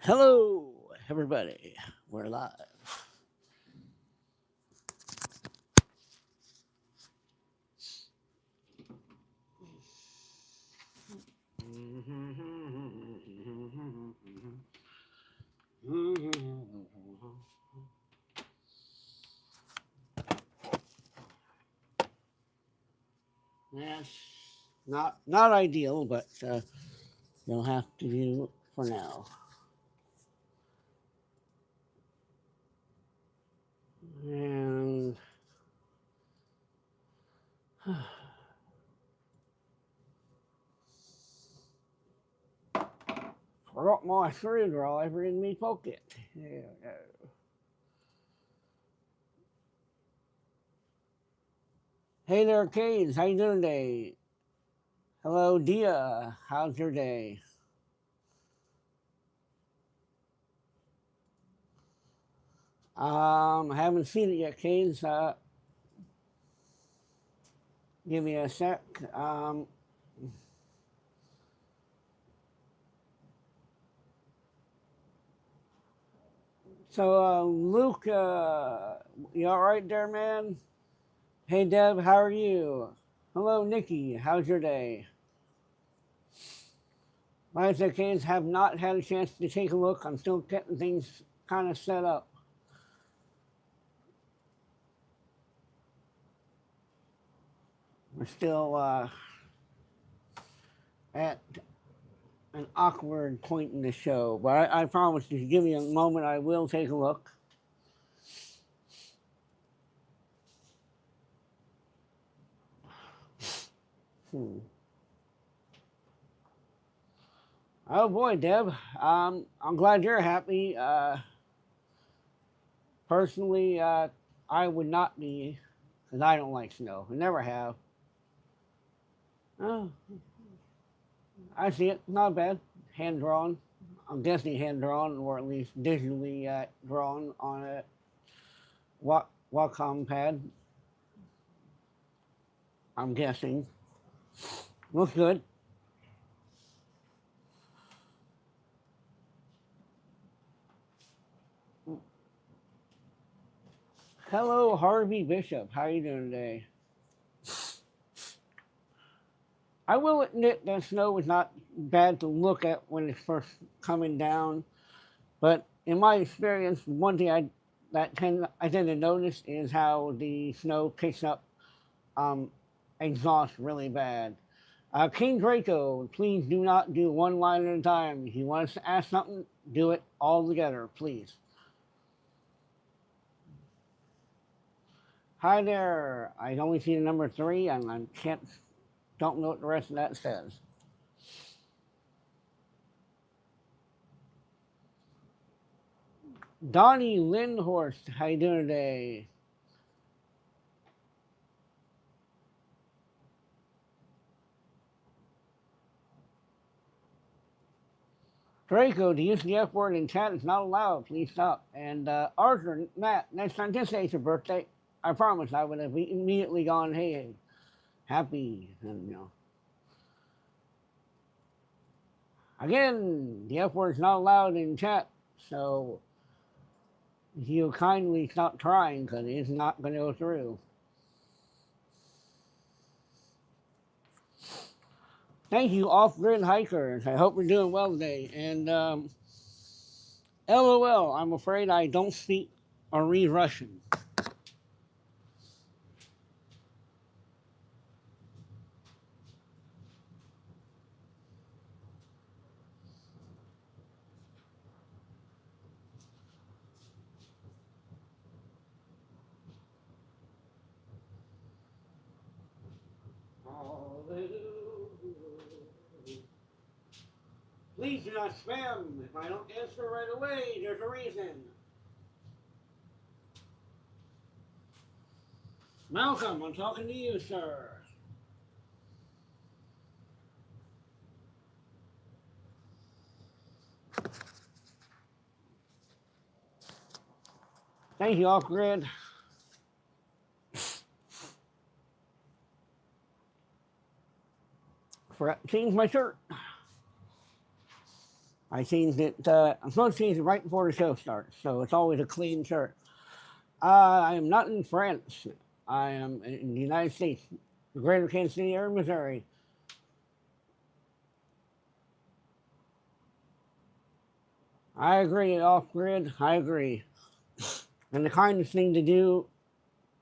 Hello, everybody. We're live. That's not ideal, but you'll have to do for now. And forgot my screwdriver in me pocket. There we go. Hey there, Canes. How you doing today? Hello, Dia. How's your day? I haven't seen it yet, Canes. Give me a sec. So, Luke, you all right there, man? Hey, Deb, how are you? Hello, Nikki. How's your day? Like I said, Canes, have not had a chance to take a look. I'm still getting things kind of set up. We're still at an awkward point in the show, but I promise you, give me a moment, I will take a look. Oh boy, Deb, I'm glad you're happy. Personally, I would not be, because I don't like snow. I never have. Oh, I see it. Not bad. Hand drawn. I'm guessing hand drawn, or at least digitally drawn on a Wacom pad. I'm guessing. Looks good. Hello, Harvey Bishop. How are you doing today? I will admit that snow was not bad to look at when it's first coming down, but in my experience, one thing I tend to notice is how the snow picks up um, exhaust really bad. King Draco, please do not do one line at a time. If you want us to ask something, do it all together, please. Hi there. I only see the number 3, and I don't know what the rest of that says. Donnie Lindhorst, how you doing today? Draco, to use the F word in chat is not allowed. Please stop. And Arthur, Matt, next time this ain't your birthday, I promise I would have immediately gone, hey, happy, and Again, the F word is not allowed in chat, so if you kindly stop trying, because it is not going to go through. Thank you, off-grid hikers. I hope you're doing well today. And LOL, I'm afraid I don't speak or read Russian. Please do not spam. If I don't answer right away, there's a reason. Malcolm, I'm talking to you, sir. Thank you, off grid. Forgot to change my shirt. I changed it. I'm supposed to change it right before the show starts, so it's always a clean shirt. I am not in France. I am in the United States, the greater Kansas City area, Missouri. I agree, off grid. I agree. And the kindest thing to do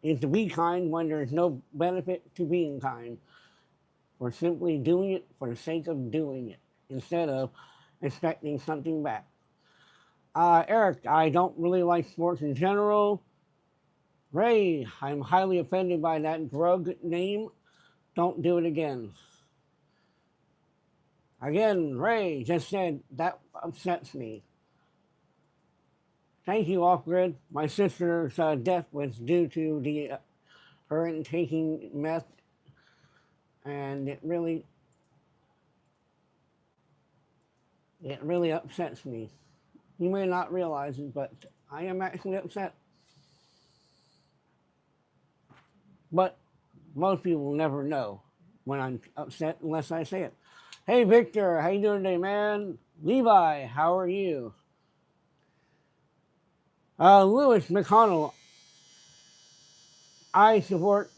is to be kind when there is no benefit to being kind. We're simply doing it for the sake of doing it instead of expecting something back. Eric, I don't really like sports in general. Ray, I'm highly offended by that drug name. Don't do it again. Again, Ray just said that upsets me. Thank you, off grid. My sister's death was due to her taking meth, and it really upsets me. You may not realize it, but I am actually upset. But most people will never know when I'm upset unless I say it. Hey, Victor, how you doing today, man? Levi, how are you? Lewis McConnell, I support.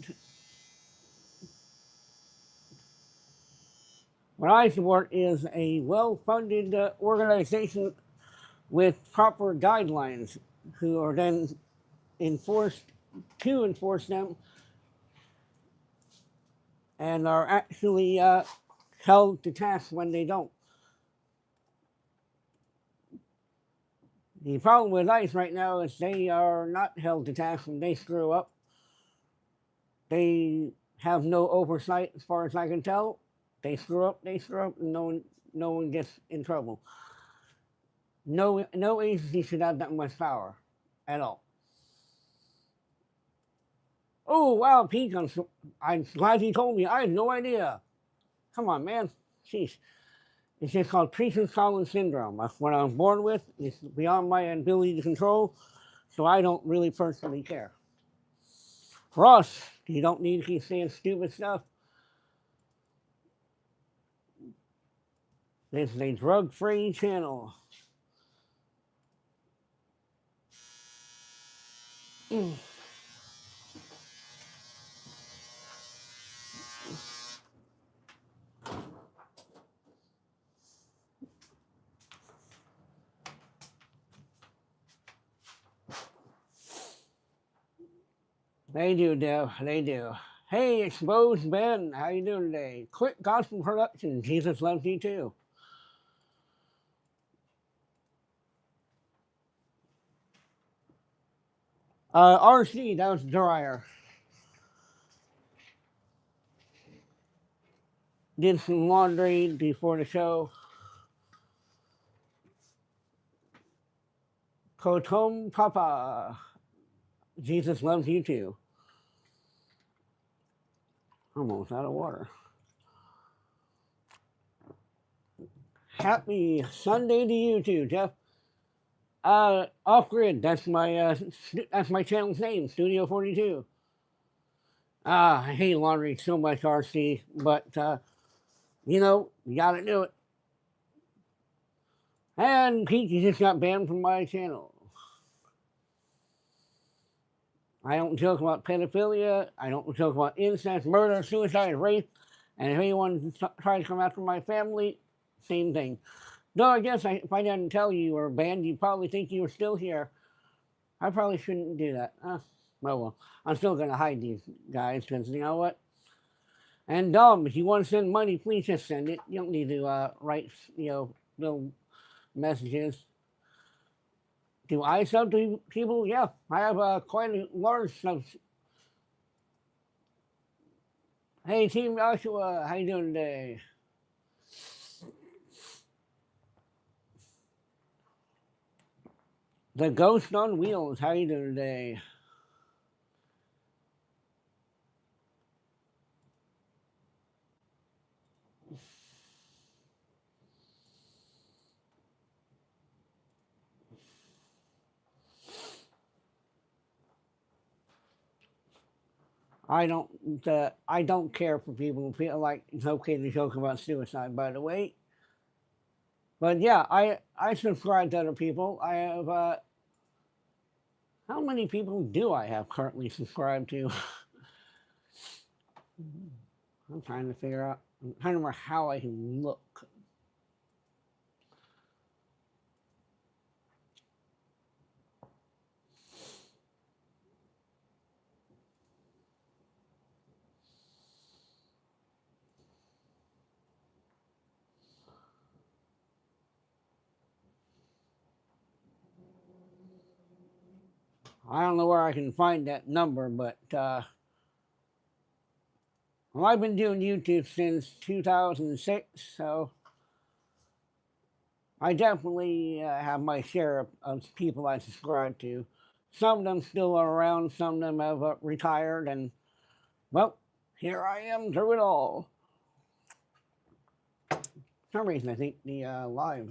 What I support is a well-funded organization with proper guidelines, who are then enforced to enforce them, and are actually held to task when they don't. The problem with ICE right now is they are not held to task when they screw up. They have no oversight, as far as I can tell. They screw up, and no one gets in trouble. No agency should have that much power at all. Oh, wow, Pete, I'm glad you told me. I had no idea. Come on, man. Jeez. It's just called Treason-Collins syndrome. That's what I was born with. It's beyond my ability to control, so I don't really personally care. Ross, you don't need to keep saying stupid stuff. This is a drug-free channel. They do, Dev. They do. Hey, Exposed Ben, how you doing today? Quick Gospel Production. Jesus loves you too. RC, that was Dryer. Did some laundry before the show. Kotom Papa. Jesus loves you too. Almost out of water. Happy Sunday to you too, Jeff. Off grid. That's my channel's name, Studio 42. I hate laundry so much, RC, but you gotta do it. And Pete, you just got banned from my channel. I don't joke about pedophilia. I don't joke about incest, murder, suicide, rape. And if anyone tries to come after my family, same thing. Though I guess if I didn't tell you were banned, you'd probably think you were still here. I probably shouldn't do that. Well, I'm still going to hide these guys because you know what? And if you want to send money, please just send it. You don't need to write, little messages. Do I sub to people? Yeah, I have quite a large sub. Hey, Team Joshua, how you doing today? The Ghost on Wheels, how you doing today? I don't care for people who feel like it's okay to joke about suicide. By the way, But yeah, I subscribe to other people. I have how many people do I have currently subscribed to? I'm trying to figure out. I'm trying to remember how I can look. I don't know where I can find that number, but well, I've been doing YouTube since 2006, so I definitely have my share of people I subscribe to. Some of them still are around, some of them have retired, and well, here I am through it all. For some reason, I think the live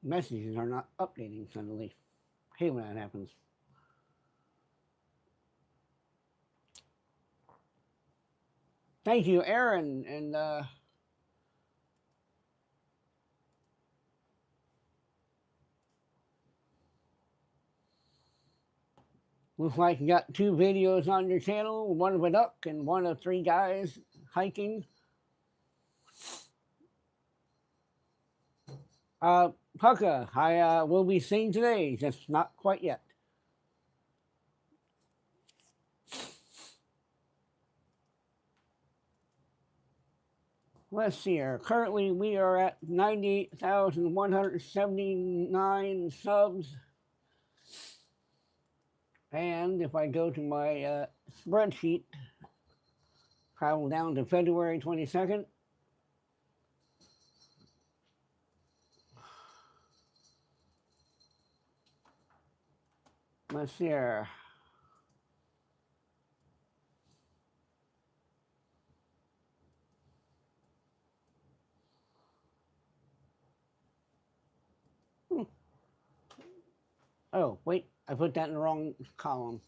messages are not updating suddenly. I hate when that happens. Thank you, Aaron, and looks like you got 2 videos on your channel, one of a duck and one of 3 guys hiking. Pucka, I will be seeing today, just not quite yet. Let's see here. Currently, we are at 98,179 subs. And if I go to my spreadsheet, travel down to February 22nd. Let's see here. Oh, wait, I put that in the wrong column.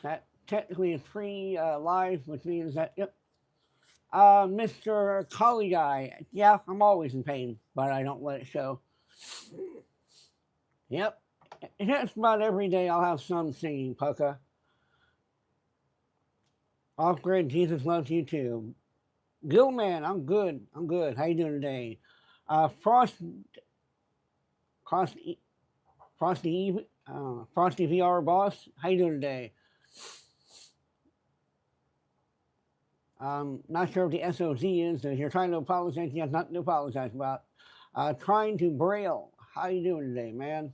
That technically is free live, which means that, yep. Mr. Collie Guy, yeah, I'm always in pain, but I don't let it show. Yep, just about every day I'll have some singing, Pucka. Off Grid, Jesus loves you too. Gilman, I'm good. I'm good. How you doing today? Frosty VR boss. How you doing today? Not sure what the SOZ is. If you're trying to apologize, you have nothing to apologize about. Trying to Braille. How you doing today, man?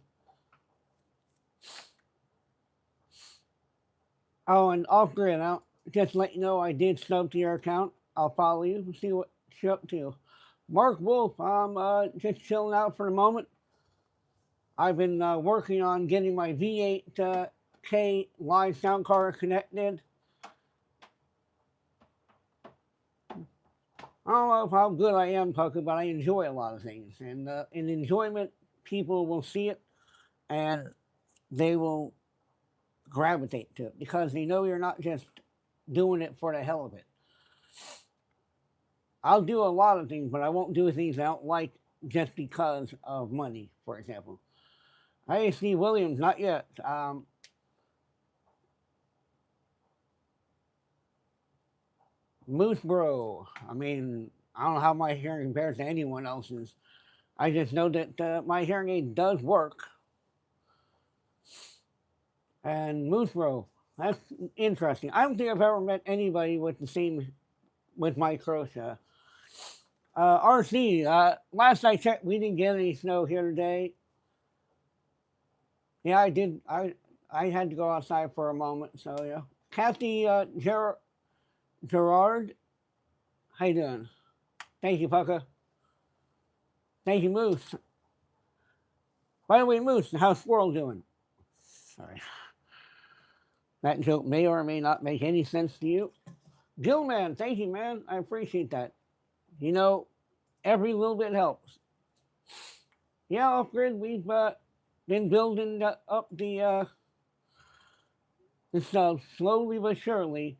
Oh, and off grid, I'll just let you know I did sub to your account. I'll follow you and see what you're up to. Mark Wolf, I'm just chilling out for the moment. I've been working on getting my V8K live sound card connected. I don't know how good I am, Pucka, but I enjoy a lot of things. And in enjoyment, people will see it and they will gravitate to it because they know you're not just doing it for the hell of it. I'll do a lot of things, but I won't do things I don't like just because of money, for example. Hey, Steve Williams, not yet. Moose Bro, I mean, I don't know how my hearing compares to anyone else's. I just know that my hearing aid does work. And Moose Bro, that's interesting. I don't think I've ever met anybody with the same, with microtia. RC, last I checked, we didn't get any snow here today. Yeah, I did. I had to go outside for a moment, so yeah. Kathy Gerard, how you doing? Thank you, Pucka. Thank you, Moose. By the way, Moose, how's Squirrel doing? Sorry. That joke may or may not make any sense to you. Gilman, thank you, man. I appreciate that. You know, every little bit helps. Yeah, off grid, we've been building up the stuff slowly but surely.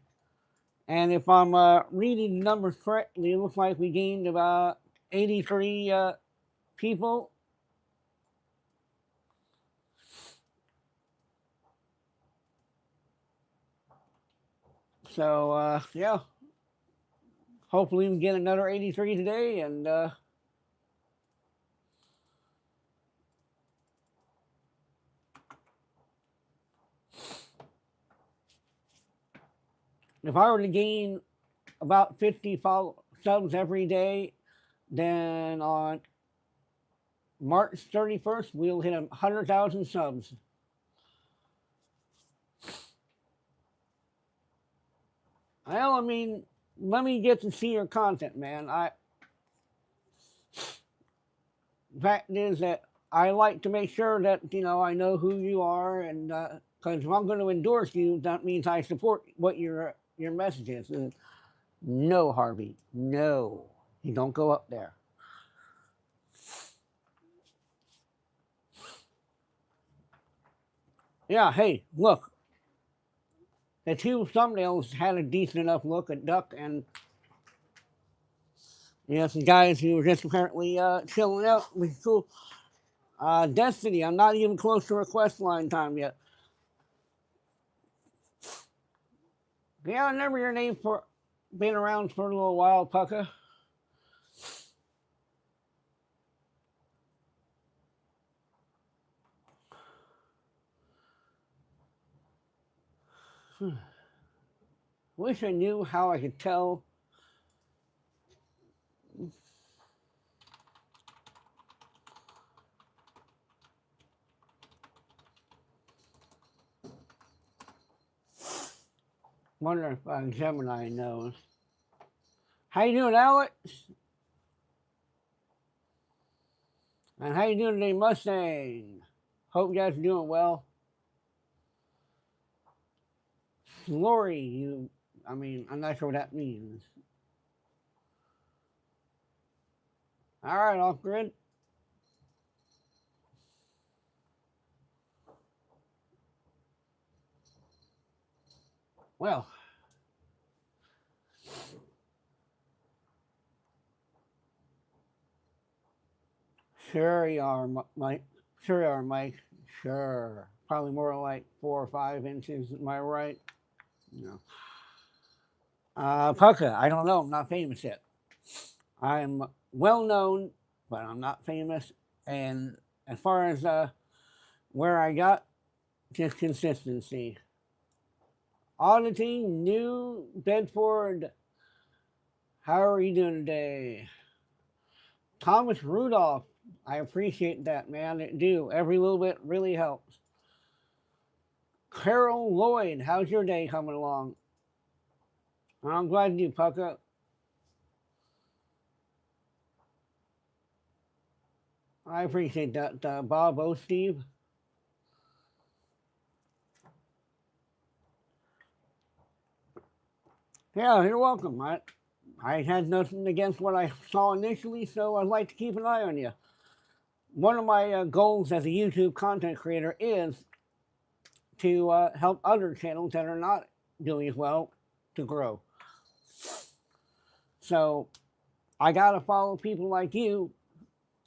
And if I'm reading the numbers correctly, it looks like we gained about 83 people. So, yeah, hopefully we get another 83 today, and if I were to gain about 50 subs every day, then on March 31st, we'll hit 100,000 subs. Well, I mean, let me get to see your content, man. The fact is that I like to make sure that, I know who you are, and because if I'm going to endorse you, that means I support what your message is. And no, Harvey, no, you don't go up there. Yeah, hey, look, the two thumbnails had a decent enough look at Duck and some guys who were just apparently chilling out, which is cool. Destiny, I'm not even close to request line time yet. Yeah, I remember your name for being around for a little while, Pucka. Wish I knew how I could tell. Wonder if Gemini knows. How you doing, Alex? And how you doing today, Mustang? Hope you guys are doing well. Lori, I'm not sure what that means. All right, off grid. Well, sure you are, Mike. Sure you are, Mike. Sure. Probably more like 4 or 5 inches. Am I right? No. Pucka, I don't know. I'm not famous yet. I'm well known, but I'm not famous. And as far as where I got, just consistency. Auditing, New Bedford. How are you doing today? Thomas Rudolph. I appreciate that, man. I do. Every little bit really helps. Carol Lloyd, how's your day coming along? I'm glad you, Pucka. I appreciate that, Bob O. Steve. Yeah, you're welcome. I had nothing against what I saw initially, so I'd like to keep an eye on you. One of my goals as a YouTube content creator is to help other channels that are not doing as well to grow. So I gotta follow people like you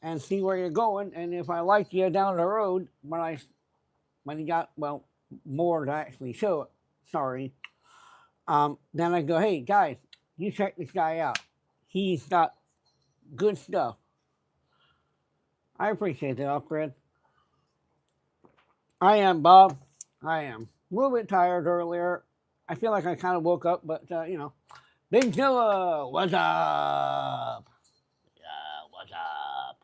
and see where you're going. And if I like you down the road, when you got more to actually show it, sorry, then I go, hey guys, you check this guy out. He's got good stuff. I appreciate that, upgrade. I am, Bob. I am. A little bit tired earlier. I feel like I kind of woke up, but, Big Zilla, what's up? Yeah, what's up?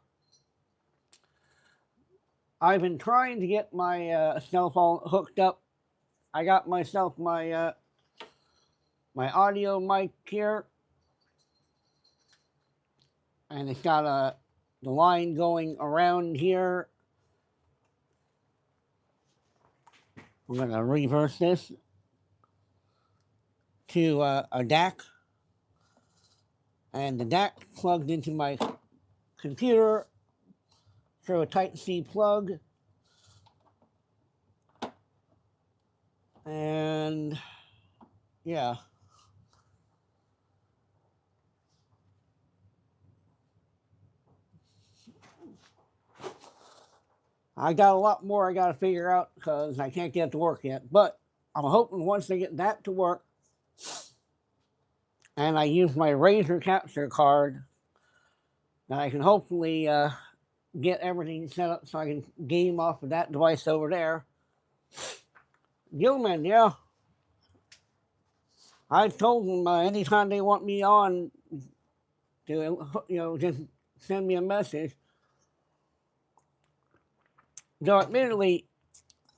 I've been trying to get my cell phone hooked up. I got myself my audio mic here, and it's got the line going around here. I'm going to reverse this to a DAC. And the DAC plugged into my computer through a Type-C plug. And yeah. I got a lot more I got to figure out because I can't get it to work yet. But I'm hoping once they get that to work, and I use my Razor capture card, that I can hopefully get everything set up so I can game off of that device over there. Gilman, yeah. I told them anytime they want me on to, just send me a message. Though admittedly,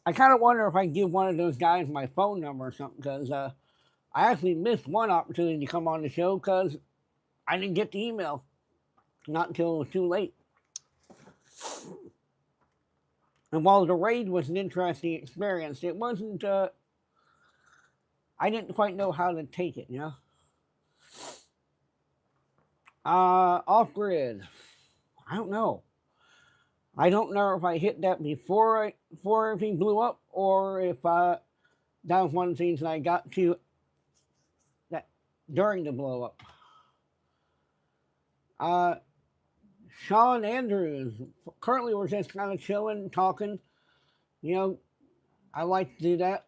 I kind of wonder if I can give one of those guys my phone number or something, because I actually missed one opportunity to come on the show because I didn't get the email. Not until it was too late. And while the raid was an interesting experience, it wasn't, I didn't quite know how to take it, Off grid. I don't know. I don't know if I hit that before everything blew up, or if that was one of the things that I got to that during the blow up. Sean Andrews. Currently, we're just kind of chilling, talking. I like to do that.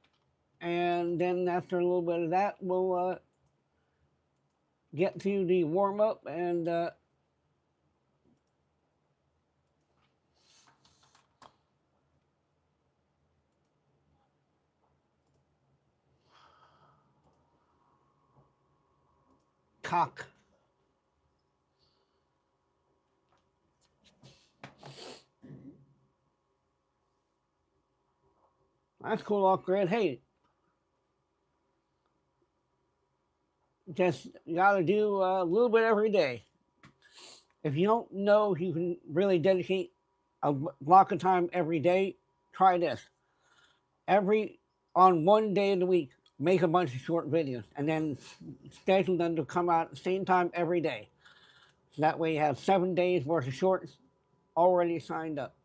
And then after a little bit of that, we'll get to the warm up and cock. That's cool, off grid. Hey, just gotta do a little bit every day. If you don't know if you can really dedicate a block of time every day, try this. On one day of the week, make a bunch of short videos and then schedule them to come out at the same time every day. So that way you have 7 days worth of shorts already signed up.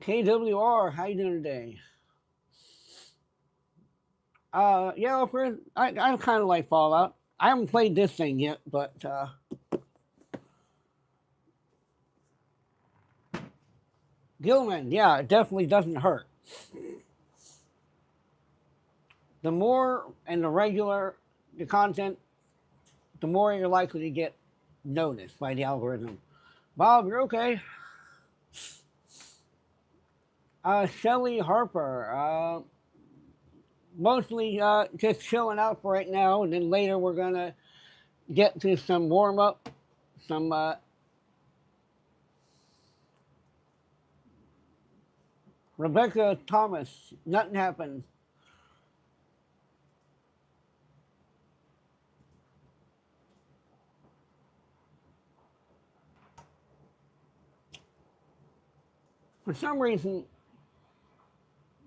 KWR, how you doing today? Yeah, I kind of like Fallout. I haven't played this thing yet, but Gilman, yeah, it definitely doesn't hurt. The more and the regular the content, the more you're likely to get noticed by the algorithm. Bob, you're okay. Shelly Harper, mostly just chilling out for right now, and then later we're gonna get to some warm up, some Rebecca Thomas. Nothing happened. For some reason,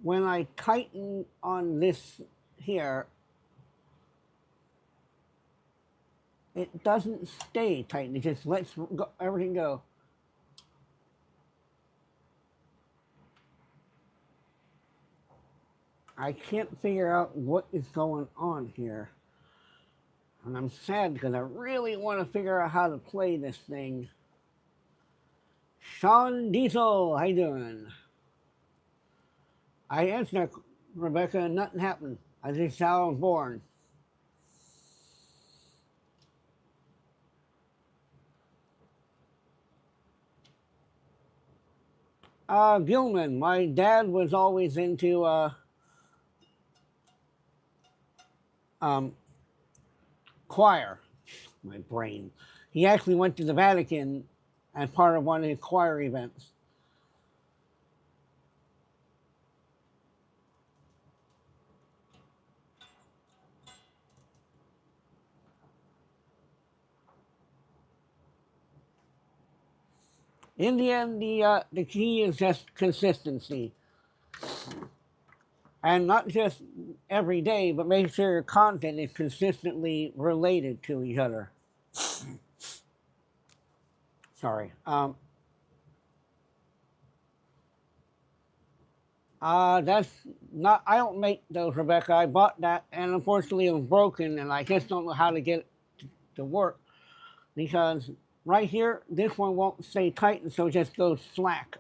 when I tighten on this here, it doesn't stay tight. It just lets everything go. I can't figure out what is going on here. And I'm sad because I really want to figure out how to play this thing. Sean Diesel, how you doing? I answered Rebecca, and nothing happened. I just how I was born. Gilman, my dad was always into choir. My brain. He actually went to the Vatican as part of one of his choir events. In the end, the key is just consistency. And not just every day, but make sure your content is consistently related to each other. Sorry. That's not. I don't make those, Rebecca. I bought that, and unfortunately, it was broken, and I just don't know how to get it to work because right here, this one won't stay tight, and so it just goes slack,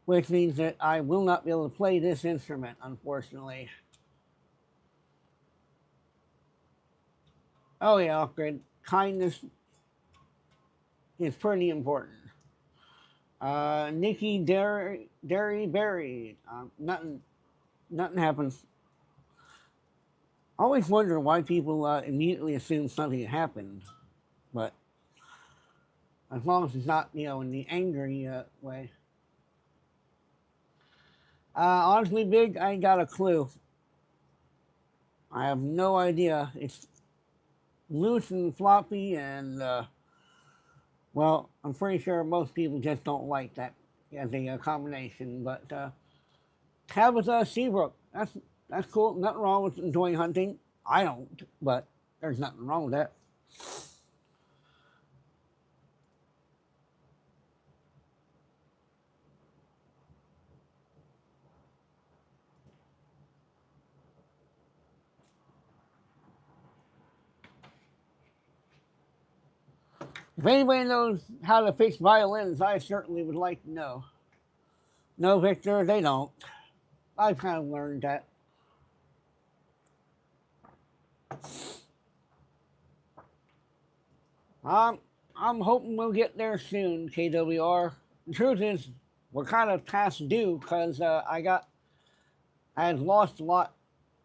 which means that I will not be able to play this instrument, unfortunately. Oh yeah, upgrade. Kindness is pretty important. Nikki Derry Berry. Nothing happens. I always wonder why people immediately assume something happened, but as long as it's not, in the angry way. Honestly, Big, I ain't got a clue. I have no idea. It's loose and floppy, and well, I'm pretty sure most people just don't like that as a combination. But Tabitha Seabrook, that's cool. Nothing wrong with enjoying hunting. I don't, but there's nothing wrong with that. If anybody knows how to fix violins, I certainly would like to know. No, Victor, they don't. I've kind of learned that. Um, I'm hoping we'll get there soon, KWR. The truth is, we're kind of past due because I had lost a lot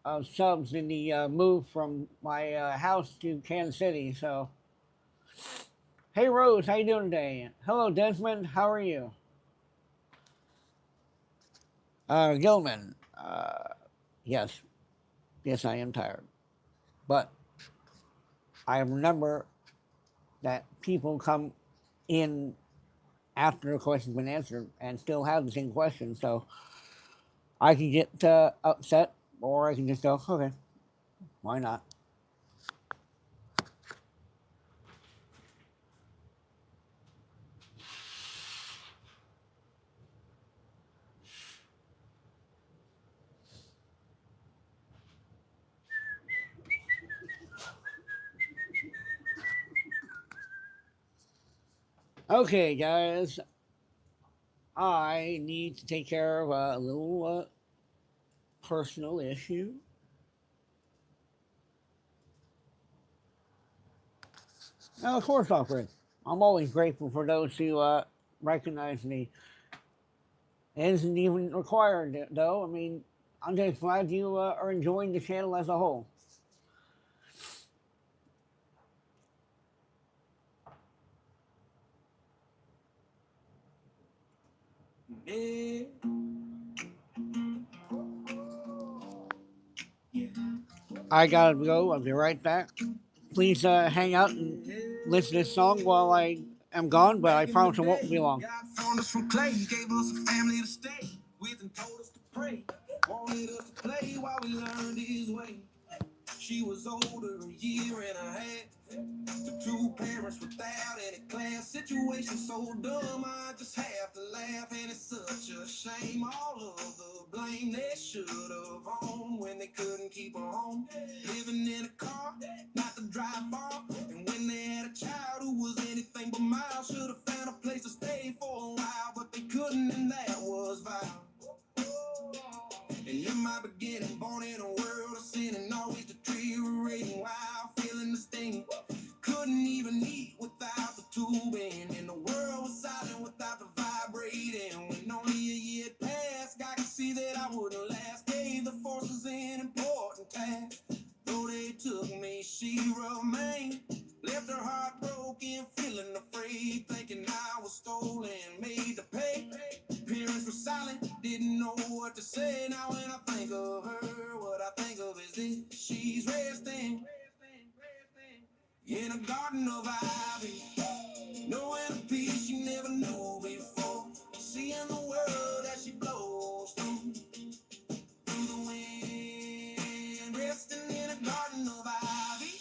of subs in the move from my house to Kansas City. So, hey Rose, how you doing today? Hello Desmond, how are you? Gilman, yes, yes, I am tired, but I remember that people come in after the question's been answered and still have the same question. So I can get upset, or I can just go, okay, why not? Okay, guys, I need to take care of a little personal issue. Now, of course, Alfred, I'm always grateful for those who recognize me. It isn't even required, though. I mean, I'm just glad you are enjoying the channel as a whole. I gotta go. I'll be right back. Please hang out and listen to this song while I am gone, but I promise it won't be long. God found us from clay, gave us a family to stay with and told us to pray. Wanted us to play while we learned his way. She was older a year and a half. The two parents without any class. Situation so dumb, I just have to laugh. And it's such a shame. All of the blame they should have owned when they couldn't keep her home. Living in a car, not to drive far. And when they had a child who was anything but mild, should have found a place to stay for a while. But they couldn't, and that was vile. And in my beginning, born in a world of sin and always deteriorating while feeling the sting. Couldn't even eat without the tubing, and the world was silent without the vibrating. When only a year had passed, I could see that I wouldn't last. Gave the forces an important task. Though they took me, she remained. Left her heart broken, feeling afraid, thinking I was stolen, made to pay. Parents were silent, didn't know what to say. Now when I think of her, what I think of is this: she's resting in a garden of ivy, knowing a peace she never knew before, seeing the world as she blows through the wind, resting in a garden of ivy,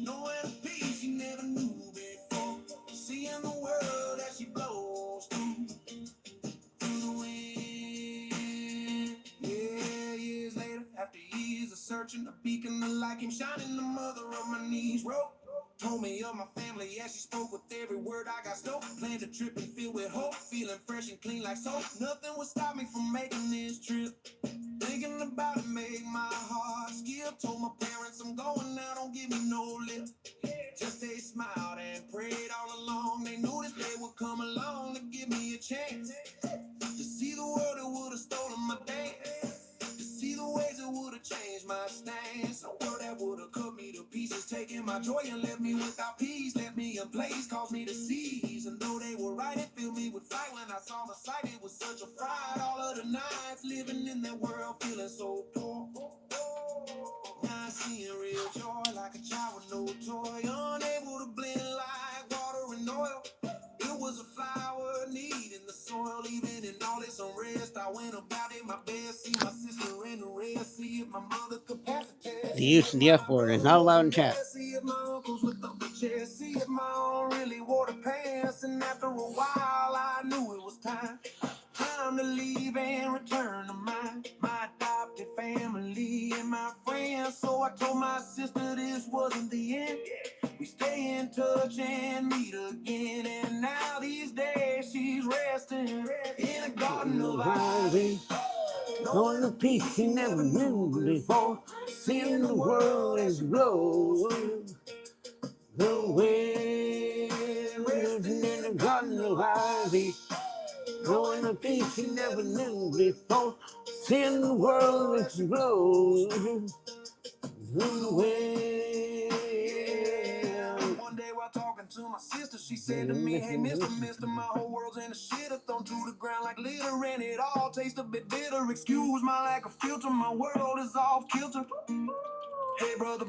knowing a peace she never knew before, seeing the world as she blows through the wind. searching, a beacon of light came shining, the mother on my knees wrote. Told me of my family, yeah, she spoke with every word I got stoked. Planned a trip and filled with hope, feeling fresh and clean like soap. Nothing would stop me from making this trip. Thinking about it made my heart skip. Told my parents I'm going now, don't give me no lip. Just they smiled and prayed all along. They knew this day would come along to give me a chance. To see the world that would have stolen my dance. To see the ways that would have changed my stance. A world that would have cut me to pieces, taking my joy and left me without peace. Left me in place, caused me to seize. And though they were right, it filled me with fright. When I saw the sight, it was such a fright. All of the nights living in that world, feeling so poor. Now I see real joy, like a child with no toy. Unable to blend like water and oil. It was a flower needing the soil, even in all this unrest. I went about in my best, see my sister in the rest, see if my mother capacitated. The use of the F word is not allowed in chat. See if my uncles with the chest, see if my own really wore the pants. And after a while, I knew it was time to leave and return to my adopted family and my friends. So I told my sister this wasn't the end. We stay in touch and meet again. And now these days she's resting in a garden of ivy, knowing the peace she never knew before, seeing the world as glowing. The wind resting in a garden of ivy, knowing the peace she never knew before, seeing the world explode. The wind. One day while talking to my sister, she said to me, hey, mister, my whole world's in the shit. I thrown to the ground like litter, and it all tastes a bit bitter. Excuse my lack of filter, my world is off kilter. Hey, brother,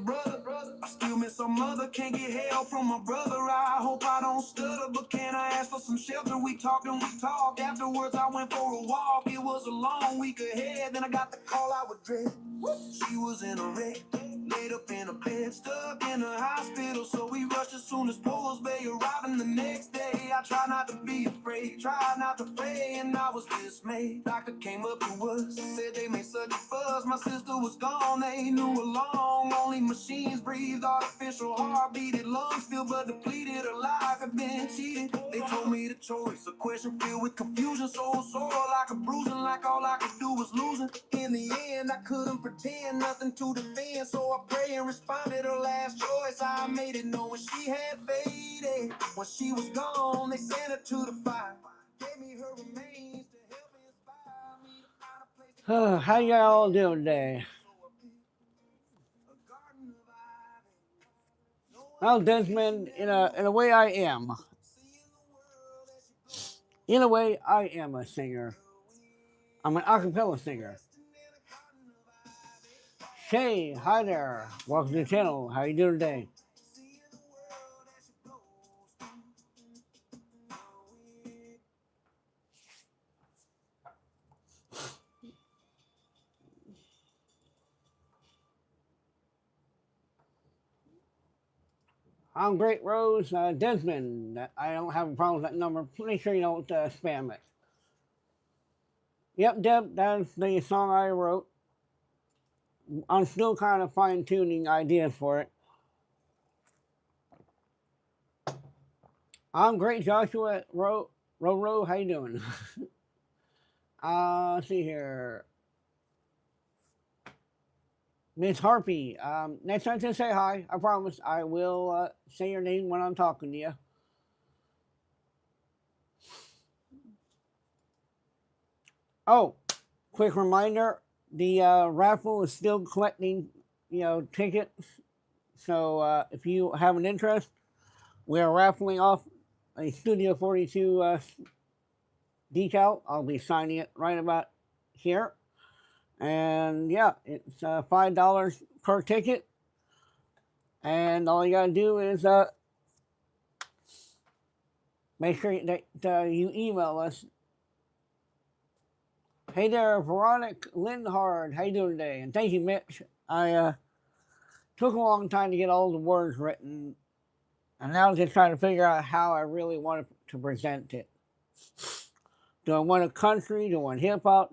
I still miss my mother. Can't get help from my brother. I hope I don't stutter, but can I ask for some shelter? We talked and we talked. Afterwards, I went for a walk. It was a long week ahead. Then I got the call I would dread. She was in a wreck, laid up in a bed, stuck in a hospital. So we rushed as soon as Polos Bay, arriving the next day. I tried not to be afraid, tried not to fray, and I was dismayed. Doctor came up to us, said they made such a fuss. My sister was gone, they knew along. Only machines breathed, artificial heart beated, lungs filled but depleted. Her life had been cheated. They told me the choice, a question filled with confusion, so sore like a bruising, like all I could do was losing. In the end, I couldn't pretend, nothing to defend, so I prayed and responded. Her last choice, I made it knowing she had faded. When she was gone, they sent her to the fire. Gave me her remains to help inspire me to find a place to How y'all doing today? Well, Desmond, in a way I am. In a way, I am a singer. I'm an a cappella singer. Shay, hi there. Welcome to the channel. How you doing today? I'm Great Rose. Desmond, I don't have a problem with that number. Pretty sure you don't spam it. Yep, Deb, that's the song I wrote. I'm still kind of fine-tuning ideas for it. I'm great, Joshua. Ro, how you doing? Let's see here. Miss Harpy, next time to say hi, I promise I will say your name when I'm talking to you. Oh, quick reminder, the raffle is still collecting, tickets. So if you have an interest, we are raffling off a Studio 42 decal. I'll be signing it right about here. And yeah, it's $5 per ticket. And all you gotta do is make sure that you email us. Hey there, Veronica Lindhard. How you doing today? And thank you, Mitch. I took a long time to get all the words written, and now I'm just trying to figure out how I really want to present it. Do I want a country? Do I want hip hop?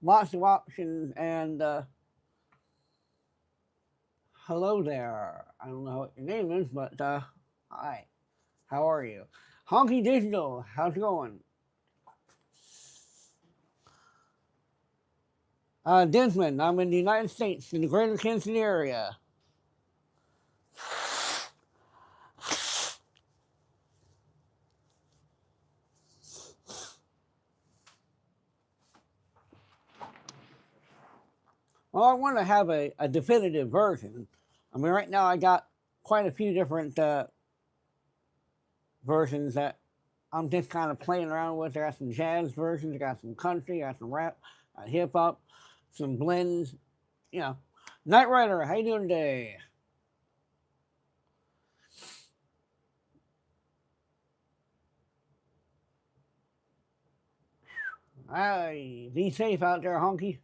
Lots of options, and Hello there. I don't know what your name is, but hi. How are you? Honky Digital, how's it going? Desmond, I'm in the United States, in the greater Kansas City area. Well, I want to have a definitive version. I mean, right now I got quite a few different versions that I'm just kind of playing around with. I got some jazz versions, I got some country, I got some rap, hip hop, some blends, you know. Knight Rider, how you doing today? Hi, be safe out there, honky.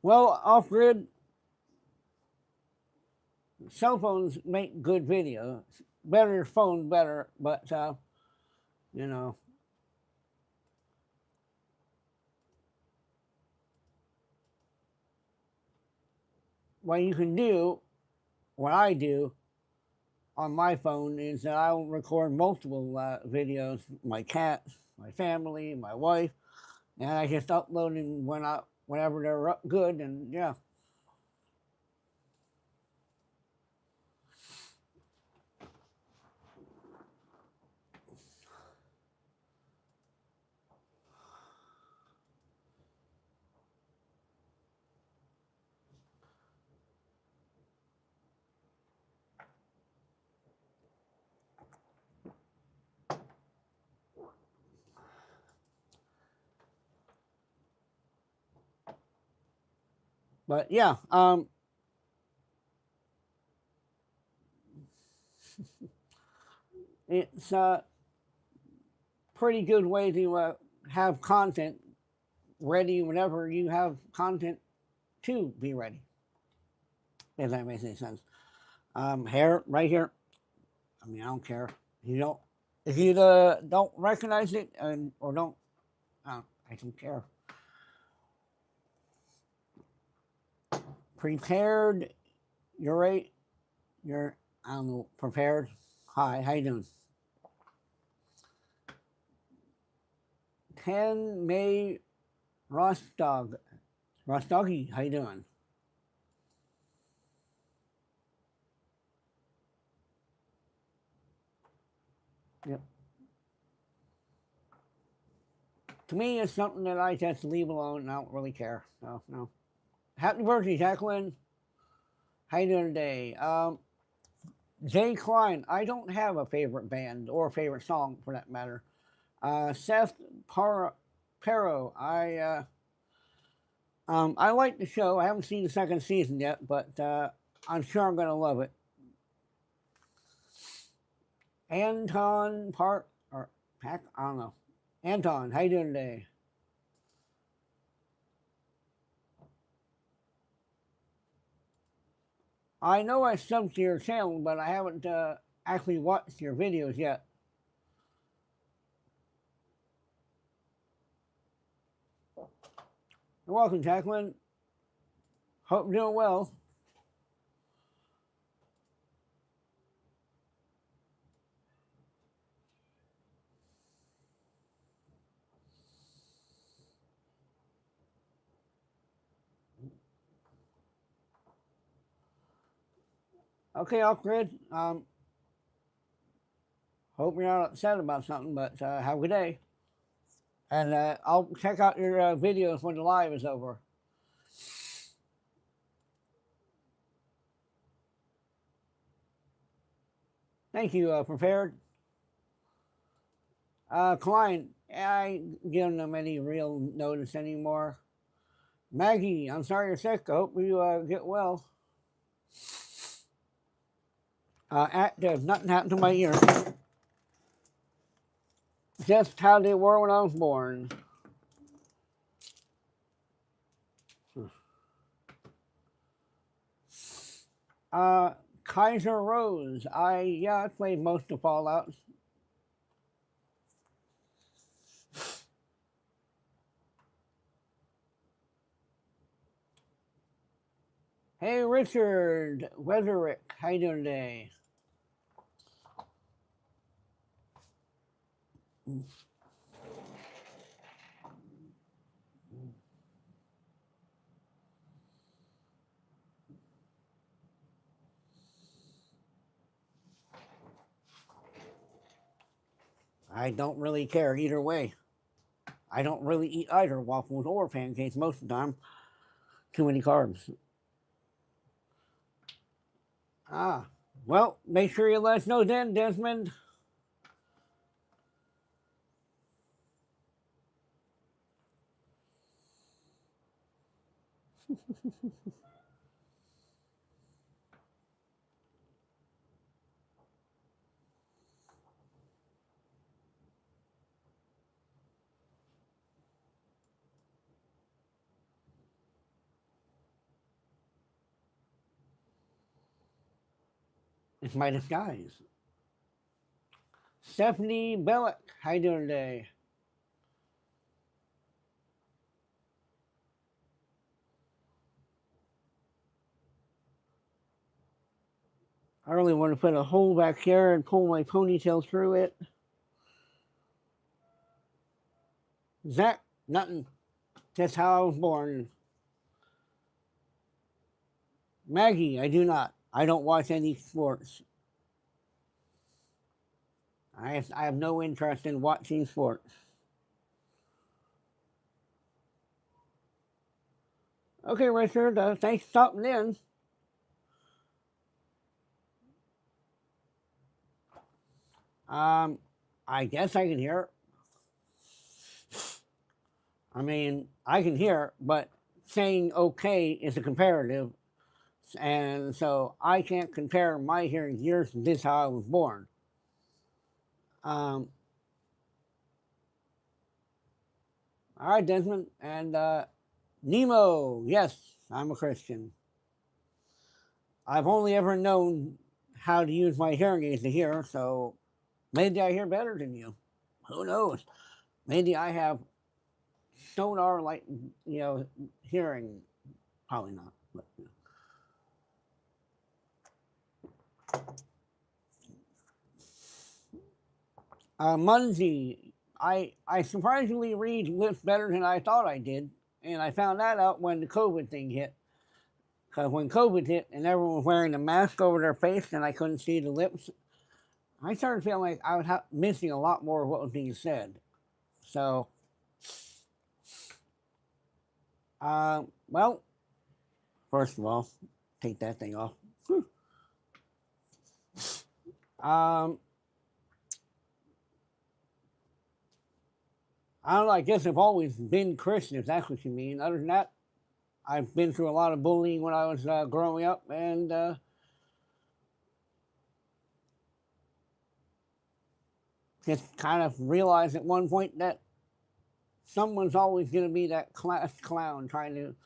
Well, off grid, cell phones make good video. Better phone, better, but you know, what you can do, what I do on my phone is that I'll record multiple videos, my cats, my family, my wife, and I just upload them whenever they're up good, and yeah. But yeah, it's a pretty good way to have content ready whenever you have content to be ready. If that makes any sense. Hair right here. I mean, I don't care. You don't. If you don't recognize it or don't, I don't care. Prepared. You're right. You're I don't know. Prepared. Hi. How you doing? 10 May Rostog. Rostoggy. How you doing? Yep. To me, it's something that I just leave alone and I don't really care. So, no. Happy birthday, Jacqueline. How you doing today? Jay Klein. I don't have a favorite band or a favorite song for that matter. Seth Perro. I like the show. I haven't seen the second season yet, but I'm sure I'm gonna love it. Anton Park or Pack. I don't know. Anton, how you doing today? I know I subbed to your channel, but I haven't actually watched your videos yet. You're welcome, Jacqueline. Hope you're doing well. Okay, off grid. Hope you're not upset about something, but have a good day. And I'll check out your videos when the live is over. Thank you, Prepared. Client, I ain't giving them any real notice anymore. Maggie, I'm sorry you're sick. I hope you get well. Active, nothing happened to my ear. Just how they were when I was born. Uh, Kaiser Rose. I played most of Fallout. Hey, Richard Weatherick, how you doing today? I don't really care either way. I don't really eat either waffles or pancakes most of the time. Too many carbs. Ah, well, make sure you let us know then, Desmond. It's my disguise. Stephanie Bellick, how you doing today? I really want to put a hole back here and pull my ponytail through it. Zach, nothing. That's how I was born. Maggie, I do not. I don't watch any sports. I have no interest in watching sports. Okay, Richard, thanks for stopping in. I guess I can hear it. I mean, I can hear it, but saying okay is a comparative, and so I can't compare my hearing to yours. This is how I was born. All right, Desmond, and Nemo. Yes, I'm a Christian. I've only ever known how to use my hearing aids to hear, so maybe I hear better than you. Who knows? Maybe I have sonar like hearing. Probably not. But, Munzie, I surprisingly read lips better than I thought I did, and I found that out when the COVID thing hit. Because when COVID hit and everyone was wearing a mask over their face and I couldn't see the lips, I started feeling like I was missing a lot more of what was being said. So, well, first of all, take that thing off. I don't know, I guess I've always been Christian, if that's what you mean. Other than that, I've been through a lot of bullying when I was growing up, and just kind of realized at one point that someone's always going to be that class clown trying to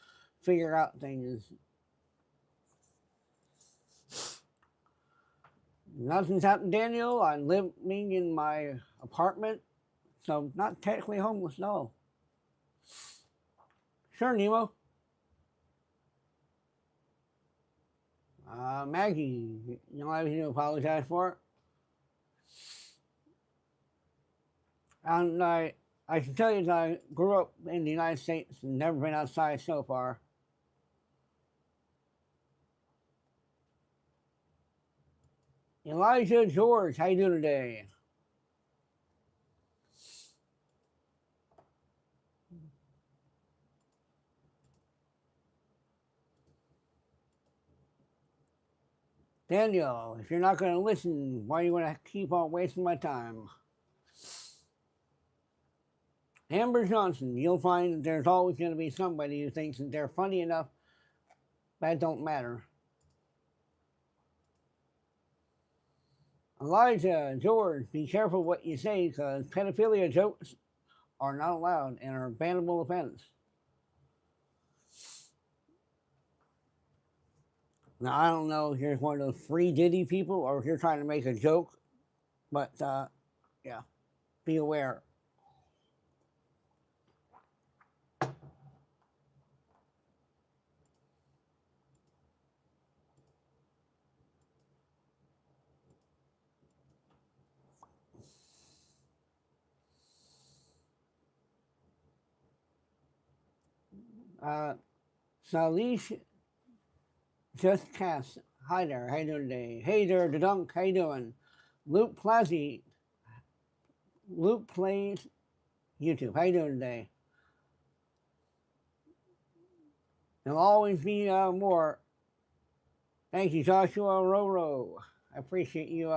figure out things. Nothing's happened, Daniel. I'm living in my apartment, so not technically homeless, no. Sure, Nemo. Maggie, you don't have anything to apologize for. And I can tell you that I grew up in the United States and never been outside so far. Elijah George, how you doing today? Daniel, if you're not going to listen, why are you going to keep on wasting my time? Amber Johnson, you'll find that there's always going to be somebody who thinks that they're funny enough that don't matter. Elijah George, be careful what you say because pedophilia jokes are not allowed and are a bannable offense. Now, I don't know if you're one of those free Diddy people or if you're trying to make a joke, but yeah, be aware. Salish Just Cast. Hi there, how you doing today? Hey there, the Dunk, how you doing? Luke Plazzi, Luke Plays YouTube, how you doing today? There'll always be more. Thank you, Joshua Roro. I appreciate you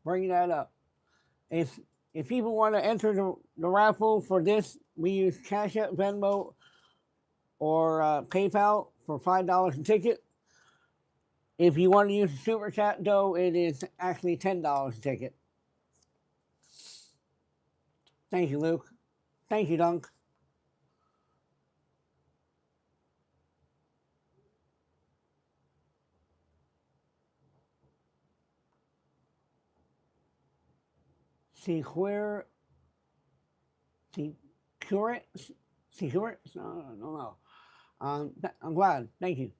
bringing that up. If people want to enter the raffle for this, we use Cashapp, Venmo, or PayPal for $5 a ticket. If you want to use the super chat, though, it is actually $10 a ticket. Thank you, Luke. Thank you, Dunk. Secure, secure, secure. No. I'm glad. Thank you.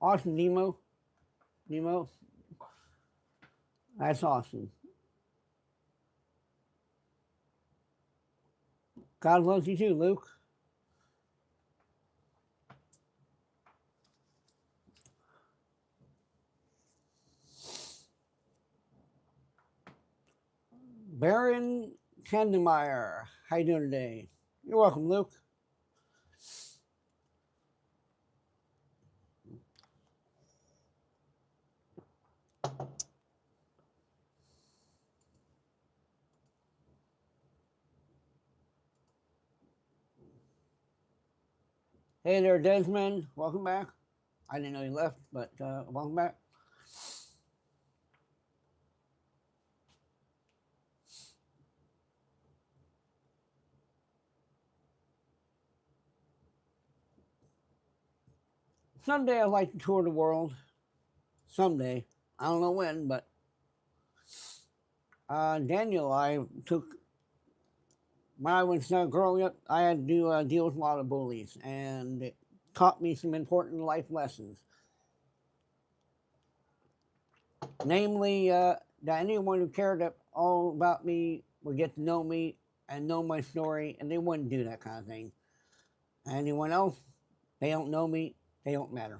Awesome, Nemo. Nemo. That's awesome. God loves you too, Luke. Baron Kandemeyer, how you doing today? You're welcome, Luke. Hey there, Desmond. Welcome back. I didn't know you left, but welcome back. Someday I'd like to tour the world. Someday. I don't know when, but Daniel, when I was growing up, I had to deal with a lot of bullies, and it taught me some important life lessons. Namely, that anyone who cared all about me would get to know me and know my story, and they wouldn't do that kind of thing. Anyone else, they don't know me, they don't matter.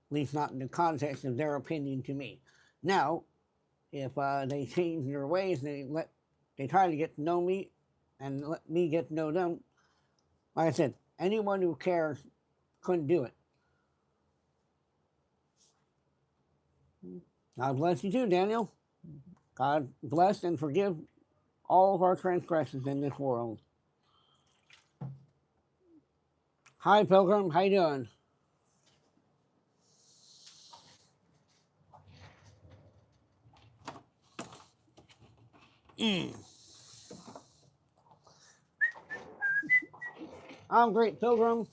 At least not in the context of their opinion to me. Now, if they change their ways, they try to get to know me and let me get to know them. Like I said, anyone who cares couldn't do it. God bless you too, Daniel. God bless and forgive all of our transgressions in this world. Hi, Pilgrim. How you doing? I'm great, Pilgrim.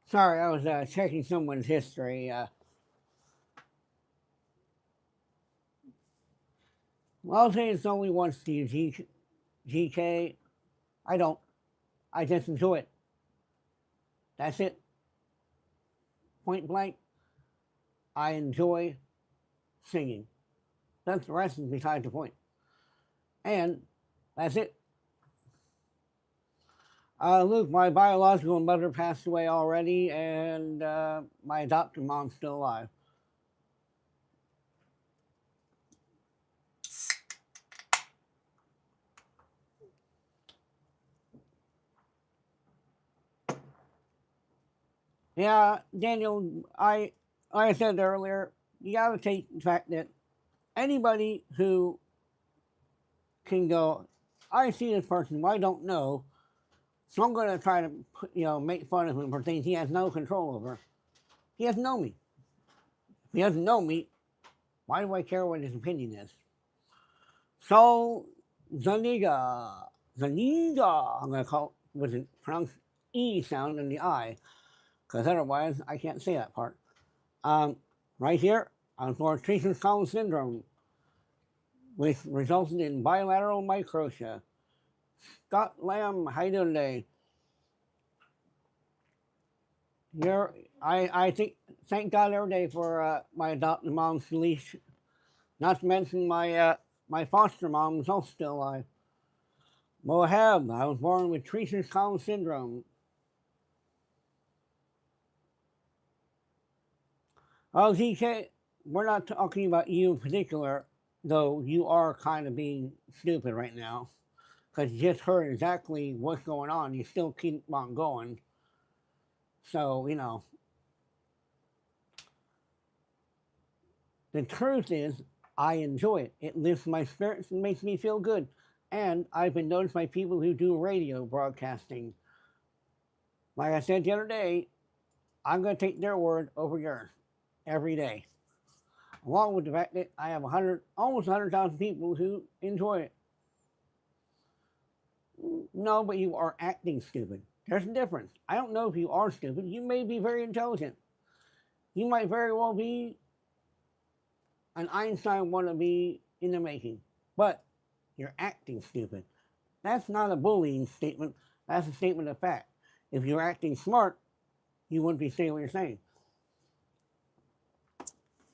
Sorry, I was checking someone's history. Well, I'll say it's only once to use GK. I don't. I just enjoy it. That's it. Point blank. I enjoy singing. That's the rest is beside the point. And that's it. Luke, my biological mother passed away already, and my adopted mom's still alive. Yeah, Daniel, like I said earlier, you got to take the fact that anybody who can go, I see this person who I don't know, so I'm going to try to, make fun of him for things he has no control over. He doesn't know me. If he doesn't know me, why do I care what his opinion is? So, Zaniga, I'm going to call it with a pronounced E sound in the I, because otherwise I can't say that part. Right here, for Treacher's-Collins syndrome, which resulted in bilateral microtia. Scott Lamb, how you doing today? I think, thank God every day for my adopted mom's release. Not to mention my foster mom is also still alive. Mohab, I was born with Treacher's-Collins syndrome. Oh, ZK, we're not talking about you in particular, though you are kind of being stupid right now. Because you just heard exactly what's going on. You still keep on going. So, the truth is, I enjoy it. It lifts my spirits and makes me feel good. And I've been noticed by people who do radio broadcasting. Like I said the other day, I'm going to take their word over yours every day. Along with the fact that I have almost 100,000 people who enjoy it. No, but you are acting stupid. There's a difference. I don't know if you are stupid. You may be very intelligent. You might very well be an Einstein wannabe in the making. But you're acting stupid. That's not a bullying statement. That's a statement of fact. If you're acting smart, you wouldn't be saying what you're saying.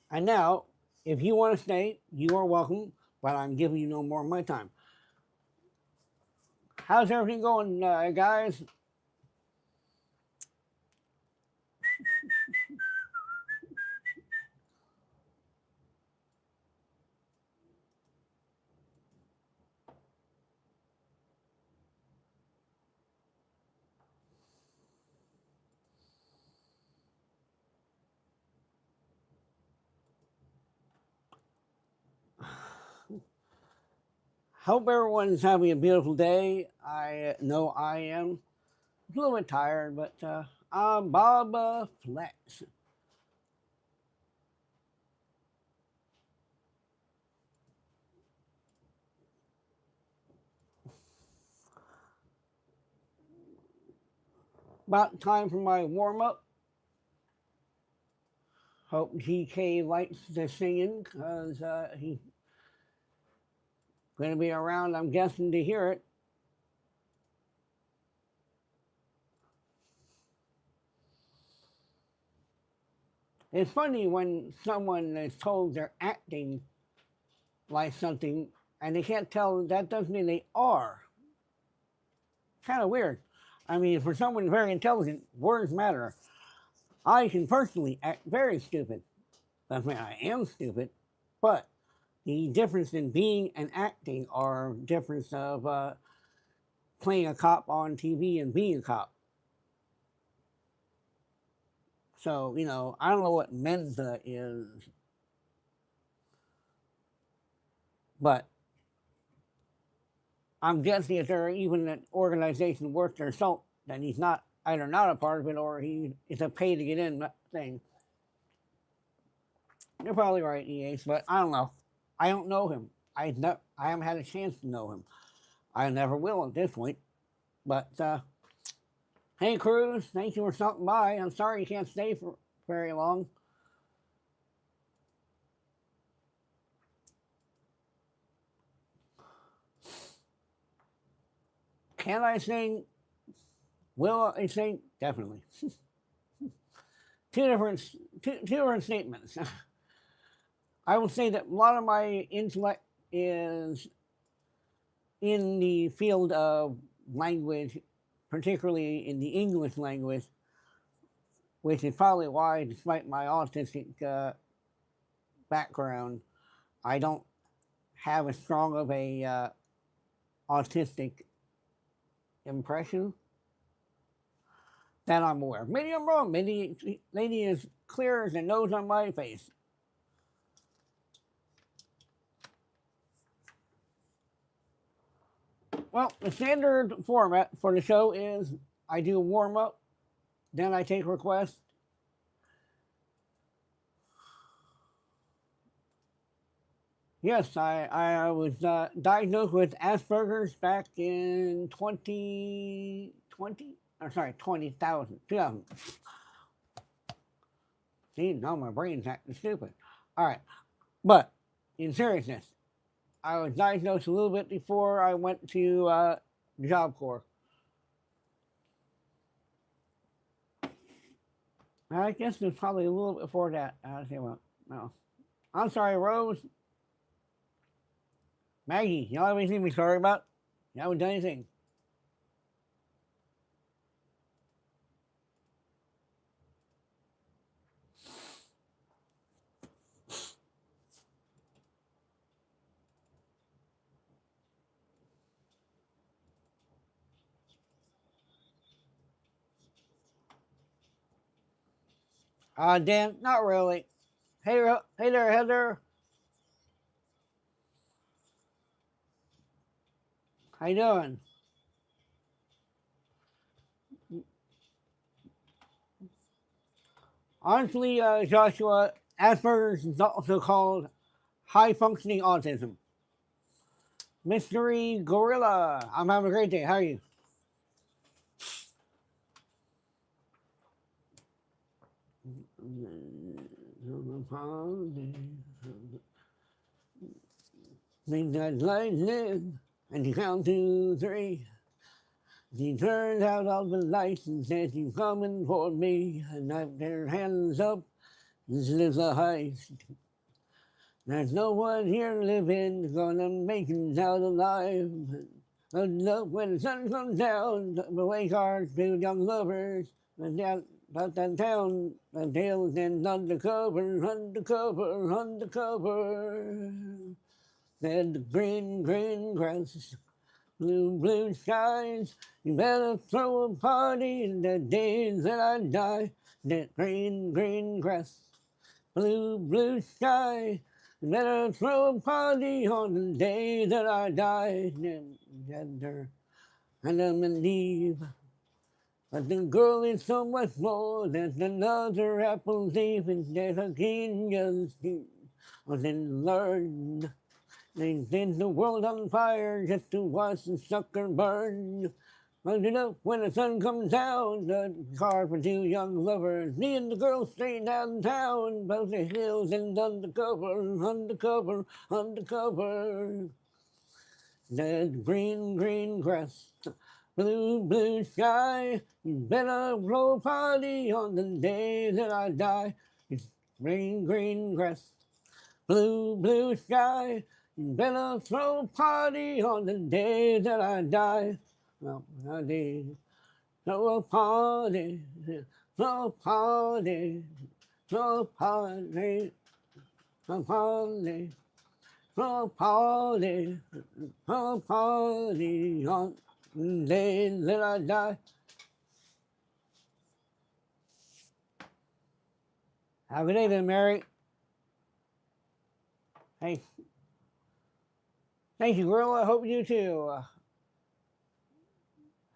And now, if you want to stay, you are welcome, but I'm giving you no more of my time. How's everything going, guys? Hope everyone's having a beautiful day. I know I am. A little bit tired, but I'm Bob Flex. About time for my warm-up. Hope GK likes the singing, because he's going to be around, I'm guessing, to hear it. It's funny when someone is told they're acting like something and they can't tell, that doesn't mean they are. Kind of weird. I mean, for someone very intelligent, words matter. I can personally act very stupid. Doesn't mean I am stupid, but the difference in being and acting are difference of playing a cop on TV and being a cop. So, I don't know what Mensa is, but I'm guessing if there even an organization worth their salt, then he's not either not a part of it or it's a pay to get in thing. You're probably right, EAs, but I don't know. I don't know him. I haven't had a chance to know him. I never will at this point. But hey, Cruz, thank you for stopping by. I'm sorry you can't stay for very long. Can I sing? Will I sing? Definitely. two different statements. I will say that a lot of my intellect is in the field of language, particularly in the English language, which is probably why, despite my autistic background, I don't have as strong of a autistic impression that I'm aware. Maybe I'm wrong. Maybe lady is clear as the nose on my face. Well, the standard format for the show is I do a warm up, then I take requests. Yes, I was diagnosed with Asperger's back in 2020. Or sorry, 20,000. 2000. See, now my brain's acting stupid. All right. But in seriousness, I was diagnosed a little bit before I went to Job Corps. I guess it was probably a little bit before that. I say, well, no. I'm sorry, Rose. Maggie, you don't have anything to be sorry about? You haven't done anything. Dan, not really. Hey, hey there, Heather. How you doing? Honestly, Joshua, Asperger's is also called high functioning autism. Mystery Gorilla, I'm having a great day. How are you? Midnight lightning, and you count to three. She turns out all the lights and says she's coming for me. And I've their hands up, this is a heist. There's no one here living gonna make it out alive. But look, when the sun comes down, the way cars two young lovers. And down about that town, the tales and undercover, undercover, undercover. Then the green, green grass, blue, blue skies. You better throw a party in the days that I die. That green, green grass, blue, blue sky. You better throw a party on the day that I die. And I'm in leave. But the girl is so much more than another apple leaf. And there's a genius was in learn. They set the world on fire just to watch the sucker burn. But you know, when the sun comes down, the car for two young lovers. Me and the girl stay downtown, both the hills and undercover, undercover, undercover. That green, green grass, blue, blue sky. You better blow a party on the day that I die. It's green, green grass, blue, blue sky. You better throw a party on the day that I die. Well, I did. Throw a party, throw a party, throw a party, a party, throw a party, throw a party on the day that I die. Have a good day then, Mary. Hey. Thank you, girl. I hope you too.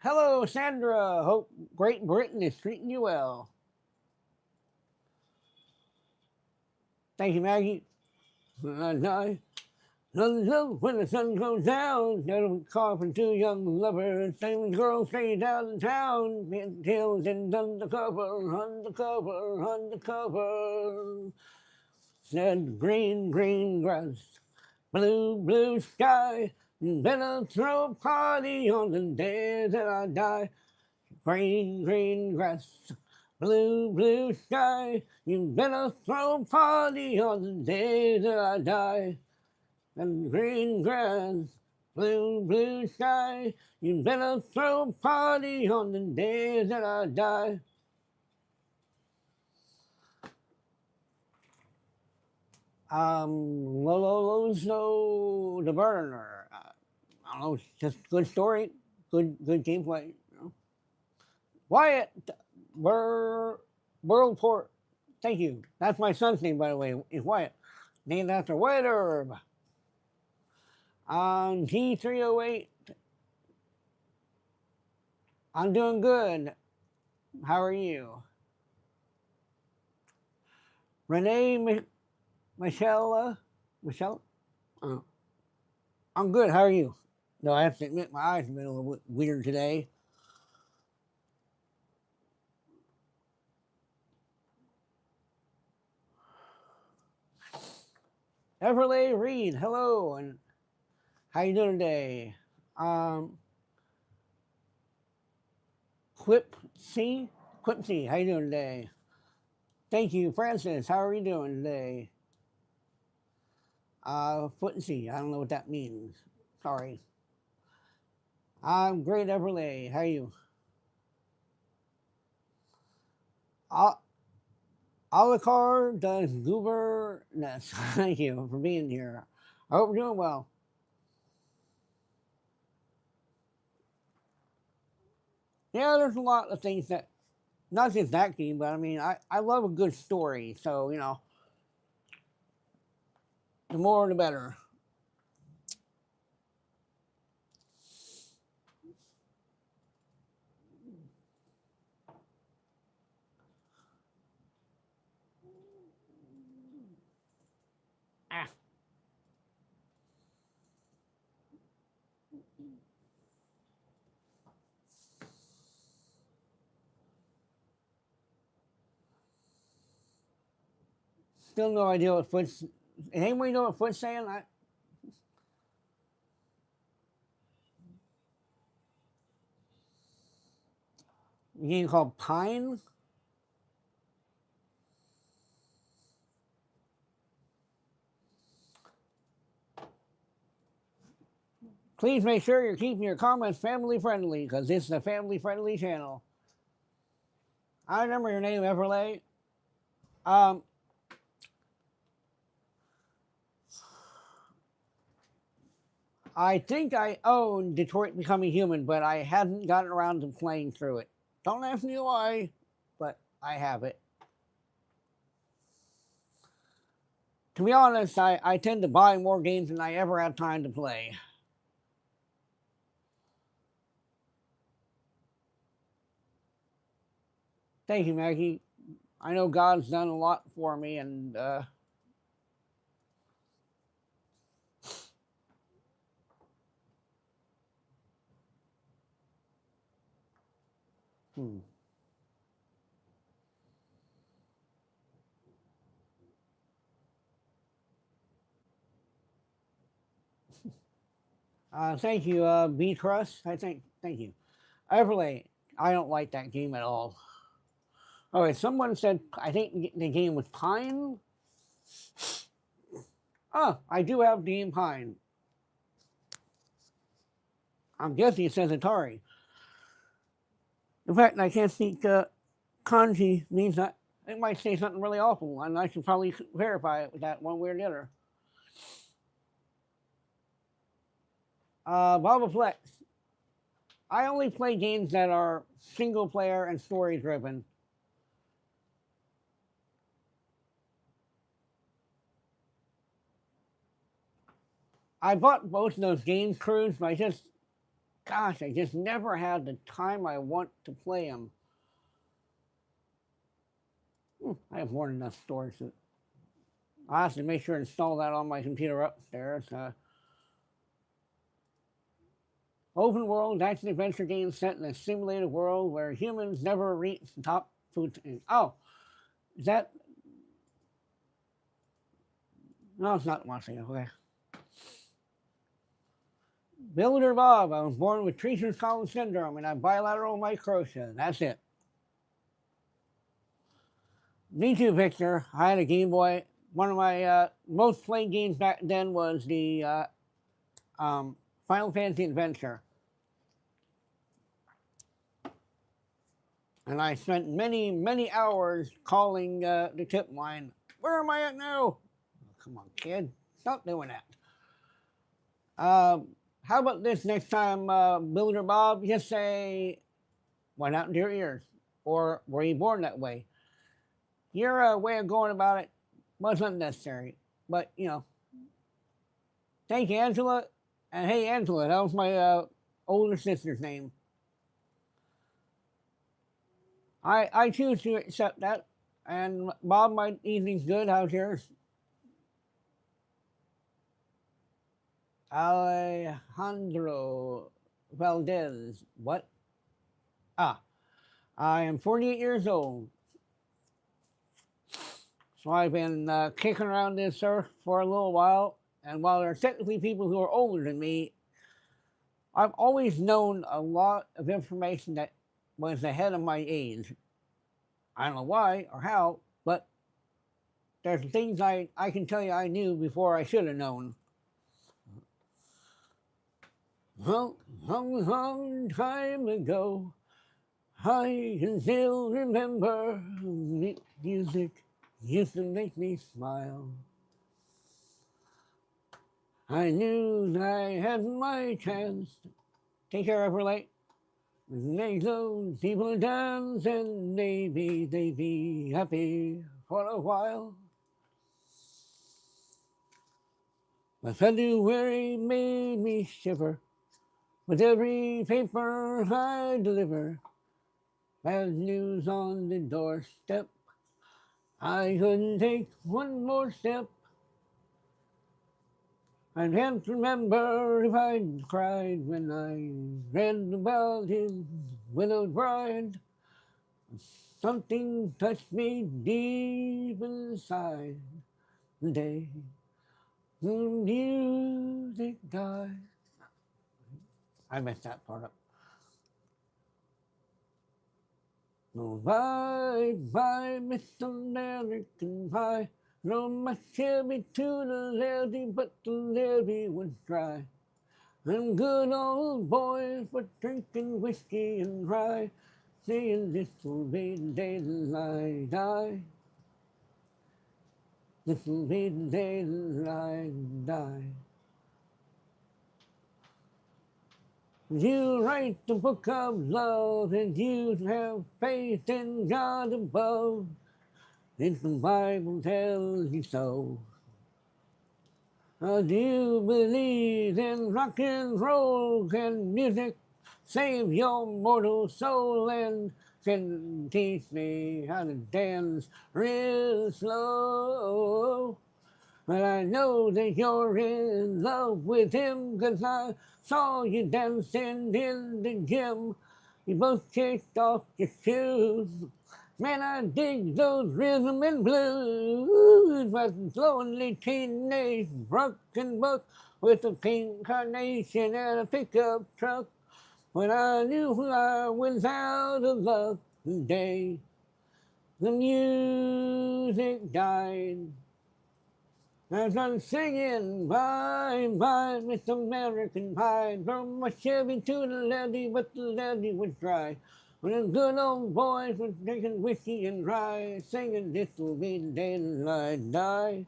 Hello, Sandra. Hope Great Britain is treating you well. Thank you, Maggie. When I die, when the sun goes down, there'll call for two young lovers. Same girl stay downtown. Hills and undercover, undercover, undercover. Said green, green grass, blue, blue sky. You better throw a party on the day that I die. Green, green grass, blue, blue sky. You better throw a party on the day that I die. And green grass, blue, blue sky. You better throw a party on the day that I die. Lolo, the burner. I don't know, it's just good story, good gameplay. You know? Wyatt, Worldport, thank you. That's my son's name, by the way, is Wyatt. Named after Wyatt Herb. G308, I'm doing good. How are you? Renee, Michelle, Michelle? Uh, I'm good. How are you? No, I have to admit my eyes have been a little bit weird today. Everly Reed, hello, and how you doing today? Um, Quipsy, Quipsy, how you doing today? Thank you, Francis. How are you doing today? Footsy, I don't know what that means. Sorry. I'm great, Everly. How are you? Achored does Gooberness. Thank you for being here. I hope you're doing well. Yeah, there's a lot of things that, not just that game, but I mean, I love a good story. So, the more the better. Ah. Still no idea what Foot's. Anybody know what Foot's saying? A game called Pine? Please make sure you're keeping your comments family friendly because this is a family friendly channel. I remember your name, Everlay. Um, I think I own Detroit Becoming Human, but I hadn't gotten around to playing through it. Don't ask me why, but I have it. To be honest, I tend to buy more games than I ever have time to play. Thank you, Maggie. I know God's done a lot for me, and hmm. Thank you, B Trust. Thank you. Everlay, I don't like that game at all. Okay, someone said I think the game was Pine. Oh, I do have the game Pine. I'm guessing it says Atari. In fact, I can't speak kanji means that it might say something really awful, and I should probably verify it with that one way or the other. Baba Flex. I only play games that are single player and story driven. I bought both of those games, Cruz, but I just never had the time I want to play them. I have more than enough storage. I have to make sure to install that on my computer upstairs. Open world action adventure game set in a simulated world where humans never reach the top food. Oh, is that? No, it's not watching. Okay. Builder Bob. I was born with Treacher's Column syndrome and I have bilateral microtia. That's it. Me too, Victor. I had a Game Boy. One of my most played games back then was the Final Fantasy Adventure. And I spent many, many hours calling the tip line. Where am I at now? Oh, come on, kid. Stop doing that. How about this next time, Builder Bob? Just say, what happened to your ears? Or were you born that way? Your way of going about it wasn't necessary. But, thank you, Angela. And hey, Angela, that was my older sister's name. I choose to accept that. And Bob, my evening's good. How's yours? Alejandro Valdez. What? Ah, I am 48 years old. So I've been kicking around this earth for a little while. And while there are technically people who are older than me, I've always known a lot of information that was ahead of my age. I don't know why or how, but there's things I can tell you I knew before I should have known. Well, long, long time ago, I can still remember music used to make me smile. I knew that I had my chance. Take care, Everlight. Make those people dance and maybe they be happy for a while. But February made me shiver with every paper I deliver. Bad news on the doorstep. I couldn't take one more step. I can't remember if I cried when I read about his widowed bride. Something touched me deep inside the day the music died. I messed that part up. Oh, bye, bye, Mr. American Pie. No much Chevy to the levee, but the levee was dry. Them good old boys were drinking whiskey and rye, saying this will be the day that I die. This will be the day that I die. You write the book of love and you have faith in God above. If the Bible tells you so. Do you believe in rock and roll? Can music save your mortal soul? And can teach me how to dance real slow? But I know that you're in love with him, 'cause I saw you dancing in the gym. You both kicked off your shoes. Man, I dig those rhythm and blues, but lonely teenage broken book with a pink carnation and a pickup truck. When I knew I was out of luck, the day the music died. As I'm singing, bye, bye, Miss American Pie, from my Chevy to the levee, but the levee was dry. When the good old boys were drinking whiskey and rye, singing, this will be the day that I die.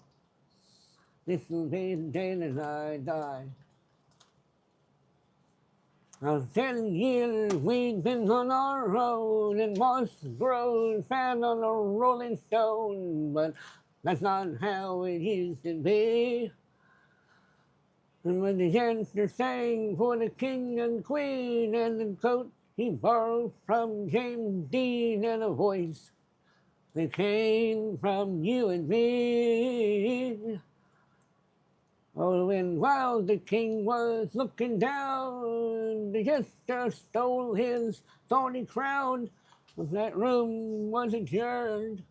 This will be the day that I die. Now 10 years we've been on our road, and moss grows fat on a rolling stone, but that's not how it used to be. And when the janitor sang for the king and queen, and the coat he borrowed from James Dean, and a voice that came from you and me. Oh, and while the king was looking down, the jester stole his thorny crown. That room was adjourned.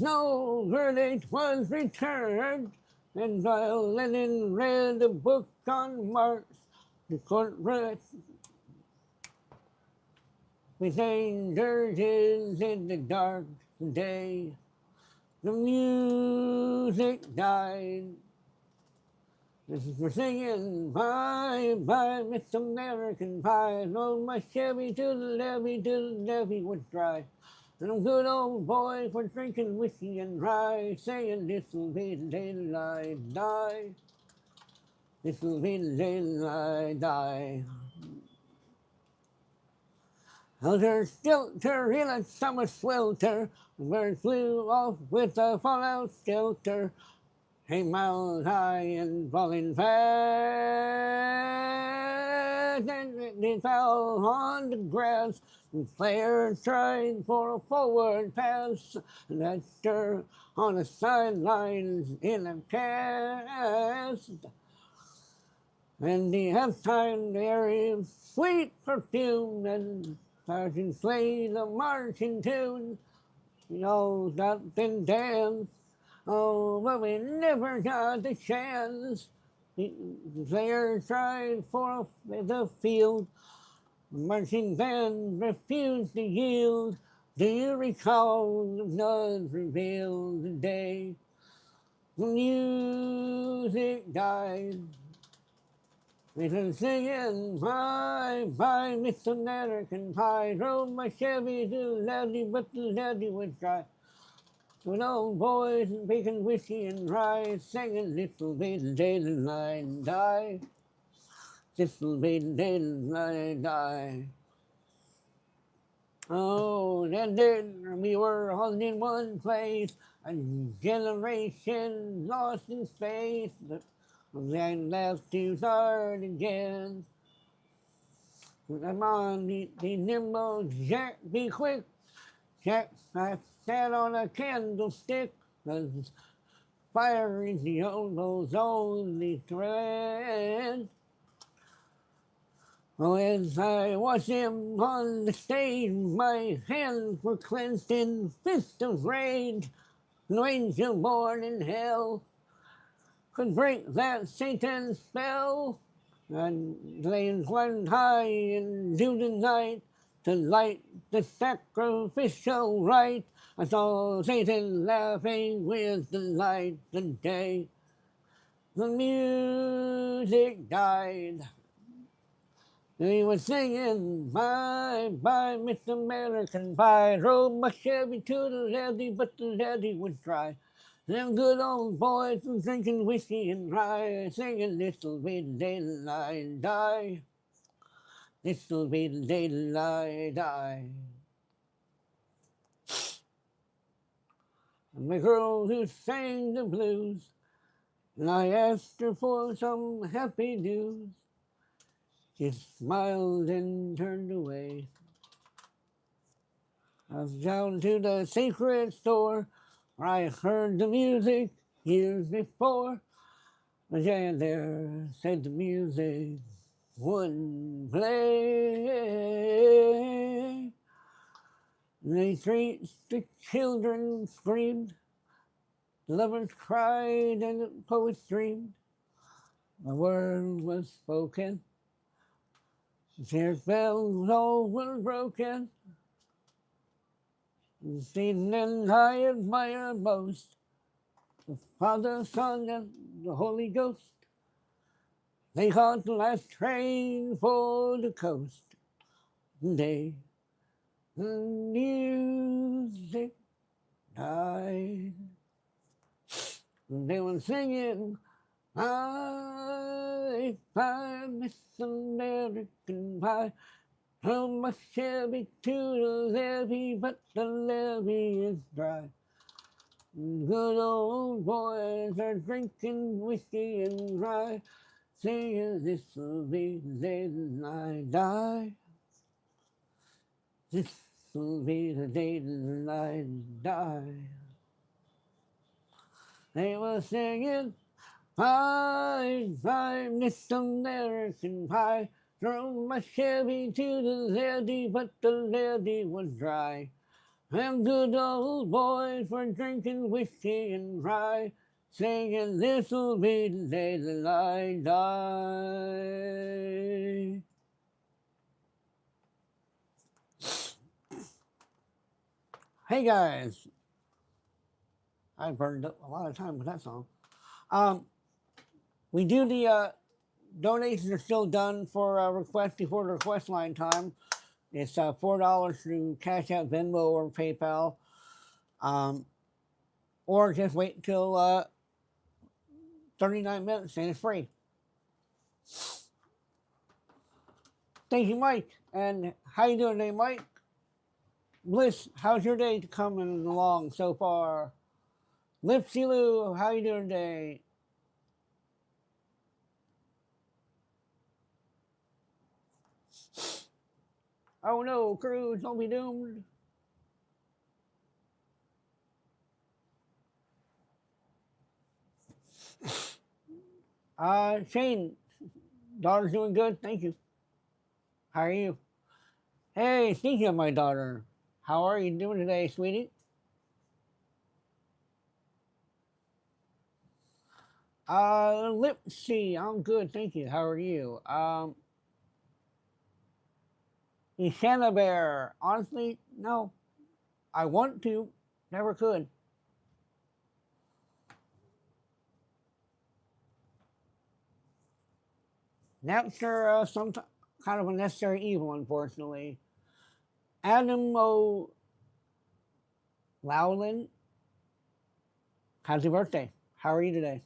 No verdict was returned. And while Lenin read a book on Marx, the court rests with dirges in the dark day. The music died. This is for singing, bye, bye, Miss American Pie. Rode my Chevy to the levee till the levee was dry. And them good old boys were drinking whiskey and rye, saying this will be the day that I die. This will be the day that I die. Helter skelter in a summer swelter, the birds flew off with a fallout shelter. 8 miles high and falling fast. as they fell on the grass. The players tried for a forward pass. That stir on the sidelines in a cast. And the halftime there is sweet perfume, and Sergeant played a marching tune. We all got and danced. Oh, but we never got the chance. The players tried for the field. The marching band refused to yield. Do you recall the blood revealed the day the music died? We were singing bye bye, Miss American Pie. Drove my Chevy to the levee, but the levee was dry. With old boys and bacon, whiskey, and rye, singing, this'll be the day that I die. This'll be the day that I die. Oh, then we were all in one place, a generation lost in space, but then left to start again. Come on, be nimble, Jack, be quick. Jack, I sat on a candlestick, 'cause fire is the old's only thread. Oh, as I watched him on the stage, my hands were clenched in fists of rage. No angel born in hell could break that Satan's spell. And they climbed high into the night to light the sacrificial rite. I saw Satan laughing with delight the day the music died. He was singing, bye, bye, Miss American Pie. Drove my Chevy to the levee, but the levee was dry. Them good old boys was drinking whiskey and rye, singing, this'll be the day that I die. This'll be the day that I die. And the girl who sang the blues, and I asked her for some happy news. She smiled and turned away. I was down to the sacred store where I heard the music years before. But yeah, there said the music wouldn't play. The streets, the children screamed, the lovers cried, and the poets dreamed. A word was spoken, the tears fell, all were broken. The scene and I admire most, the Father, Son, and the Holy Ghost. They caught the last train for the coast. The music died. They were singing, I find Miss American Pie. Drove my Chevy to the levee, but the levee is dry. Good old boys are drinking whiskey and rye, singing, this'll be the day that I die. This'll be the day that I die. They were singing, pie, pie, Miss American Pie. Drove my Chevy to the levee, but the levee was dry. Them good old boys were drinking whiskey and rye, singing, this'll be the day that I die. Hey guys, I burned up a lot of time with that song. We do the donations are still done for request before the request line time. It's $4 through Cashapp, Venmo, or PayPal. Or just wait until 39 minutes and it's free. Thank you, Mike. And how you doing today, Mike? Bliss, how's your day coming along so far? Lipsy Lou, how you doing today? Oh no, Cruz, don't be doomed. Shane, daughter's doing good, thank you. How are you? Hey, speaking of my daughter, how are you doing today, sweetie? Let's see, I'm good, thank you. How are you? Shanna Bear, honestly, no. I want to, never could. Napster, some kind of a necessary evil, unfortunately. Adam O'Lowlin, happy birthday. How are you today?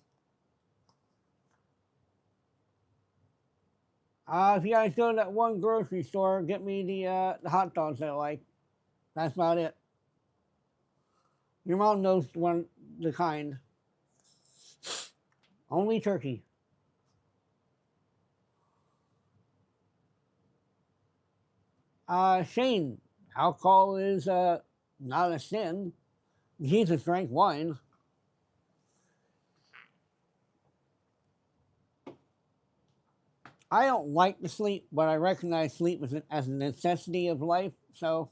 If you guys go to that one grocery store, get me the hot dogs that I like. That's about it. Your mom knows one the kind. Only turkey. Shane, alcohol is not a sin. Jesus drank wine. I don't like to sleep, but I recognize sleep as a necessity of life. So,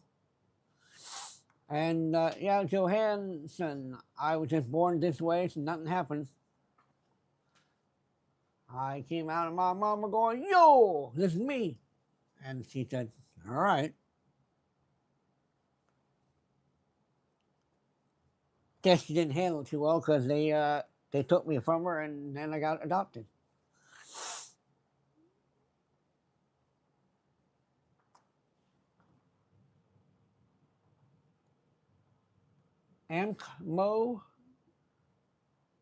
and yeah, Johansson, I was just born this way, so nothing happens. I came out of my mama going, yo, this is me. And she said, all right. Guess she didn't handle it too well because they took me from her and then I got adopted. Mo,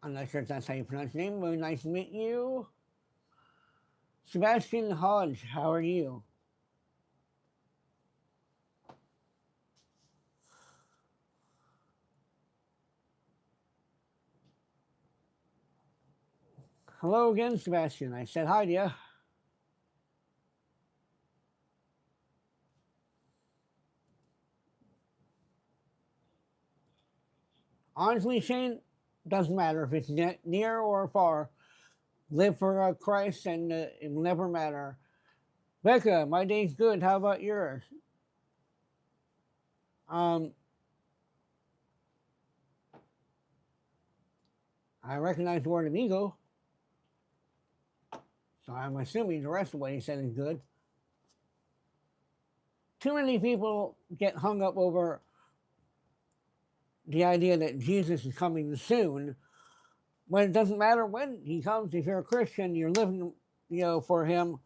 I'm not sure if that's how you pronounce your name. Really nice to meet you. Sebastian Hodge, how are you? Hello again, Sebastian. I said hi to you. Honestly, Shane, doesn't matter if it's near or far. Live for Christ and it will never matter. Becca, my day's good. How about yours? Um, I recognize the word amigo, so I'm assuming the rest of what he said is good. Too many people get hung up over the idea that Jesus is coming soon when it doesn't matter when he comes. If you're a Christian, you're living, for him.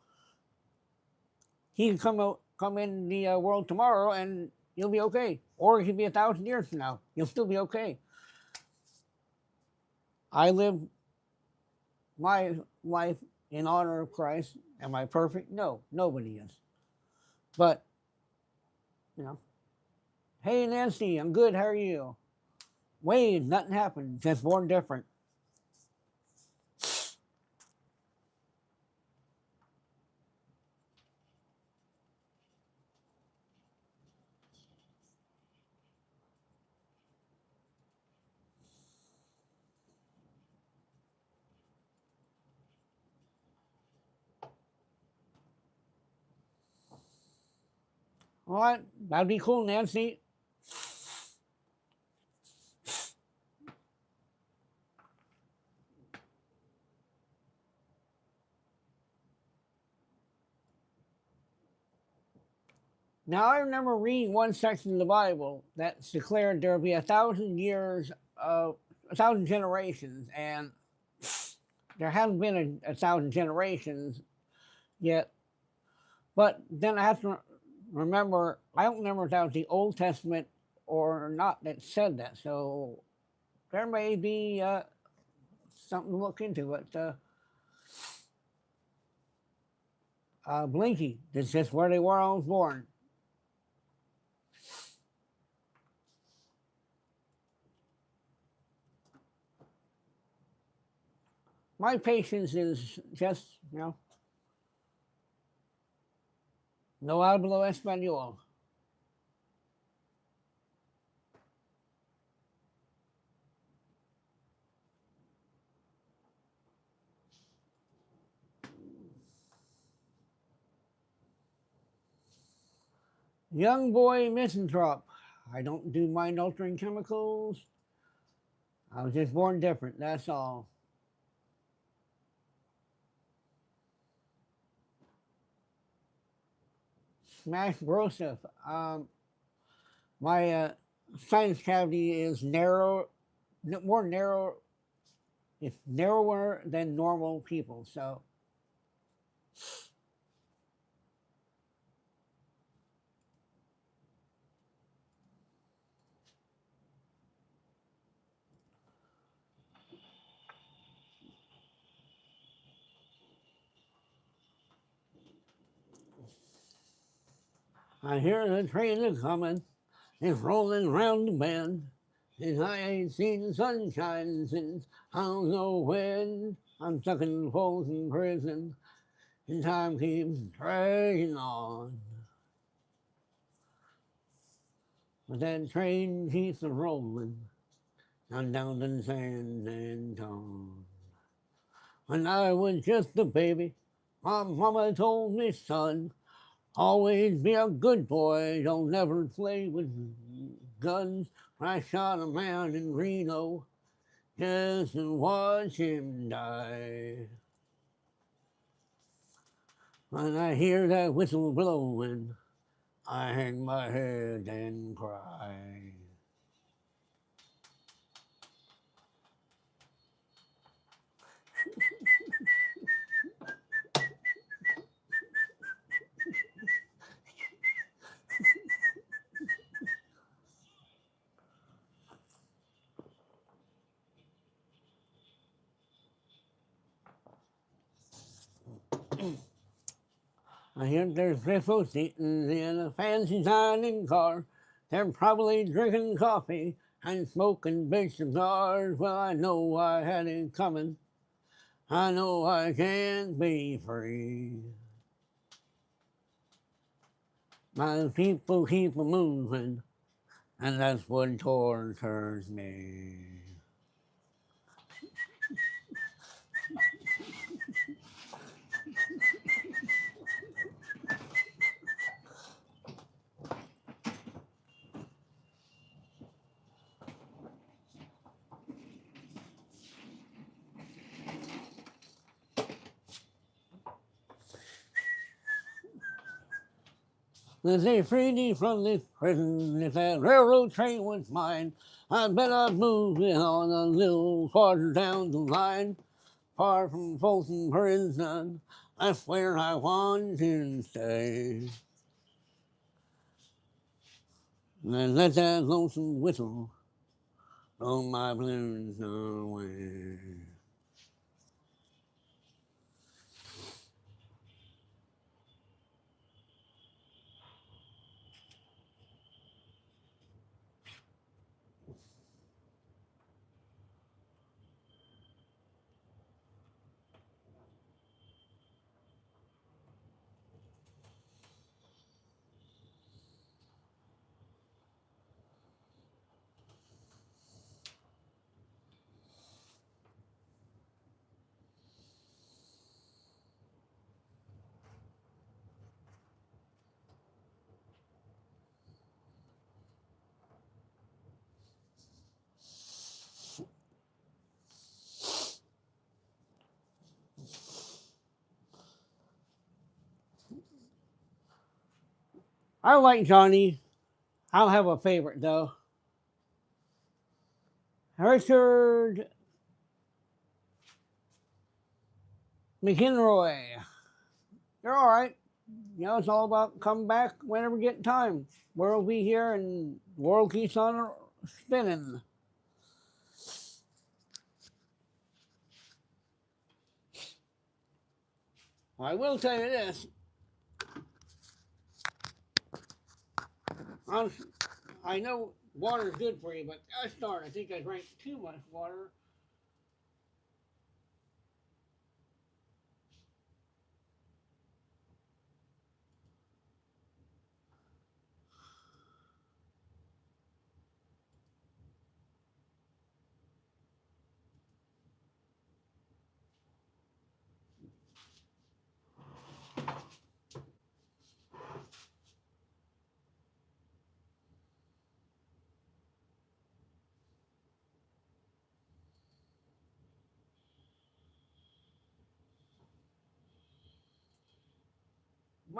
He can come in the world tomorrow, and you'll be okay. Or it could be 1,000 years from now, you'll still be okay. I live my life in honor of Christ. Am I perfect? No, nobody is. But hey Nancy, I'm good. How are you? Wade, nothing happened. Just born different. All right, that'd be cool, Nancy. Now I remember reading one section of the Bible that's declared there will be 1,000 years of 1,000 generations, and there hasn't been a 1,000 generations yet. But then I have to remember, I don't remember if that was the Old Testament or not that said that. So there may be something to look into. But Blinky, this is just where they were when I was born. My patience is just, No hablo español. Young boy misanthrope. I don't do mind altering chemicals. I was just born different, that's all. Smash Broseph. My sinus cavity is narrow, more narrow. It's narrower than normal people. So I hear the train a coming. It's rolling round the bend. And I ain't seen the sunshine since I don't know when. I'm stuck in Folsom Prison, and time keeps dragging on. But that train keeps a rolling on down to San Antonio. When I was just a baby, my mama told me, son, always be a good boy, don't never play with guns. I shot a man in Reno just to watch him die. When I hear that whistle blowing, I hang my head and cry. I hear there's people sitting in a fancy dining car. They're probably drinking coffee and smoking big cigars. Well, I know I had it coming. I know I can't be free. My people keep moving, and that's what tortures me. They say freed me from this prison. If that railroad train was mine, I bet I'd move it on a little farther down the line. Far from Folsom Prison, that's where I want to stay. And let that lonesome whistle blow my blues away. I like Johnny. I'll have a favorite though. Richard McInroy. You're all right. You know, it's all about come back whenever we get time. World be here and world keeps on spinning. Well, I will tell you this. I know water's good for you, but gosh darn, I think I drank too much water.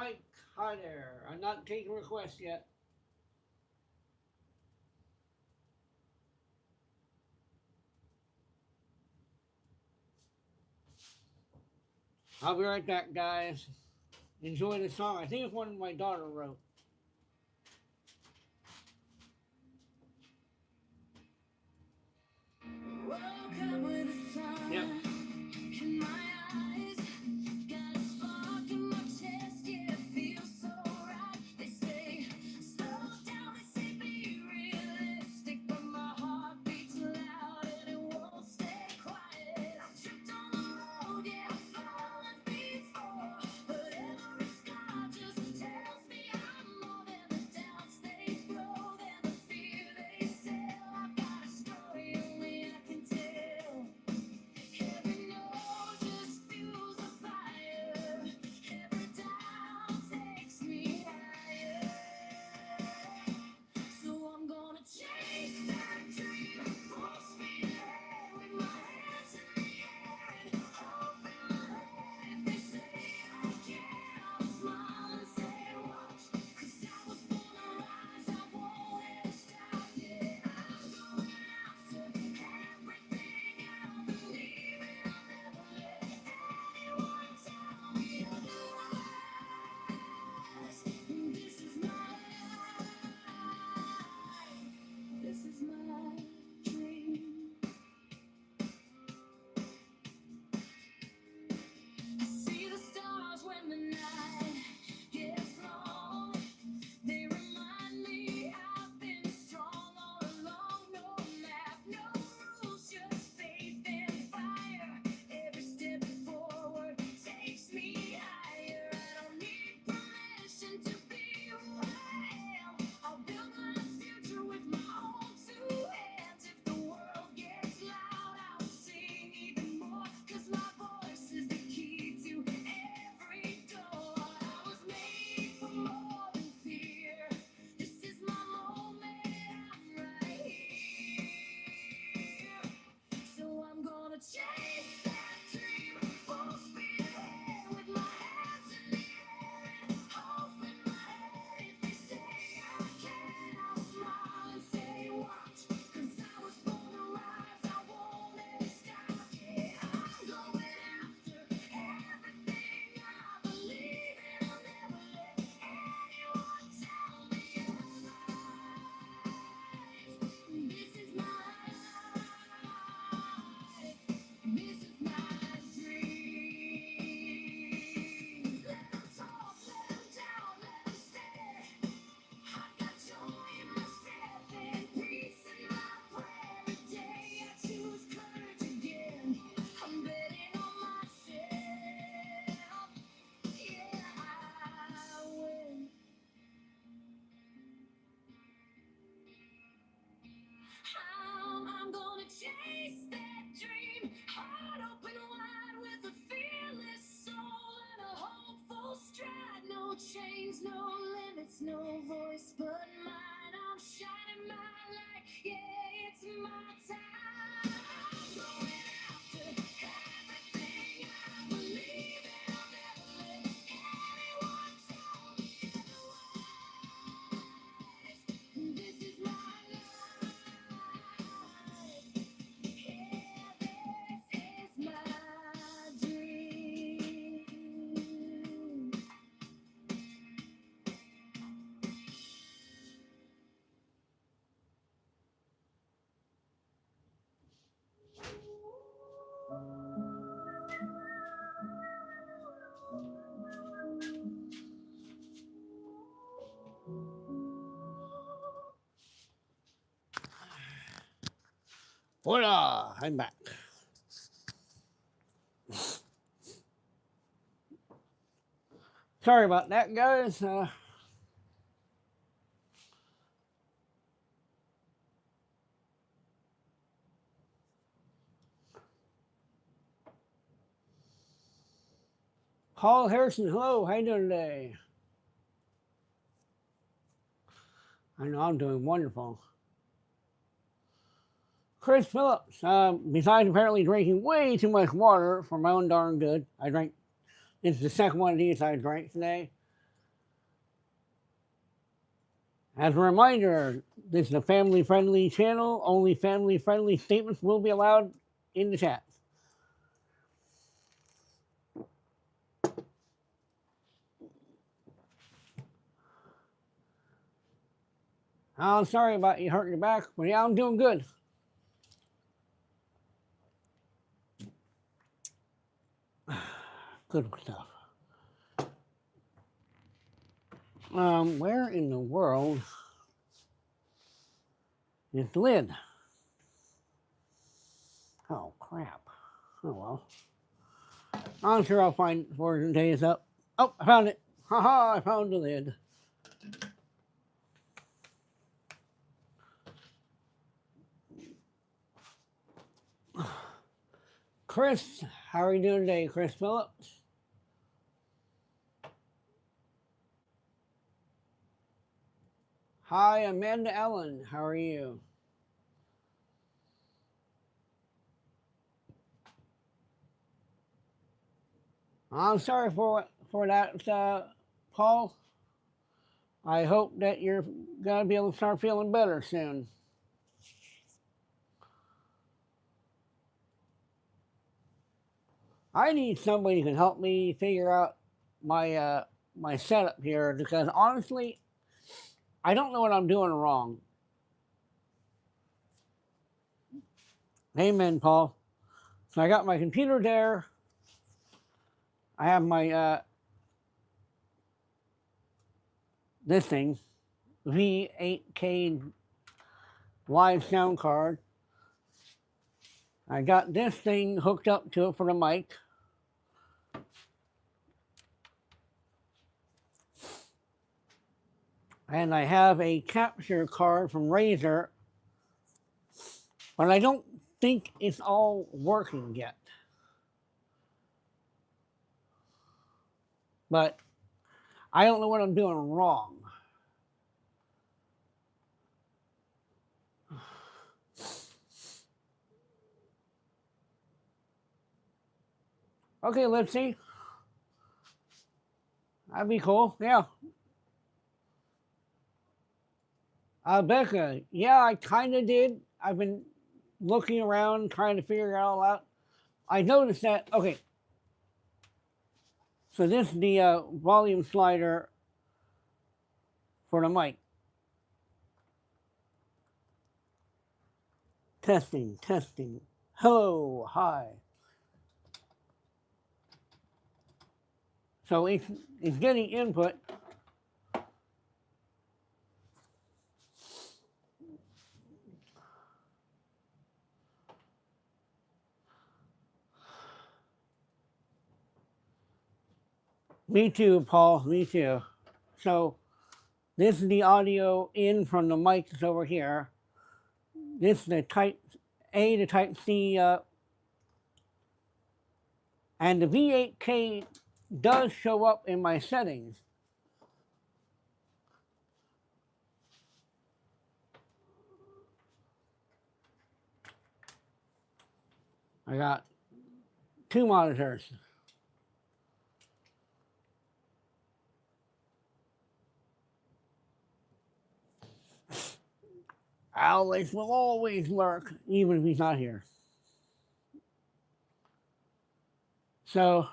Mike, hi there. I'm not taking requests yet. I'll be right back, guys. Enjoy the song. I think it's one my daughter wrote. Woke up with the sun in my eyes, got a spark in my chest, yeah, it feels so right. They say, slow down, they say be realistic, but my heart beats loud and it won't stay quiet. I tripped on the road, yeah, I've fallen before, but every scar just tells me I'm more than the doubts they throw, than the fear they sell. I've got a story only I can tell. Every note just fuels a fire. Every down takes me higher. So I'm gonna chase that dream, full speed ahead with my hands in the air and hope in my head. If they say I can't, I'll smile and say watch. 'Cause I was born to rise, I won't ever stop. Yeah, I'm going after everything I believe in. I'll never let anyone tell me otherwise. This is my life. This is my dream. I see the stars when the night gets long. They remind me I've been strong all along. No map, no rules, just faith and fire. Every step forward takes me higher. I don't need permission to be who I am. I'll build my future with my own two hands. If the world gets loud, I'll sing even more. 'Cause my voice is the key to every door. I was made for more than fear. This is my moment, I'm right here. So I'm gonna chase that dream, full speed ahead with my hands in the air and hope in my head. If they say I can't, I'll smile and say watch. 'Cause I was born to rise, I won't let it stop. Yeah, I'm going after everything I believe in. I'll never let anyone tell me otherwise. This is my life. This is my dream. Let them talk, let them down, let them stare. I got joy in my step and peace in my prayer. Every day I choose courage again. I'm betting on myself. Yeah, I win. I'm gonna chase that dream, heart open wide with a fearless soul and a hopeful stride. No chains, no limits, no voice but mine. I'm shining my light, yeah, it's my time. I'm going after everything I believe in. I'll never let anyone tell me otherwise. This is my life. Yeah, this is my dream. Voila! I'm back. Sorry about that, guys. Paul Harrison, hello. How you doing today? I know I'm doing wonderful. Chris Phillips, besides apparently drinking way too much water for my own darn good, I drank, it's the second one of these I drank today. As a reminder, this is a family-friendly channel. Only family-friendly statements will be allowed in the chat. I'm sorry about you hurting your back, but yeah, I'm doing good. Good stuff. Where in the world is the lid? Oh, crap. Oh, well. I'm sure I'll find it before the day is up. Oh, I found it. Haha, I found the lid. Chris, how are you doing today, Chris Phillips? Hi, Amanda Ellen. How are you? I'm sorry for that, Paul. I hope that you're gonna be able to start feeling better soon. I need somebody who can help me figure out my my setup here, because honestly, I don't know what I'm doing wrong. Amen, Paul. So I got my computer there. I have my this thing, V8K live sound card. I got this thing hooked up to it for the mic. And I have a capture card from Razer, but I don't think it's all working yet. But I don't know what I'm doing wrong. Okay, let's see. That'd be cool, yeah. Becca, yeah, I kind of did. I've been looking around trying to figure it all out. I noticed that, okay. So this is the volume slider for the mic. Testing, testing. Hello, hi. So it's getting input. Me too, Paul, me too. So this is the audio in from the mic that's over here. This is the type A to type C, and the V8K does show up in my settings. I got two monitors. Alex will always lurk, even if he's not here. So,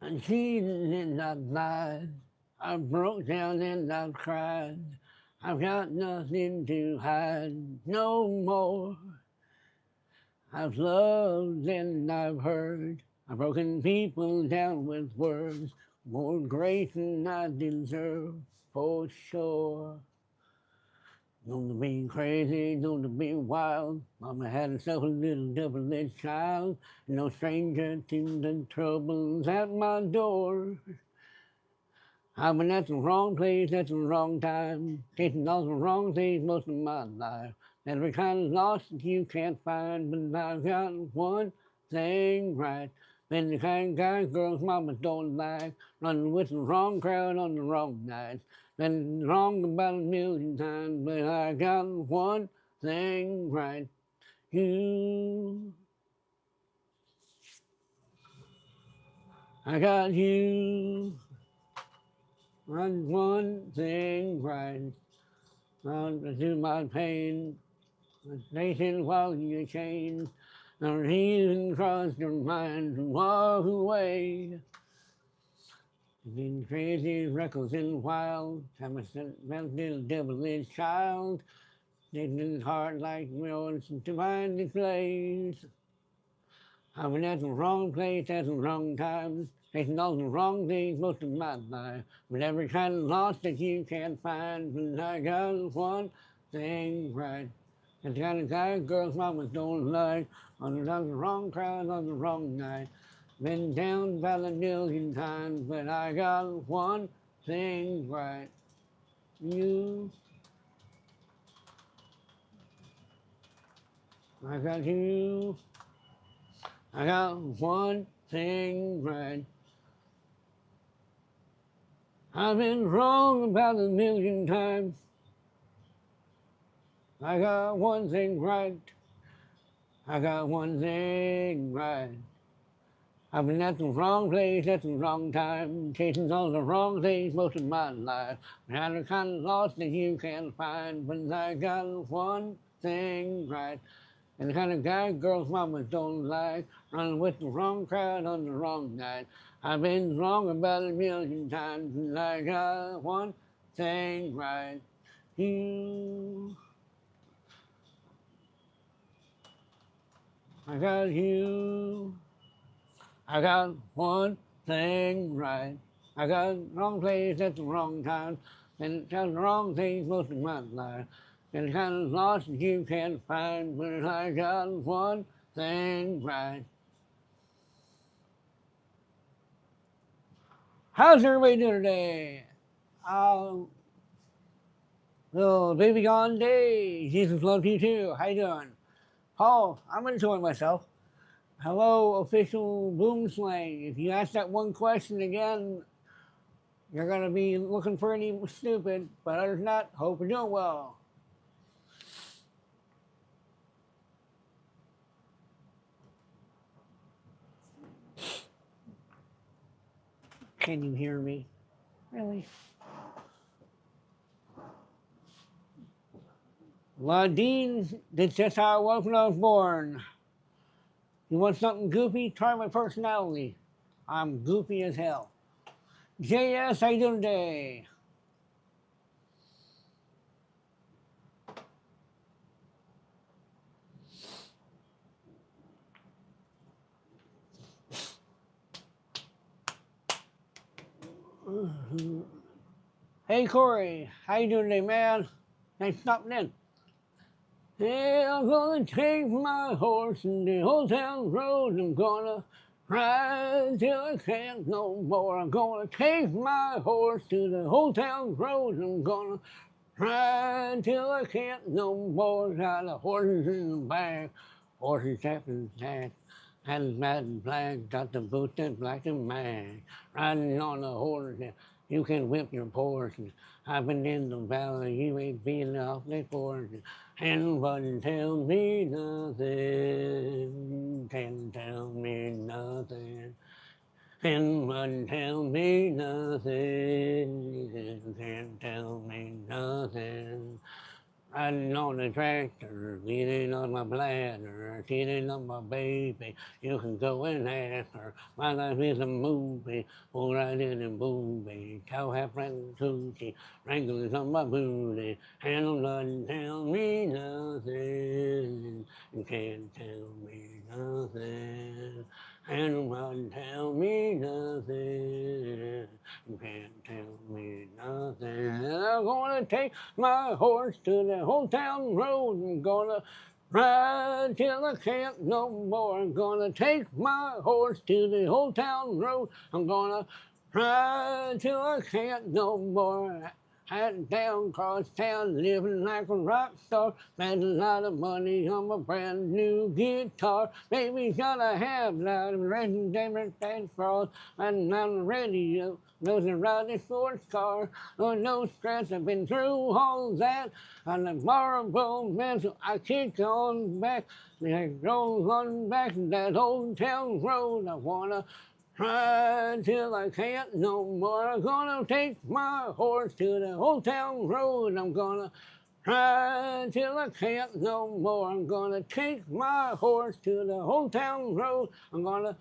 and she did not lie. I broke down and I cried. I've got nothing to hide no more. I've loved and I've hurt. I've broken people down with words, more grace than I deserve, for sure. Known to be crazy, known to be wild. Mama had herself a little double-edged child. No stranger to the troubles at my door. I've been at the wrong place at the wrong time, chasing all the wrong things most of my life. Every kind of loss that you can't find, but I've got one thing right. Been the kind guy girls mama don't like, running with the wrong crowd on the wrong night. Been wrong about a million times, but I got one thing right. You, I got you, on one thing right. I'll do my pain, nation while you change. Or even cross your mind and walk away. Been crazy, reckless, and wild. I'm a little devilish child. Taking heart like yours to find its place. I've been at the wrong place at the wrong time. Facing all the wrong things most of my life. With every kind of loss that you can't find. But I got one thing right. And the kind of guy girls mamas don't like. On the wrong crowd on the wrong night. Been down about a million times, but I got one thing right. You, I got you. I got one thing right. I've been wrong about a million times. I got one thing right. I got one thing right. I've been at the wrong place at the wrong time, chasing all the wrong things most of my life. Now the kind of lost that you can't find, but I got one thing right. And the kind of guy girls mamas don't like, running with the wrong crowd on the wrong night. I've been wrong about a million times, and I got one thing right. You, I got you. I got one thing right. I got wrong place at the wrong time, and done the wrong things most of my life. And kind of lost that you can't find, but I got one thing right. How's everybody doing today? Little baby gone day. Jesus loves you too. How you doing? Paul, I'm enjoying myself. Hello, official boom slang. If you ask that one question again, you're gonna be looking pretty stupid. But other than that, hope you're doing well. Can you hear me? Really? Dean, that's just how I was when I was born. You want something goofy? Try my personality. I'm goofy as hell. JS, how you doing today? Hey Corey, how you doing today, man? Thanks for stopping in. Yeah, I'm gonna take my horse in the old town road. I'm gonna ride till I can't no more. I'm gonna take my horse to the old town road. I'm gonna ride till I can't no more. Got the horses in the back, horses tapping tack. And mad and black, got the boots that black and mag. Riding on the horse, you can whip your Porsche. I've been in the valley, you ain't been off the force. And but tell me nothing, can't tell me nothing. And but tell me nothing, can't tell me nothing. Riding on the tractor, leaning on my bladder, cheating on my baby. You can go and ask her. My life is a movie, full right in and booby. Cow half ran sushi, wranglers on my booty. And doesn't tell me nothing. You can't tell me nothing. And doesn't tell me nothing. You can't tell me nothing. I'm gonna take my horse to the old town road. I'm gonna ride till I can't no more. I'm gonna take my horse to the old town road. I'm gonna ride till I can't no more. Hat down across town, living like a rock star. Spent a lot of money on my brand new guitar. Baby's gotta have loud and racing damage and fraud. And on the radio, knows the riding sports car. Oh, no stress, I've been through all that. On the marble man, so I kick on back. I roll on back that old town road. I wanna ride till I can't no more. I'm gonna take my horse to the old town road. I'm gonna ride till I can't no more. I'm gonna take my horse to the old town road. I'm gonna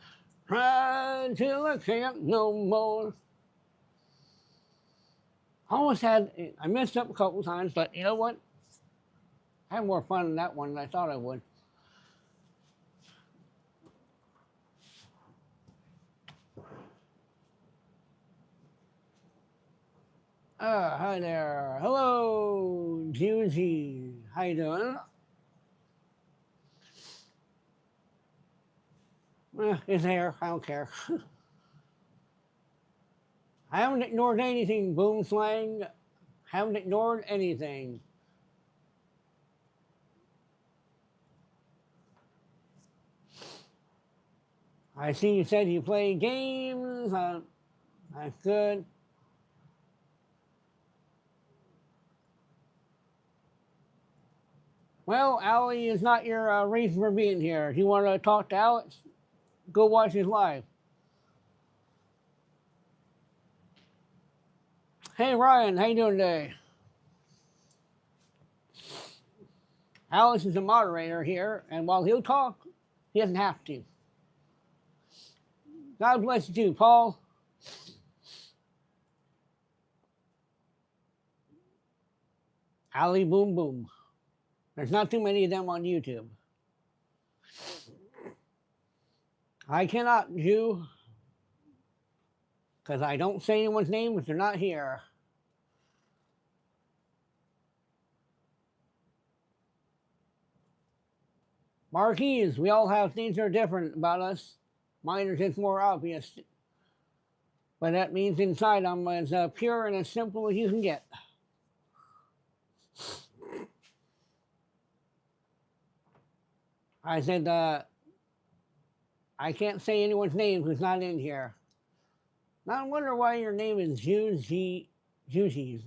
ride till I can't no more. I messed up a couple times, but you know what? I had more fun in that one than I thought I would. Hi there. Hello, Juicy. How you doing? It's there. I don't care. I haven't ignored anything, Boom Slang. Haven't ignored anything. I see you said you play games. That's good. Well, Allie is not your reason for being here. If you want to talk to Alex, go watch his live. Hey Ryan, how you doing today? Alex is the moderator here, and while he'll talk, he doesn't have to. God bless you too, Paul. Ali Boom Boom. There's not too many of them on YouTube. I cannot do, because I don't say anyone's name if they're not here. Marquise, we all have things that are different about us. Mine are just more obvious. But that means inside I'm as pure and as simple as you can get. I said, I can't say anyone's name who's not in here. Now I wonder why your name is Juicy. Juicy?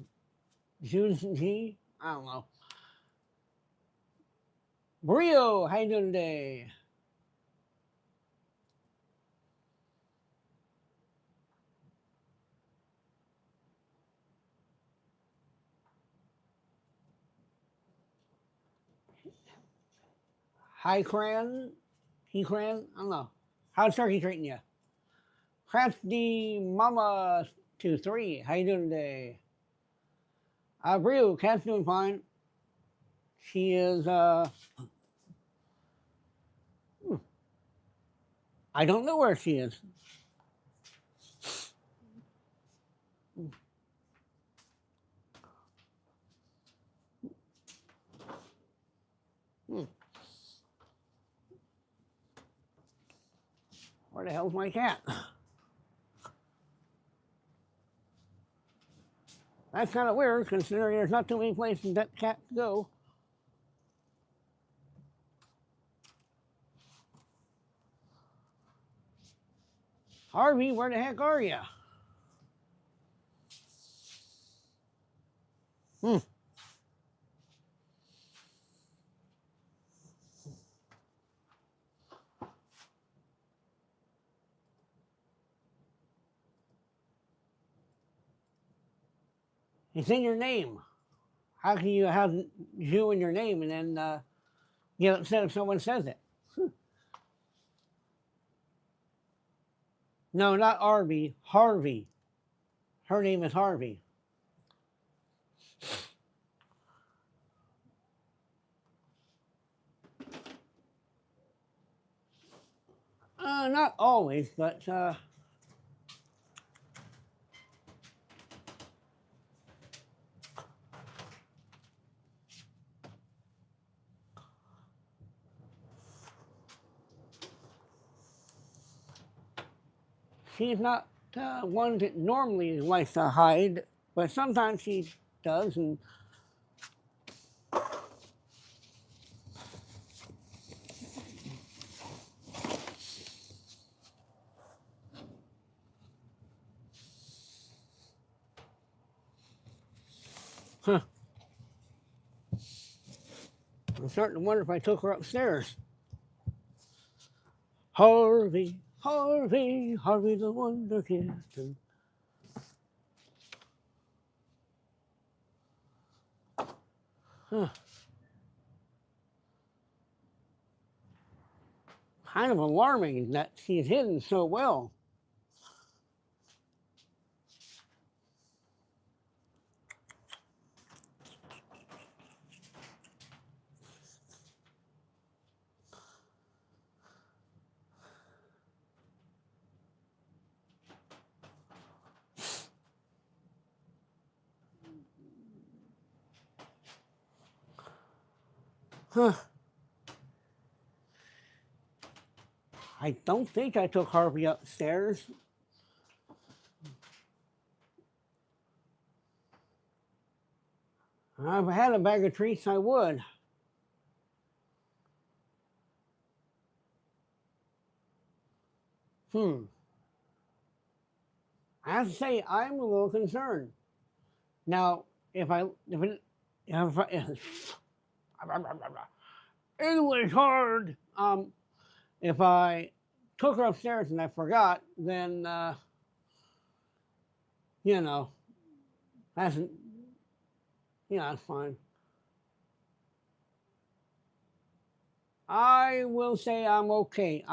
I don't know. Brio, how you doing today? Hi, Cran. I don't know. How's Turkey treating you? Crafty Mama 23, how you doing today? Brio, Cat's doing fine. She is, I don't know where she is. Where the hell's my cat? That's kind of weird, considering there's not too many places that cat can go. Harvey, where the heck are you? It's in your name. How can you have you in your name and then get upset if someone says it? No, not Arby, Harvey. Her name is Harvey. Not always, but she's not one that normally likes to hide, but sometimes she does. And huh. I'm starting to wonder if I took her upstairs. Harvey, Harvey, Harvey the Wonder Kid. Huh. Kind of alarming that she's hidden so well. Huh. I don't think I took Harvey upstairs. If I had a bag of treats, I would. I have to say, I'm a little concerned. Now, if it was hard. If I took her upstairs and I forgot, then, you know, that's fine. I will say I'm okay.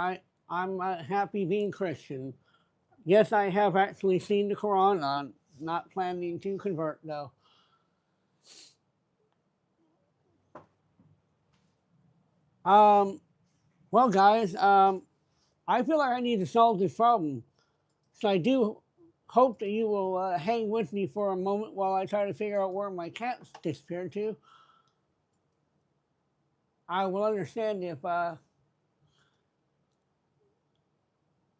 I'm happy being Christian. Yes, I have actually seen the Quran. I'm not planning to convert, though. Well, guys, I feel like I need to solve this problem. So I do hope that you will hang with me for a moment while I try to figure out where my cat's disappeared to. I will understand if I'll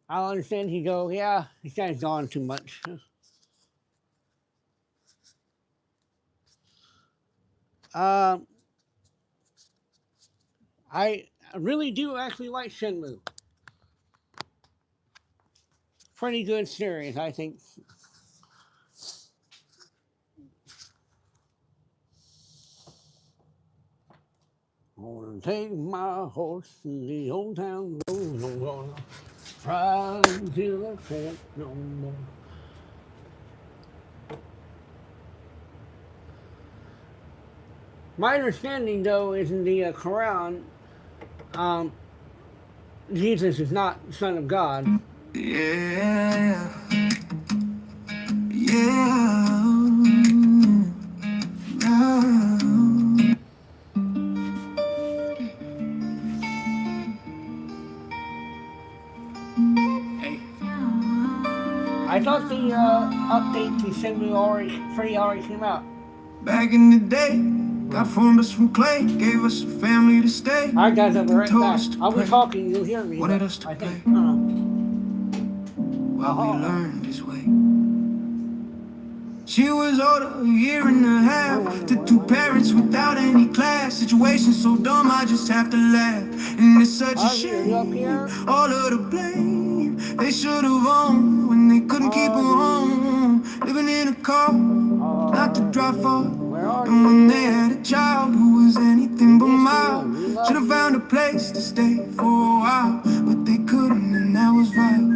understand he go, yeah, this guy's gone too much. I really do actually like Shenmue. Pretty good series, I think. I'm gonna take my horse to the old town road. I'm gonna ride until I can't no more. My understanding, though, is in the Quran, Jesus is not the Son of God. Yeah. I thought the update to Shenmue already came out. Back in the day, God formed us from clay, gave us a family to stay. Alright, guys, I'll be right Told back. us to I'll be pray. talking, you'll hear me. Wanted us to I think, play. While we learned his way. She was older, a year and a half, to two parents without any class. Situation so dumb, I just have to laugh. And it's such a shame, all of the blame they should have owned when they couldn't keep her home. Living in a car, not to drive far. And when they had a child who was anything but mild, should have found a place to stay for a while, but they couldn't, and that was vile.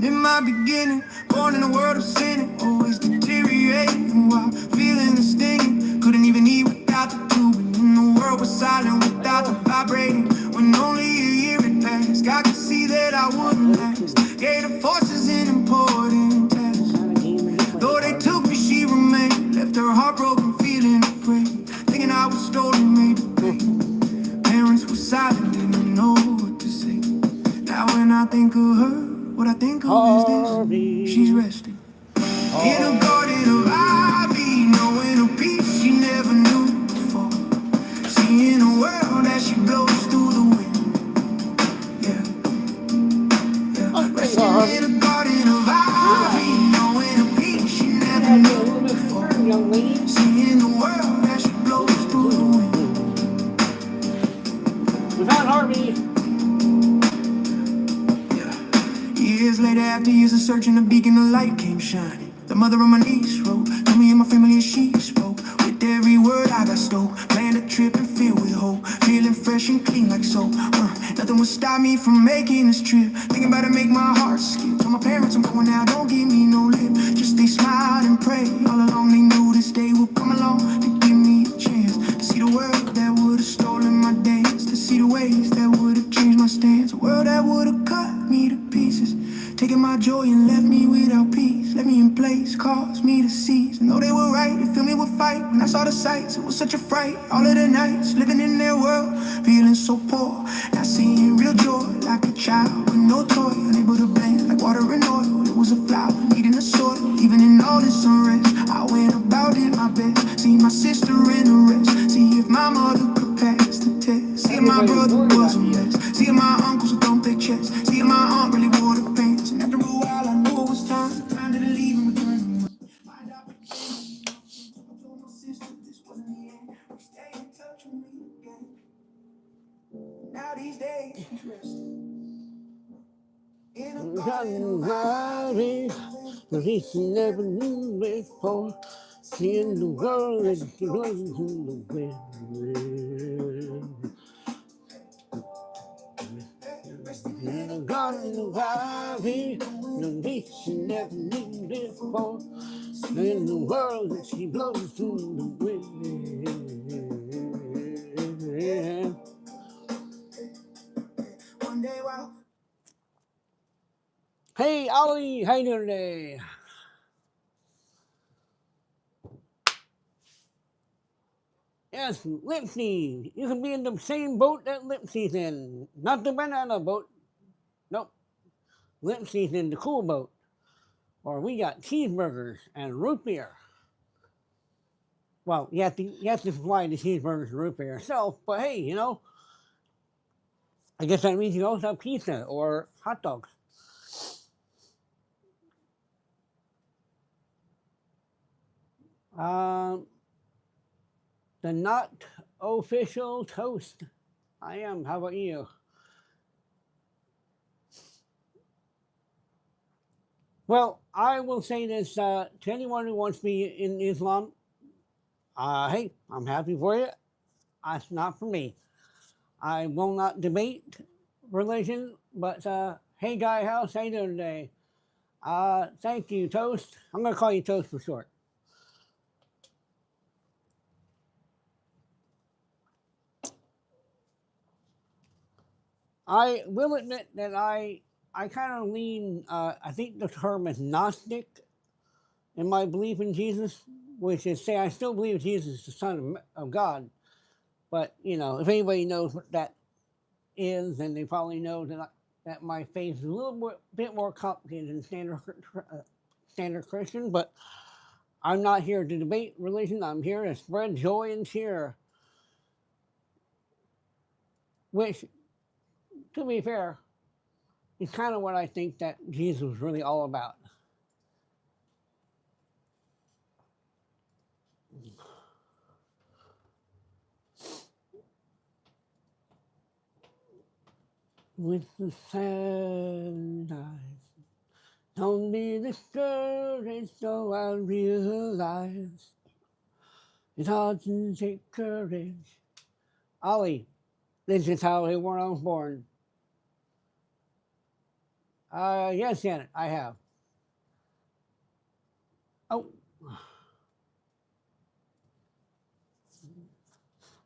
In my beginning, born in a world of sin, always deteriorating while feeling the stinging. Couldn't even eat without the tubing, and the world was silent without the vibrating. When only a year had passed, God could see that I wouldn't last. Gave the forces an important task. Though they took me, she remained. Left her heartbroken, feeling afraid, thinking I was stolen, made to pay. Parents were silent, didn't know what to say. Now when I think of her, what I think of is this: she's resting in a garden of ivy, knowing a peace she never knew before. Seeing a world as she blows through the wind. Resting in a garden of ivy, knowing a peace she never knew before. seeing the world as she blows through the wind. We've had Harvey. Years later, after years of searching, a beacon of light came shining. The mother on my knees wrote, told me and my family as she spoke. With every word I got stoked, planned a trip and filled with hope. Feeling fresh and clean like soap. Nothing would stop me from making this trip. Thinking about to make my heart skip. Told my parents I'm going out, don't give me no lip. Just they smiled and prayed. All along they knew this day would come along to give me a chance to see the world that would have stolen my dance. To see the ways that would have changed my stance. A world that would have cut me to pieces. Taking my joy and left me without peace. Left me in place, caused me to cease. And though they were right, they filled me with fight. When I saw the sights, it was such a fright. All of the nights, living in their world, feeling so poor. Not seeing real joy, like a child with no toy. Unable to blend, like water and oil. It was a flower, needing the soil. Even in all this unrest, I went about it my best. See my sister in the rest. See if my mother could pass the test. See if my brother was a mess. See if my uncles would thump their chest. See if my aunt really wore the pants. And after a while, I knew it was time to leave and return. My adopted family, I told my sister this wasn't the end. We stay in touch and meet again. Now these days, she's resting in a garden of Harvey, but he never knew before. Seeing the world as he was in the wind. In a garden of ivy, the beach she never knew before. In the world that she blows through the wind. one day while Hey, Ollie, how you doing today? Yes, Lipsy. You can be in the same boat that Lipsy's in. Not the banana boat. Nope. Lipsy's in the cool boat. Or we got cheeseburgers and root beer. Well, you have to supply the cheeseburgers and root beer yourself, but hey, you know, I guess that means you also have pizza or hot dogs. The not official toast. I am. How about you? Well, I will say this to anyone who wants to be in Islam. Hey, I'm happy for you. That's not for me. I will not debate religion, but hey, Guy House, how you doing today? Thank you, Toast. I'm gonna call you Toast for short. I will admit that I kind of lean. I think the term is Gnostic in my belief in Jesus, which is say I still believe Jesus is the Son of God. But you know, if anybody knows what that is, then they probably know that my faith is a little bit more complicated than standard Christian. But I'm not here to debate religion. I'm here to spread joy and cheer. Which, to be fair, is kind of what I think that Jesus was really all about. With the sad eyes, don't be discouraged, though I realize it's hard to take courage. Ollie, this is how they were I was born. Yes, Janet, I have. Oh.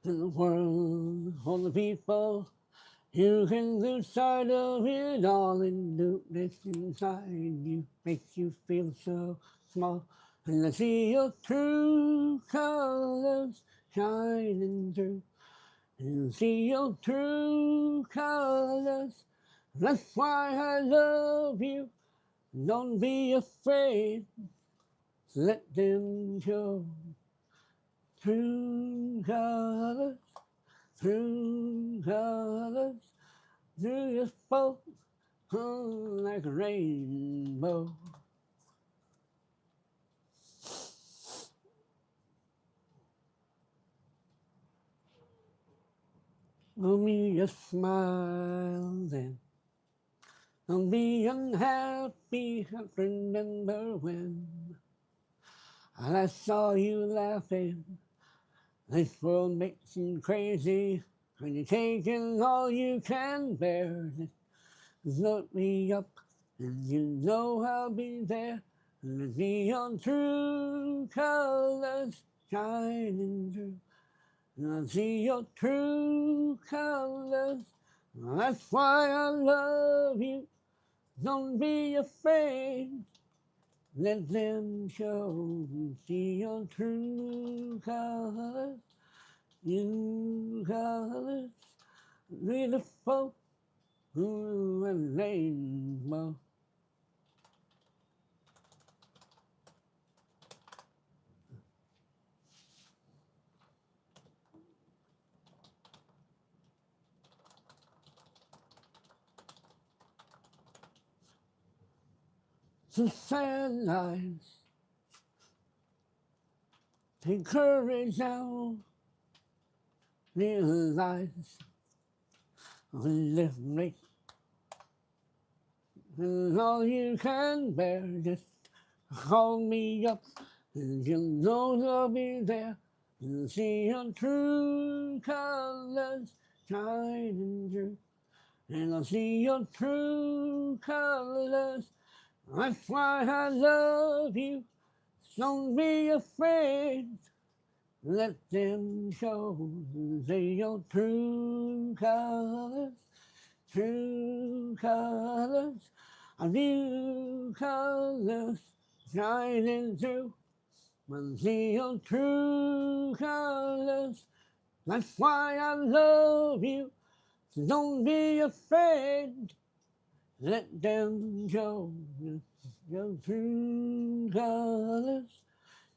In the world, all the people, you can lose sight of it all, and darkness inside you makes you feel so small. And I see your true colors shining through, and I see your true colors. That's why I love you. Don't be afraid. Let them show. True colors, true colors, through your spoke like a rainbow. Will me a smile then. Don't be unhappy, I remember when I saw you laughing. This world makes you crazy, when you're taking all you can bear. Just look me up, and you know I'll be there. Let me your true colors shining through. I see your true colors. That's why I love you. Don't be afraid. Let them show you. See your true colors. You colors. Beautiful. Ooh, a rainbow. Some sad lives. Take courage now. Realize live make and all you can bear. Just call me up, and you know I'll be there. And see your true colors shining through. And I'll see your true colors. That's why I love you. Don't be afraid. Let them show. See your true colors. True colors, a new colors shining through. When see your true colors, that's why I love you. So don't be afraid. Let them show you your true colors,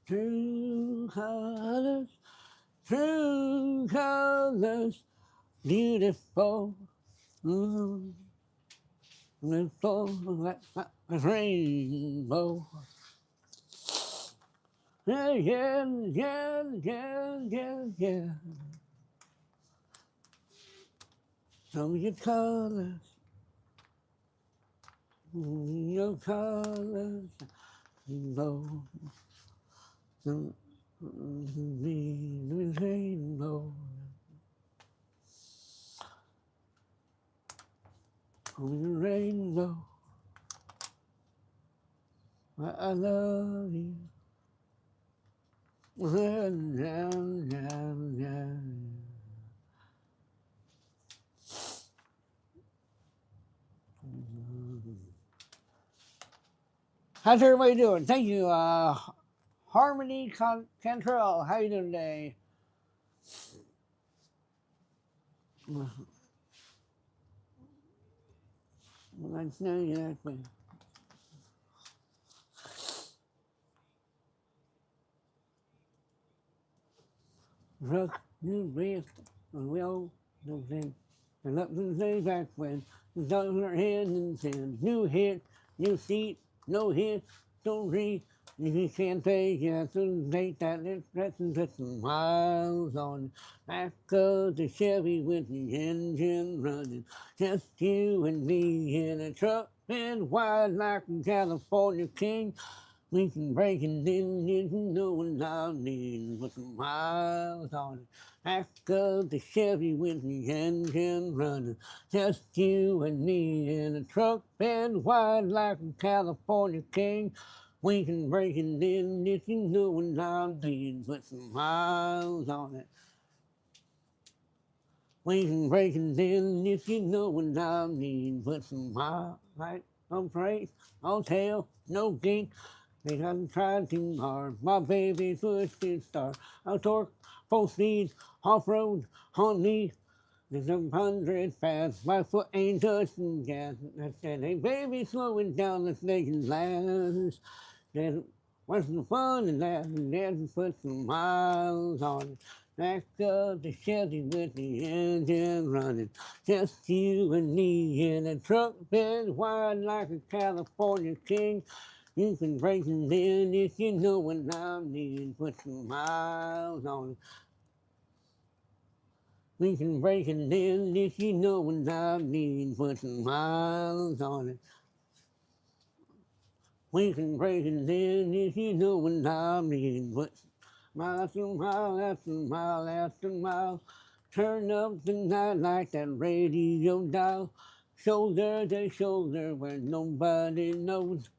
true colors, true colors, beautiful. Mm. Little like a rainbow. Yeah, yeah, yeah, yeah, yeah, yeah. So your colors, rainbow. So me, rainbow. Oh, rainbow. I love you. Yeah, yeah, yeah, yeah. How's everybody doing? Thank you, Harmony Cantrell. How you doing today? Well, that's not exactly. Rook, new wrist, and will, no thing. And up to the day back when the dogs are head and said, new hit, new seat, no hit, don't read. If you can't take it, so take that let's and put some miles on the back of the Chevy with the engine running. Just you and me in a truck bed wide like a California king. We can break it in, you know what I mean. With some miles on it. Back of the Chevy with the engine running. Just you and me in a truck bed wide like a California king. We can break it in if you know what I mean. Put some miles on it. We can break it in if you know what I mean. Put some miles, right? No brakes, no tail, no gate. They haven't tried too hard. My baby's a shit star. I'll torque, full speed, off road, on me. There's 100 fast. My foot ain't touching gas. I said, hey baby, slow it down, let's make it last. Then what's the fun in that? And then put some miles on it. Back up the Chevy with the engine running. Just you and me in a truck bed wide like a California king. You can break it in if you know what I mean. Put some miles on it. We can break it in if you know what I mean. Put some miles on it. We can break it in if you know what I mean. Put mile after mile after mile after mile. Turn up the night like that radio dial. Shoulder to shoulder where nobody knows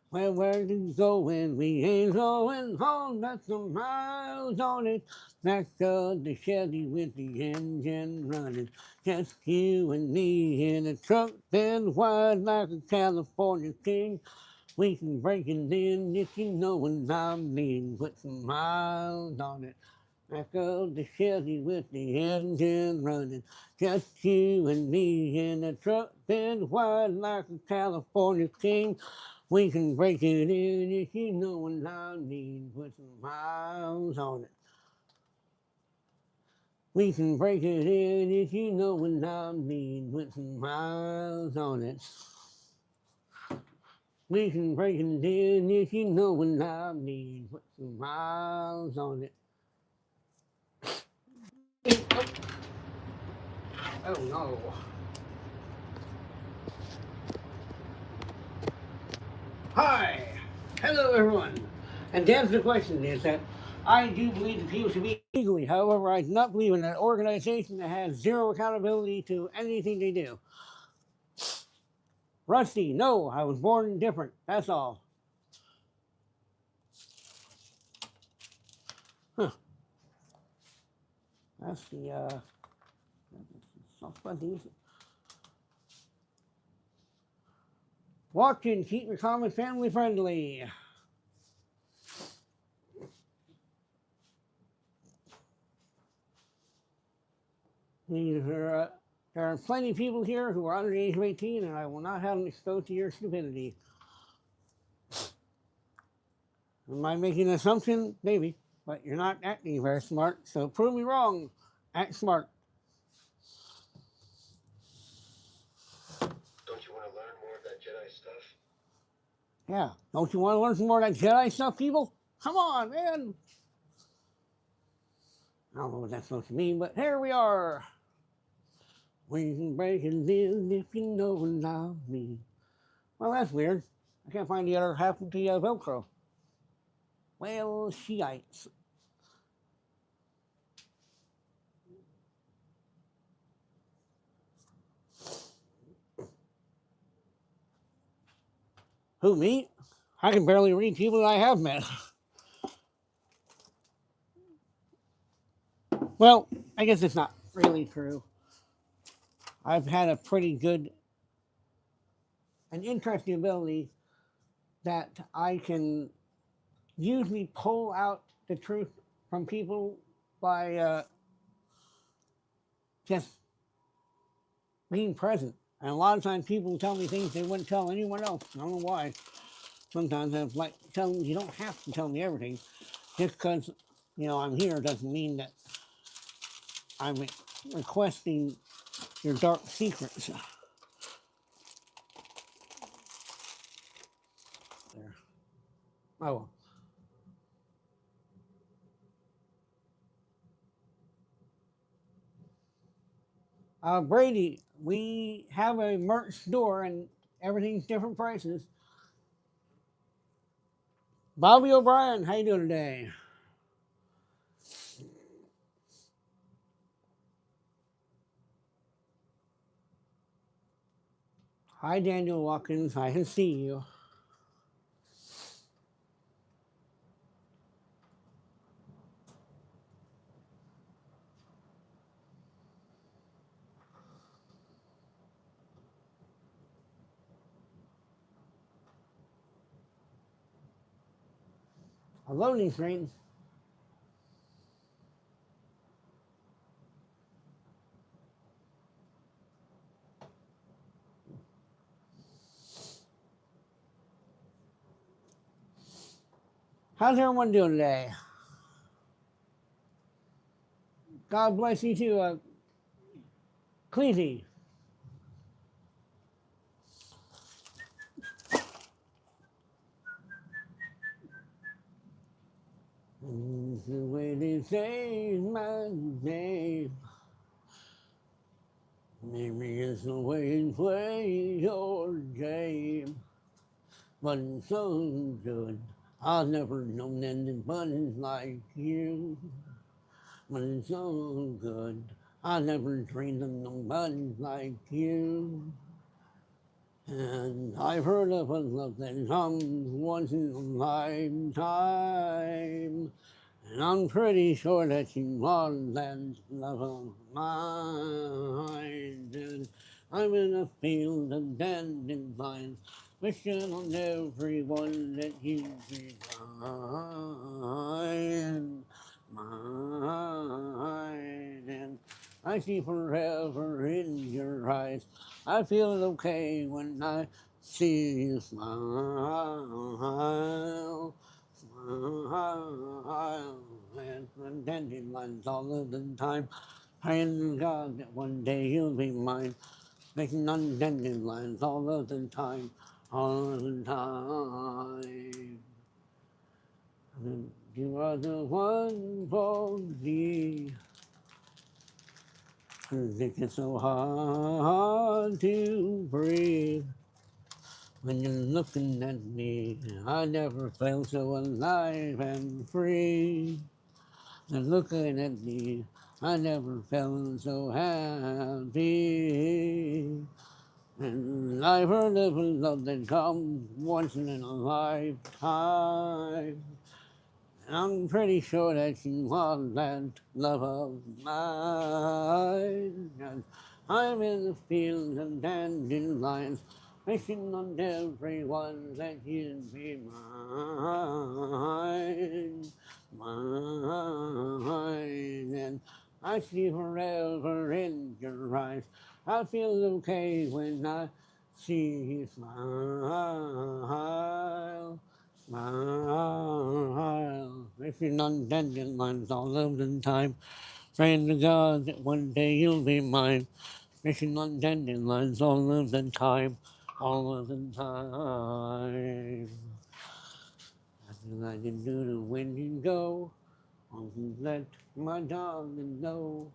where we're going. We ain't going home. That's the miles on it. That's the Chevy with the engine running. Just you and me in a truck bed wide like a California king. We can break it in if you know what I mean. Put some miles on it. Back of the Chevy with the engine running. Just you and me in a truck bed wide like a California king. We can break it in if you know what I mean. Put some miles on it. We can break it in if you know what I mean. Put some miles on it. We can break it in if you know what I mean. Put some miles on it. Oh no. Hi! Hello everyone! And to answer the question is that I do believe that people should be legally. However, I do not believe in an organization that has zero accountability to anything they do. Rusty, no, I was born different. That's all. Huh. That's the soft fuzzies. Watch and keep your comments family friendly. There are plenty of people here who are under the age of 18, and I will not have them exposed to your stupidity. Am I making an assumption? Maybe. But you're not acting very smart, so prove me wrong. Act smart. Don't you want to learn more of that Jedi stuff? Yeah. Don't you want to learn some more of that Jedi stuff, people? Come on, man. I don't know what that's supposed to mean, but here we are. We can break and live if you know what I mean. Well, that's weird. I can't find the other half of the Velcro. Well, Shiites. Who, me? I can barely read people that I have met. Well, I guess it's not really true. I've had a pretty good and interesting ability that I can usually pull out the truth from people by just being present. And a lot of times people tell me things they wouldn't tell anyone else. I don't know why. Sometimes I'm like, tell them you don't have to tell me everything. Just because, I'm here doesn't mean that I'm requesting your dark secrets. There. Oh well. Brady, we have a merch store and everything's different prices. Bobby O'Brien, how you doing today? Hi, Daniel Watkins. I can see you. A loading screen. How's everyone doing today? God bless you too, Cleasy. The way they say my name. Maybe it's the way you play your game, but it's so good. I've never known anybody like you, but it's so good. I never dreamed of nobody like you. And I've heard of a love that comes once in a lifetime. And I'm pretty sure that you want that love of mine. And I'm in a field of dandelions, wishing on everyone that you'd be mine. Mine. And I see forever in your eyes. I feel okay when I see you smile. Smile. And dandelions all of the time. Praying to God that one day you'll be mine. Making on dandelions all of the time. All of the time. And you are the one for me. 'Cause it gets so hard to breathe when you're looking at me. I never felt so alive and free. And looking at me, I never felt so happy. And I've heard of a love that comes once in a lifetime. And I'm pretty sure that you want that love of mine. And I'm in the field of dandelions, wishing on everyone that you'd be mine. Mine. And I see forever in your eyes. I feel okay when I see you smile. Smile, wishing on dandelions all of the time. Praying to God that one day you'll be mine. Wishing on dandelions all of the time. All of the time. Nothing I can do to when you go. Won't you let my darling know?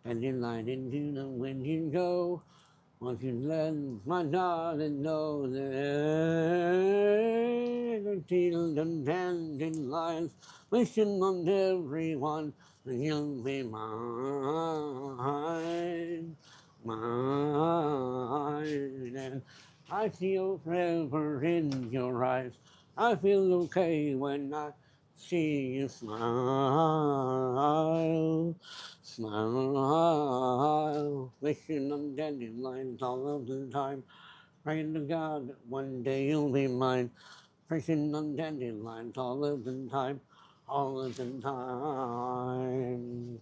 Dandelion into the when you go. Won't you let my darling know that the field and dandelions, wishing on everyone that you'll be mine, mine. And I feel forever in your eyes. I feel okay when I see you smile. Smile, wishing on dandelions all of the time. Praying to God that one day you'll be mine. Wishing on dandelions all of the time. All of the time.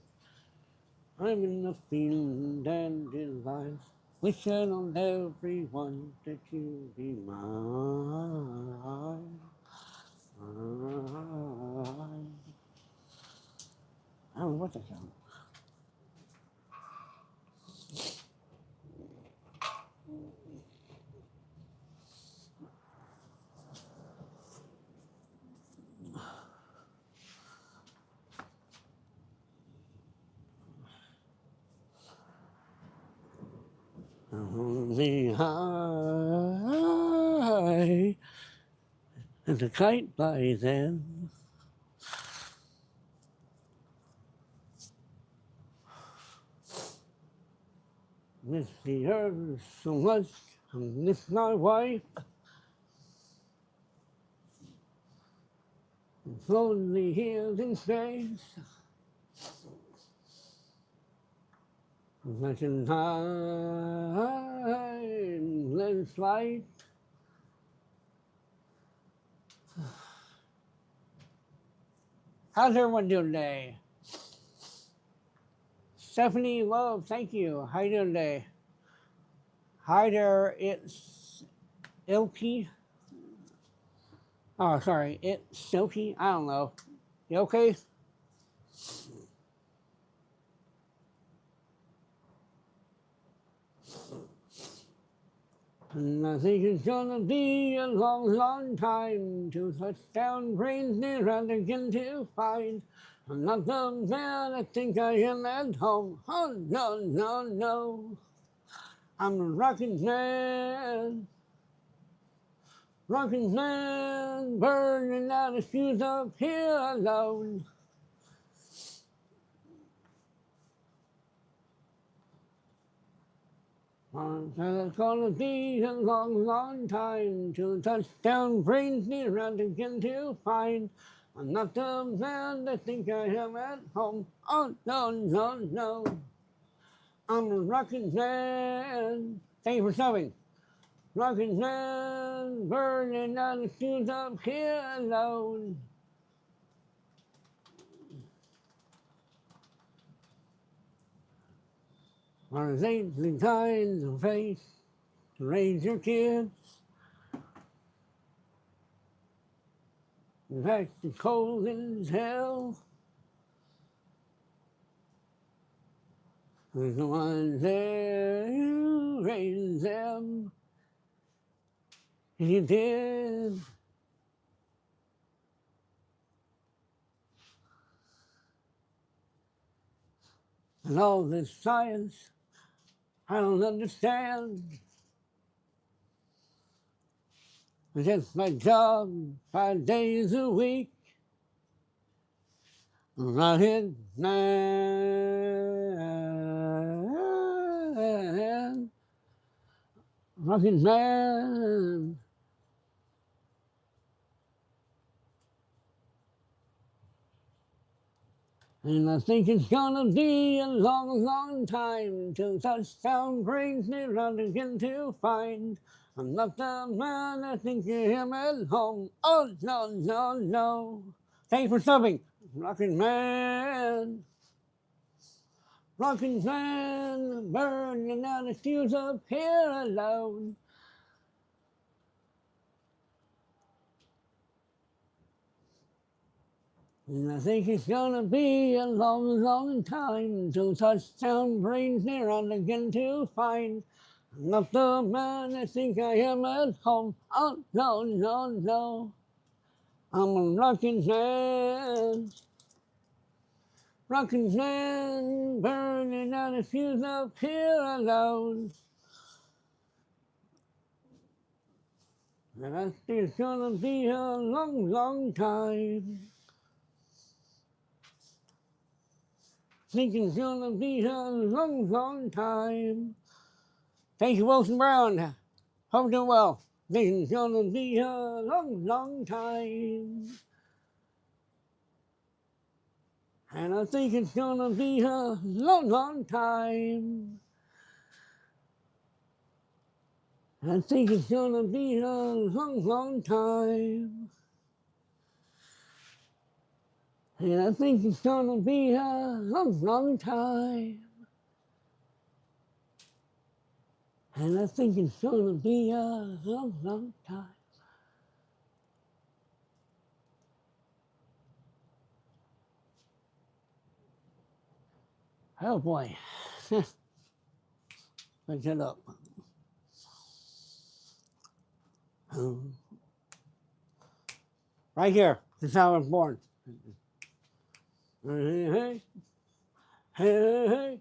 I'm in the field of dandelions. Wishing on everyone that you'll be mine. Mine. I don't know what that sounds. Only high and the kite by then. Miss the earth so much, I miss my wife. Lonely here in space. Imagine time, let's flight. How's everyone doing today? Stephanie Love, thank you. How you doing today? Hi there, it's Ilky. Oh, sorry, it's Silky. I don't know. You okay? And I think it's gonna be a long, long time till touchdown brings me round again to find I'm not the man I think I am at home. Oh, no, no, no. I'm a rockin' man, burning out his fuse up here alone. It's gonna be a long, long time till touchdown brings me around again to find I'm not the man that think I am at home. Oh no, no, no. I'm a rockin' man. Thank you for subbing. Rockin' man, burning out the fuse up here alone. On a lately kind of face to raise your kids. In fact, it's cold as hell. There's the ones there, you raise them. You did. And all this science, I don't understand. It's just my job 5 days a week. I'm not his man. Rockin' man. And I think it's gonna be a long, long time till touchdown brings me round again to find I'm not the man I think I am at home. Oh, no, no, no. Thanks for subbing. Rockin' man. Rockin' man. Burning out the fuse up here alone. And I think it's gonna be a long, long time till touchdown brings me round again to find I'm not the man I think I am at home. Oh, no, no, no. I'm a rockin' man. Rockin' man, burning out the fuse up here alone. And I think it's gonna be a long, long time. Think it's gonna be a long, long time. Thank you, Wilson Brown. Hope you're doing well. Think it's gonna be a long, long time. And I think it's gonna be a long, long time. I think it's gonna be a long, long time. And I think it's gonna be a long, long time. And I think it's gonna be a long, long time. Oh boy. Let's get up. Right here. This is how I was born. Hey, hey, hey, hey.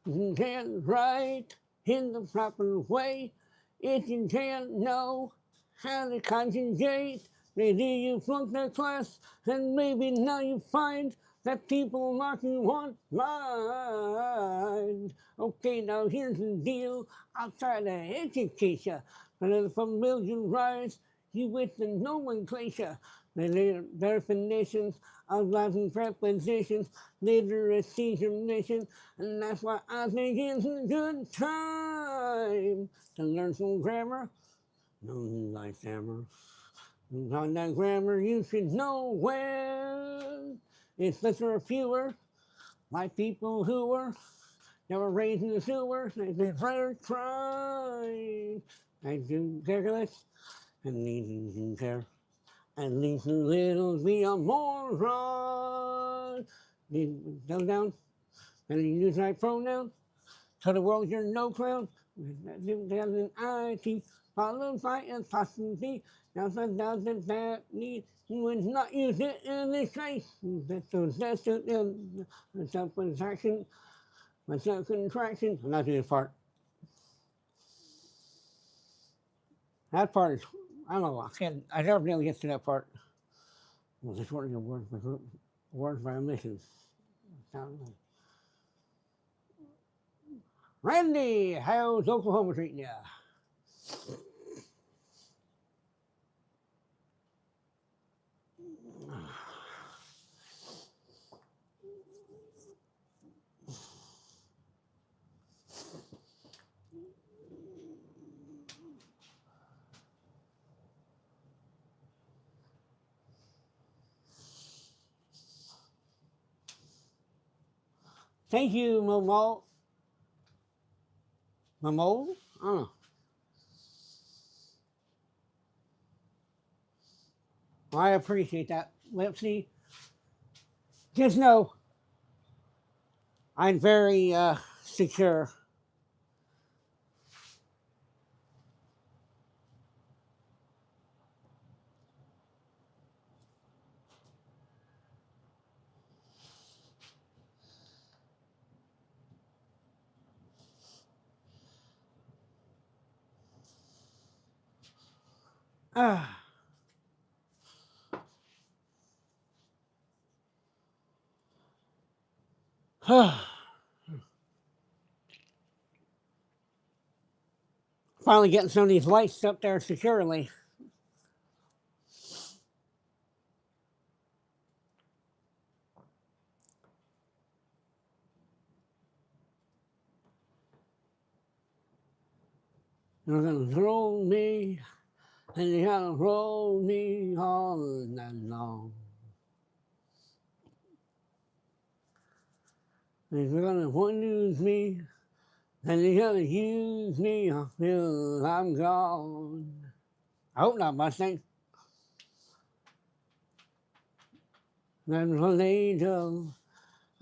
You can't write in the proper way if you can't know how to conjugate. Maybe you flunked that class, and maybe now you find that people mark you online. Okay, now here's the deal. I'll try to educate you, but if familiarize you with the nomenclature, the definitions of Latin prepositions, literacy's your mission, and that's why I think it's a good time to learn some grammar. No, like grammar. On that grammar, you should know well. It's lesser or fewer, like people who were never raised in the sewer. They did better try. I do calculus and need to care. At least a little be a moron. Go down, and you use right pronoun. Tell the world you're no clown. Down in IT. followed by impossibility. Now the doubt that need would not use it in this case. That's without contraction, without contraction. I'm not doing the part. That part is, I don't know, I never really get to that part. Well, just working on words by omissions. Randy, how's Oklahoma treating you? Thank you, Momo. Momo? I don't know. Well, I appreciate that, Lipsy. Just know I'm very secure. Ah. Finally getting some of these lights up there securely. You're gonna roll me, and you're gonna roll me all night long. If you're gonna want to use me, then you're gonna use me until I'm gone. I hope not, Mustang. There's an angel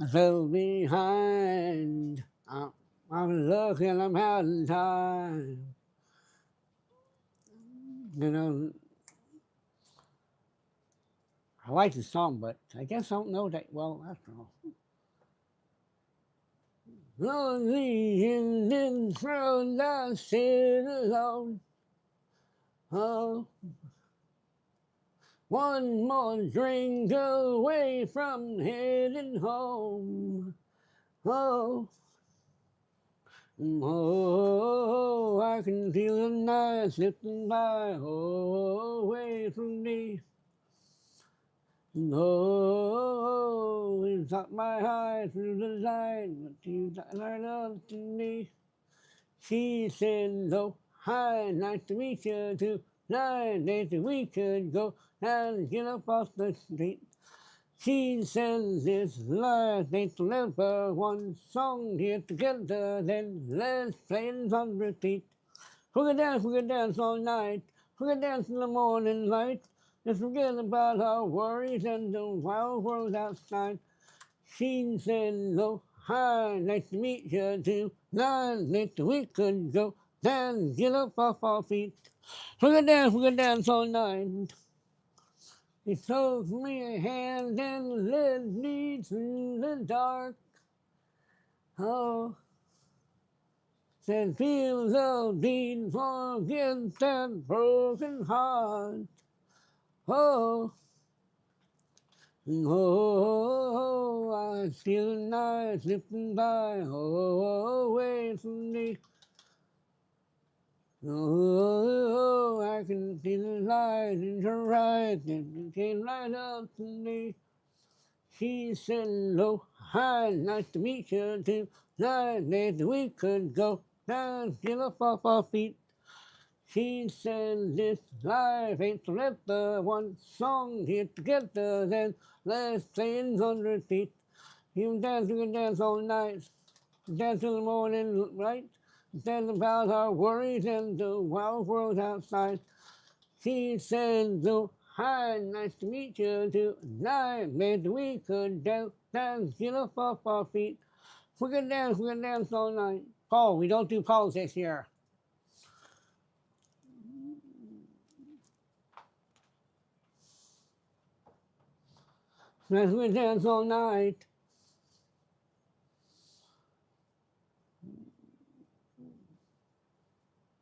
I fell behind. I'm looking, I'm having time. You know, I like the song, but I guess I don't know that well after all. Lonely in this road, I sit alone. Oh, one more drink away from heading home. Oh, oh, I can feel the night slipping by, oh, away from me. Oh, you shot my eye through the light, but you got right up to me. She said, "No, hi, nice to meet you too. 9 days we could go and get up off the street." She says this life ain't to live for one song here together, then let's play it on repeat. We can dance all night, we can dance in the morning light. Just forget about our worries and the wild world outside. She said, "Oh, hi, nice to meet you too. 9 days we could go dance, get up off our feet. We can dance all night." He took me a hand and led me through the dark. Oh, said feel the beat, forget that broken heart. Oh, oh, I feel the night slipping by, oh, away from me. Oh, I can see the light in her eyes, and it came right up to me. She said, "Oh, hi, nice to meet you too. 9 days we could go down, get up off our feet." She said, "This life ain't to live the one song here together, then let's play in 100 feet. You can dance all night, dance till the morning light, dance about our worries and the wild world outside." She said, "Oh, hi, nice to meet you too. 9 days we could dance, get up off our feet. We can dance all night." Paul, we don't do politics here. As we dance all night.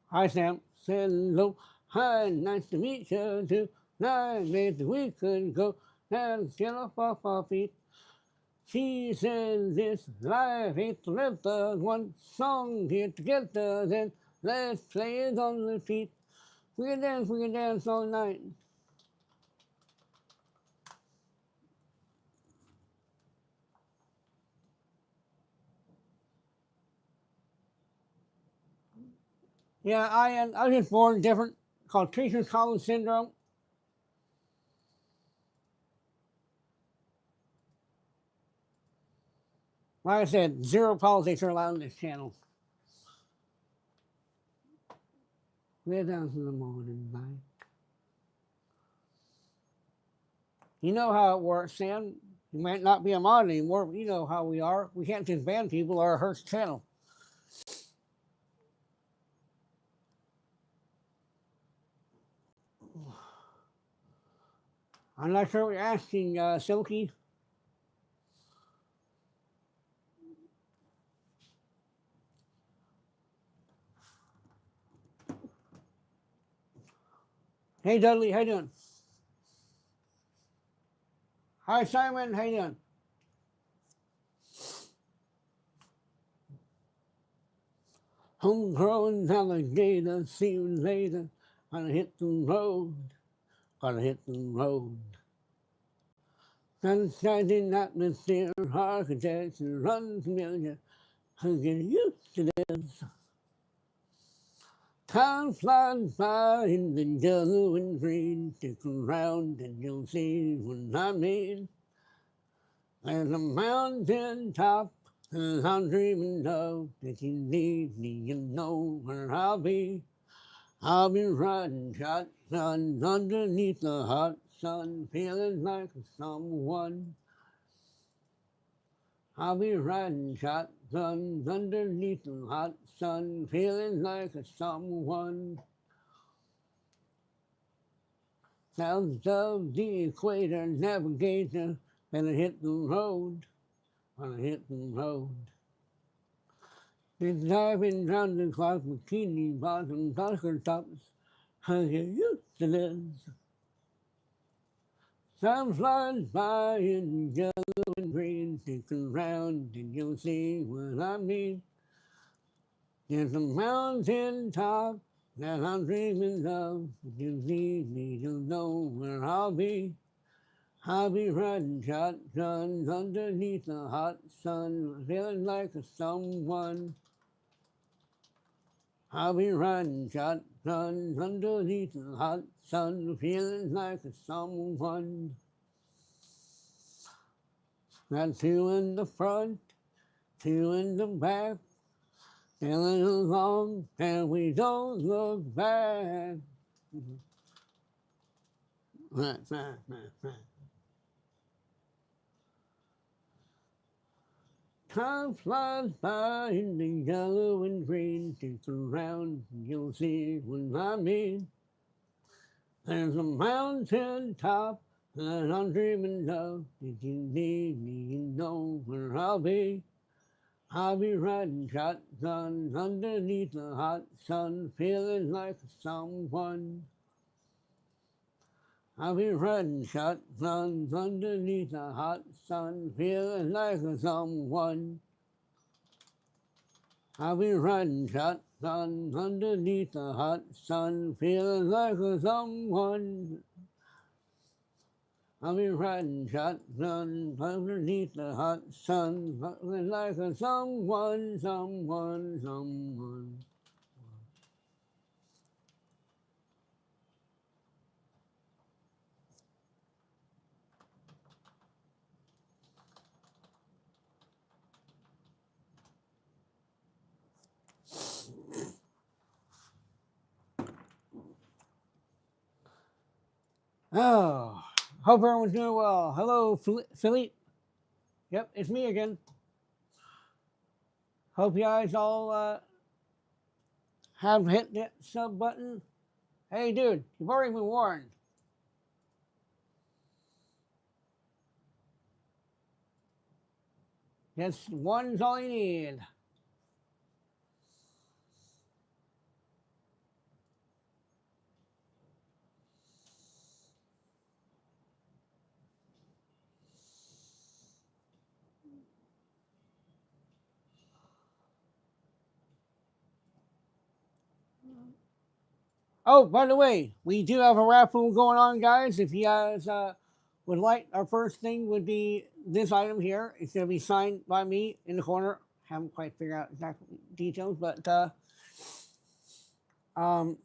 Hi, Sam. Said hello. Hi, nice to meet you too. Maybe we could go and get off our feet. She says this life ain't lived but one song here together, then let's play it on repeat. We can dance all night. Yeah, I was just born different, called Treacher's College Syndrome. Like I said, zero politics are allowed on this channel. We're down to the morning light. You know how it works, Sam. You might not be a mod anymore, but you know how we are. We can't just ban people or it hurts the channel. I'm not sure what you're asking, Silky. Hey, Dudley, how you doing? Hi, Simon, how you doing? Homegrown alligator, see you later. Gotta hit the road, gotta hit the road. Sunshine atmosphere, architecture, unfamiliar. I get used to this. Time flies by in the yellow and green. Stick around and you'll see what I mean. There's a mountain top that I'm dreaming of. If you need me, you know where I'll be. I'll be riding shotgun underneath the hot sun, feeling like someone. I'll be riding shotgun underneath the hot sun, feeling like someone. South of the equator, navigator, gonna hit the road, gonna hit the road. Been diving round the clock, bikini bottom, darker tops, how you used to live. Time flies by in yellow and green, stick around and you'll see what I mean. There's a mountain top that I'm dreaming of. If you need me, you'll know where I'll be. I'll be riding shotguns underneath the hot sun, feeling like someone. I'll be riding shotguns underneath the hot sun, feeling like someone. Got two in the front, two in the back, sailing along, and we don't look back. Time flies by in the yellow and green. Stick around and you'll see what I mean. There's a mountain top that I'm dreaming of. If you need me, you know where I'll be. I'll be riding shotgun underneath the hot sun, feeling like someone. I'll be riding shotguns underneath the hot sun, feeling like someone. I'll be riding shotguns underneath the hot sun, feeling like someone. I'll be riding shotguns underneath the hot sun, feeling like someone, someone. Oh, hope everyone's doing well. Hello, Philippe. Yep, it's me again. Hope you guys all have hit that sub button. Hey, dude, you've already been warned. Just one's all you need. Oh, by the way, we do have a raffle going on, guys. If you guys would like, our first thing would be this item here. It's going to be signed by me in the corner. Haven't quite figured out exact details, but um,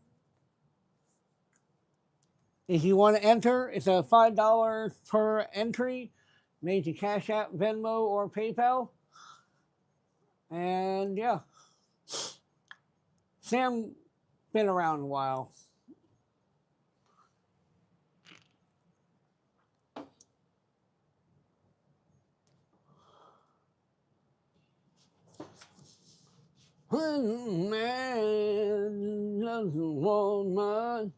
if you want to enter, it's a $5 per entry, made to Cashapp, Venmo, or PayPal. And yeah, Sam been around a while. When a man loves a woman,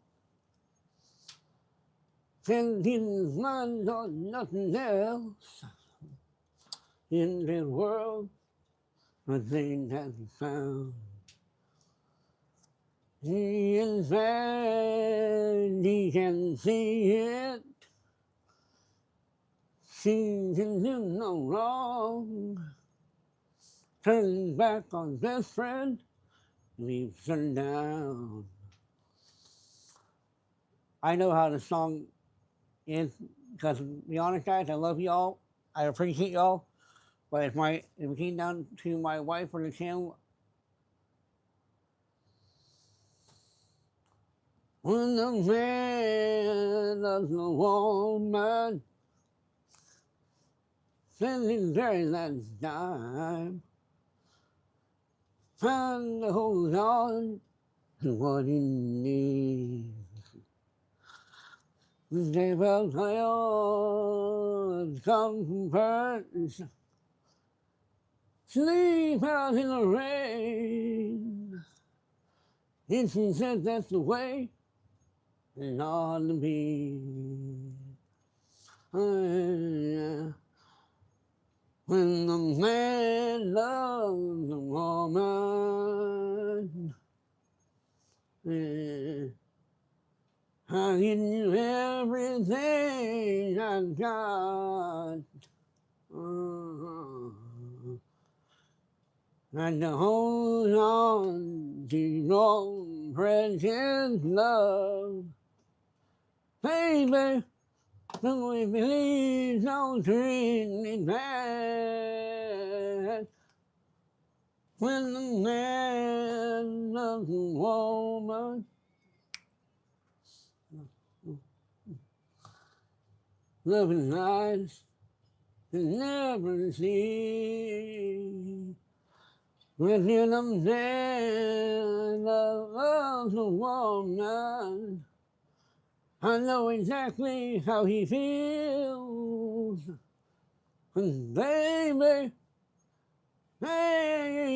then his mind on nothing else in the world, a thing that he found. He is bad, he can see it. She can do no wrong. Turns back on his best friend, leaves her down. I know how the song is, because to be honest, guys, I love y'all. I appreciate y'all. But if it came down to my wife or the channel, when a man loves a woman, then he's very last time, trying to hold on to what he needs. They will come from first, sleep out in the rain. And she said that's the way it ought to be. When the man loves a woman, I give you everything I got. And to hold on to your precious love. Baby, so if please don't treat me bad. When the man loves a woman, loving eyes to never see. When you're the man that loves a woman, I know exactly how he feels. And baby, baby,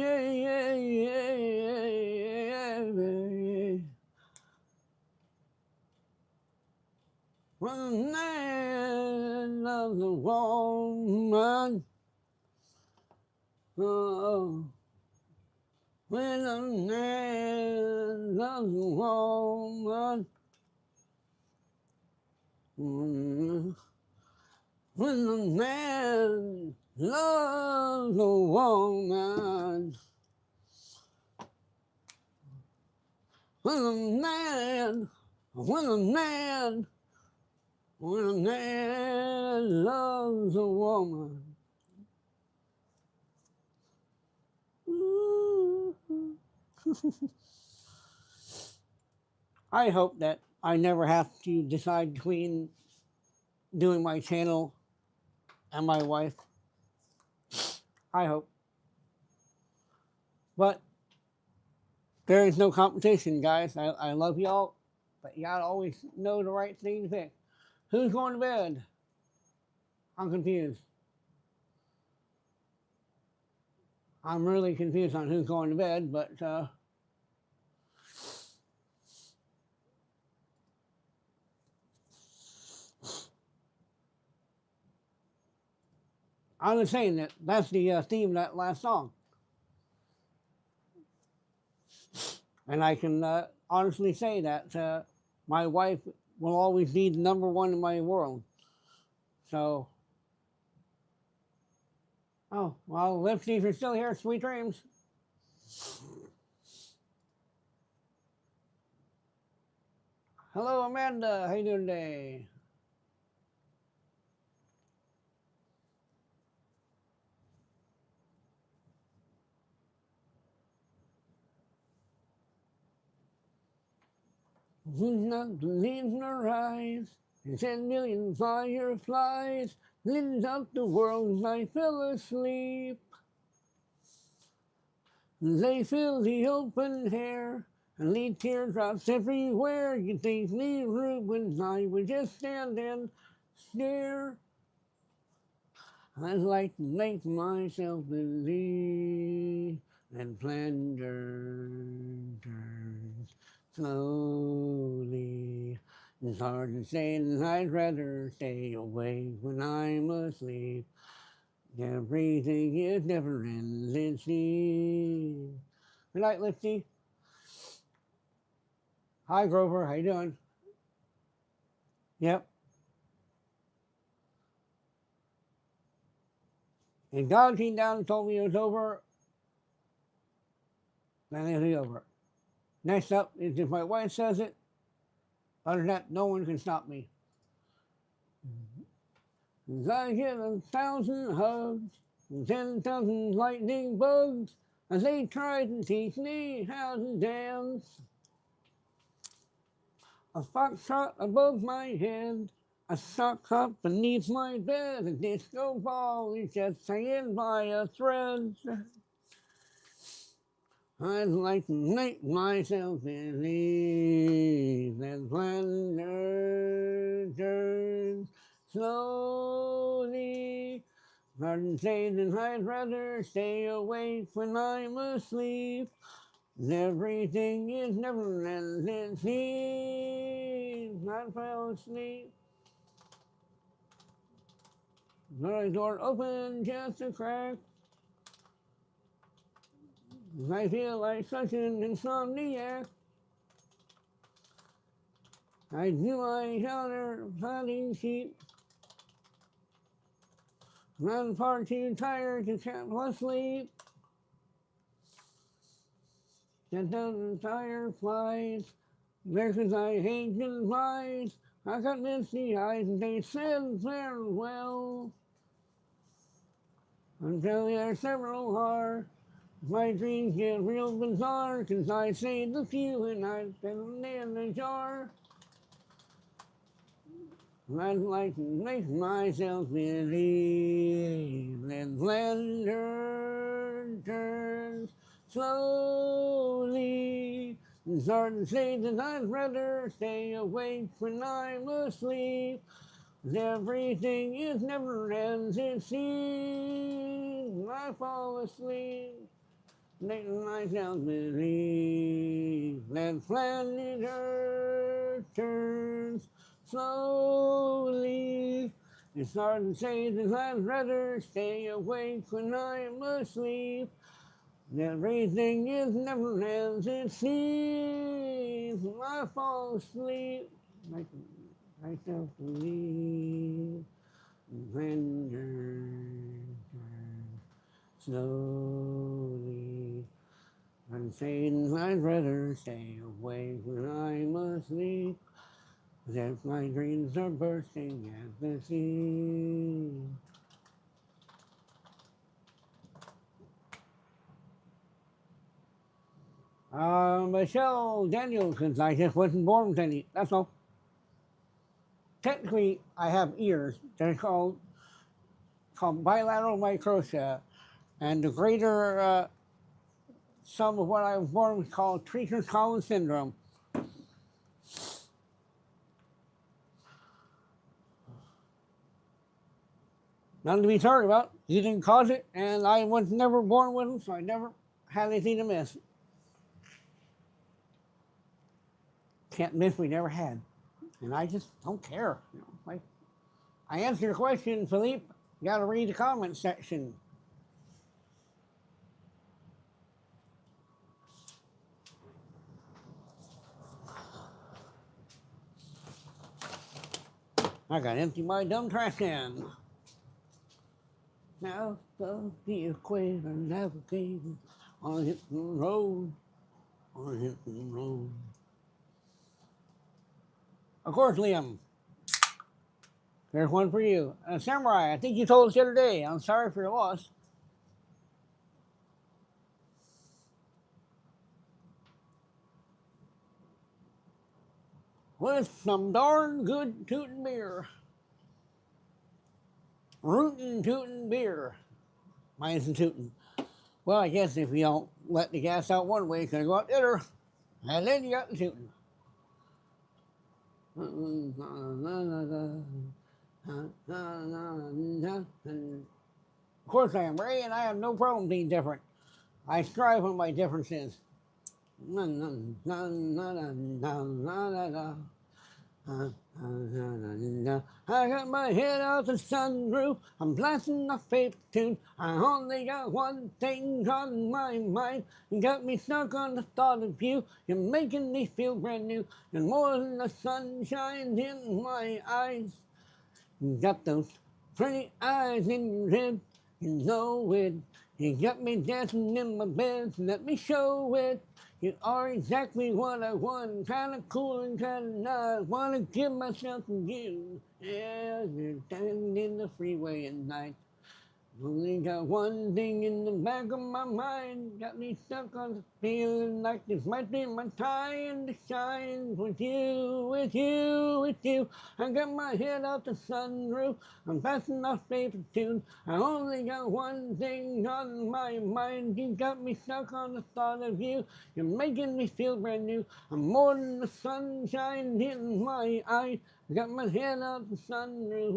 when a man loves a woman, oh, when a man loves a woman, when a man loves a woman, when a man, when a man, when a man loves a woman. I hope that I never have to decide between doing my channel and my wife. I hope. But there is no competition, guys. I love y'all, but you gotta always know the right thing to pick. Who's going to bed? I'm confused. I'm really confused on who's going to bed, but I was saying that that's the theme of that last song. And I can honestly say that my wife will always be the number one in my world. So, oh, well, Lipsy, if you're still here, sweet dreams. Hello, Amanda. How you doing today? Not the leaves in her eyes, and 10 million fireflies lit up the world as I fell asleep. They fill the open air and leave teardrops everywhere. You think me rude when I would just stand and stare. I'd like to make myself believe that plan turns slowly. It's hard to say that I'd rather stay awake when I'm asleep. Everything is never ends, it seems. Good night, Lifty. Hi, Grover. How you doing? Yep. And God came down and told me it was over. Then it'll be over. Next up is if my wife says it. Other than that, no one can stop me. I get 1,000 hugs and 10,000 lightning bugs as they try to teach me how to dance. A foxtrot above my head, a sock hop beneath my bed, a disco ball is just hanging by a thread. I'd like to make myself believe that planet turns slowly. Hard to say that I'd rather stay awake when I'm asleep. Everything is never as it seems. I fell asleep. The door opened just a crack. I feel like such an insomniac. I do my counter planning sheet. I'm far too tired to fall asleep. Just doesn't fireflies. Because I hate goodbyes. I got misty eyes and they said farewell. Until there several are. My dreams get real bizarre, 'cause I saved a few and I put them in a jar. I'd like to make myself believe that lantern turns slowly. It's hard to say that I'd rather stay awake when I'm asleep. Everything is never ends, it seems. I fall asleep. Make myself believe that planet Earth turns slowly. It's hard to say that I'd rather stay awake when I'm asleep. Everything is never as it seems. I fall asleep. Make myself believe that planet Earth turns slowly. I'm saying I'd rather stay awake when I'm asleep. As my dreams are bursting at the seams. Michelle Daniels, because I just wasn't born with any. That's all. Technically, I have ears. They're called bilateral microtia. And the greater sum of what I was born with called Treacher-Collins syndrome. Nothing to be sorry about. He didn't cause it, and I was never born with him, so I never had anything to miss. Can't miss, we never had. And I just don't care. You know, like, I answered your question, Philippe. You gotta read the comment section. I gotta empty my dumb trash can. Now the equator navigating on a hit road, on a hit road. Of course, Liam. There's one for you. Samurai, I think you told us the other day. I'm sorry for your loss. With some darn good tootin' beer. Rootin' tootin' beer. Mine isn't tootin'. Well, I guess if you don't let the gas out one way, it's gonna go out the other. And then you got the tootin'. Of course I am Ray, and I have no problem being different. I strive on my differences. I got my head out the sunroof, I'm blasting my favorite tune. I only got one thing on my mind. You got me stuck on the thought of you. You're making me feel brand new. You're more than the sunshine in my eyes. You got those pretty eyes in your head, you know it. You got me dancing in my bed, let me show it. You are exactly what I want, kinda cool and kinda nice. Wanna give myself to you. Yeah, you're standing in the freeway at night. Only got one thing in the back of my mind, got me stuck on the feeling like this might be my time to shine. With you, with you, with you. I got my head out the sunroof, I'm passing off favorite tune. I only got one thing on my mind, you got me stuck on the thought of you. You're making me feel brand new, I'm more than the sunshine in my eyes. I got my head out the sunroof.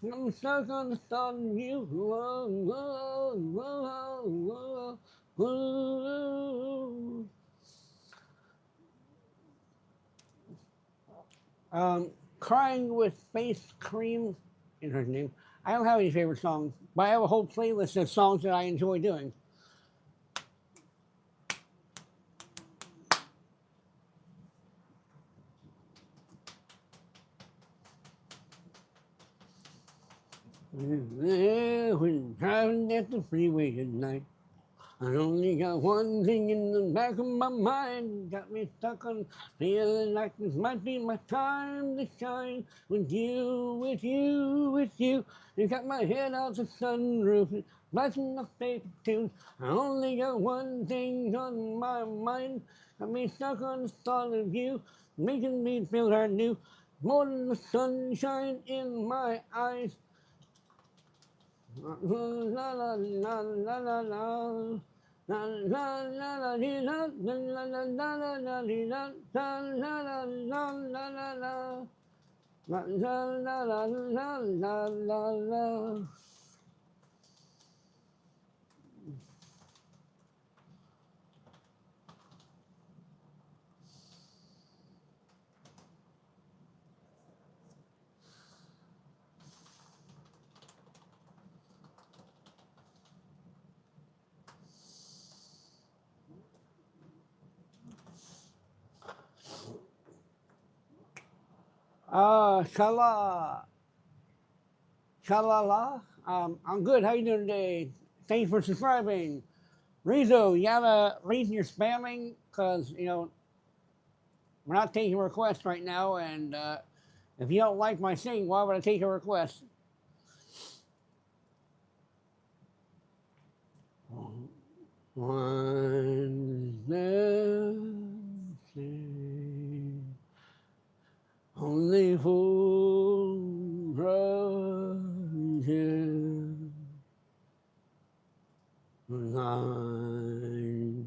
I'm stuck on the thought of you. Crying with Face Cream is her name. I don't have any favorite songs, but I have a whole playlist of songs that I enjoy doing. When driving at the freeway at night, I only got one thing in the back of my mind, got me stuck on feeling like this might be my time to shine. With you, with you, with you. You got my head out the sunroof, blasting my favorite tunes. I only got one thing on my mind, got me stuck on the thought of you, making me feel brand new. More than the sunshine in my eyes. La la la la la la la. La la la la la la la la la la la la la la la. La la la la la la la la. Shalala. I'm good. How you doing today? Thanks for subscribing. Rizzo, you have a reason you're spamming? Because, we're not taking requests right now, and if you don't like my singing, why would I take a request? One only fools rush in. I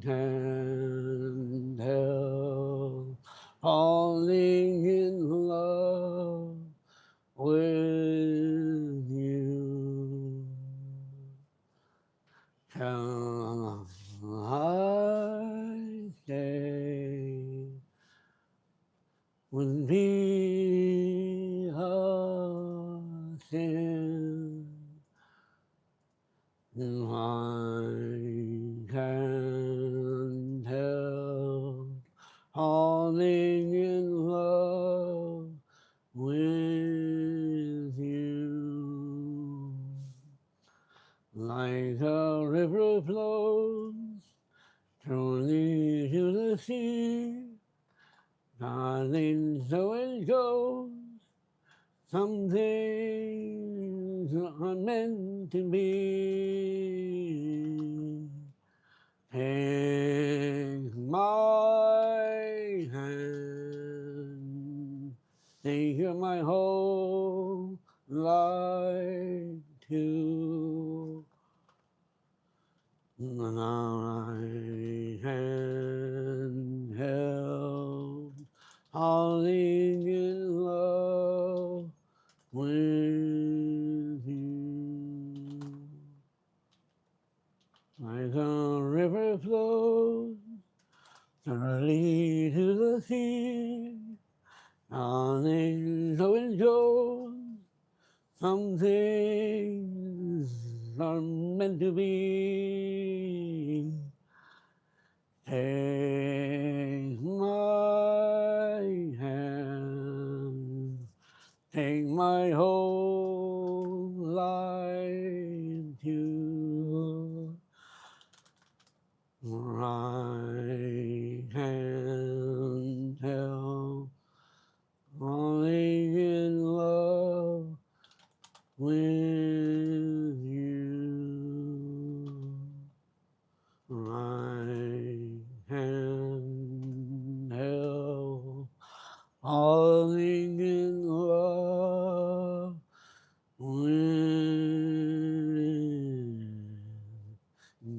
can tell, falling in love with you. Shall I stay with me? so it goes. Some things are meant to be. Take my hand, take my whole life too. My hand held, falling in love with you. Like a river flows thoroughly to the sea, darling, so it goes. Some things are meant to be. Take my hand, take my whole life too. Right hand held, falling in love with you. Right hand held, falling in love with you.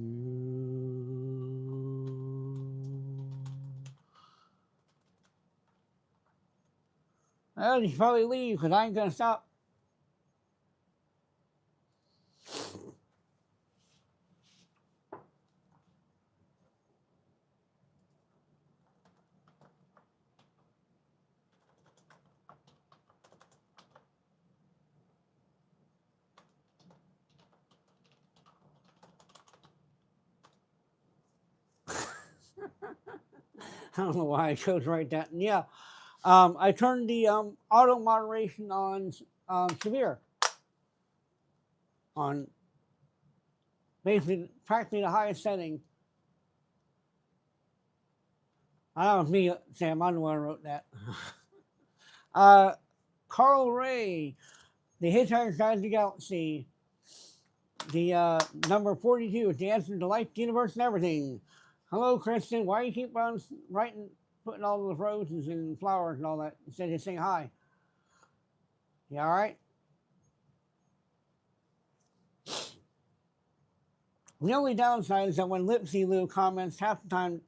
Well, you should probably leave because I ain't gonna stop. I don't know why I chose to write that. And yeah, I turned the auto moderation on severe, on basically practically the highest setting. I don't know if me, Sam, I don't know why I wrote that. Carl Ray, The Hitchhiker's Guide to the Galaxy, the number 42 is the answer to life, the universe, and everything. Hello, Kristen. Why do you keep on writing, putting all those roses and flowers and all that instead of saying hi? You all right? The only downside is that when Lipsy Lou comments, half the time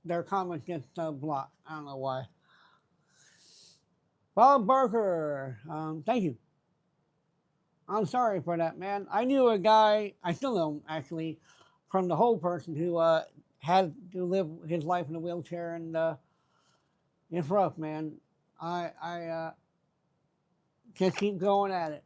their comments get blocked. I don't know why. Bob Barker, thank you. I'm sorry for that, man. I knew a guy, I still know him actually, from the whole person who had to live his life in a wheelchair, and it's rough, man. I just keep going at it.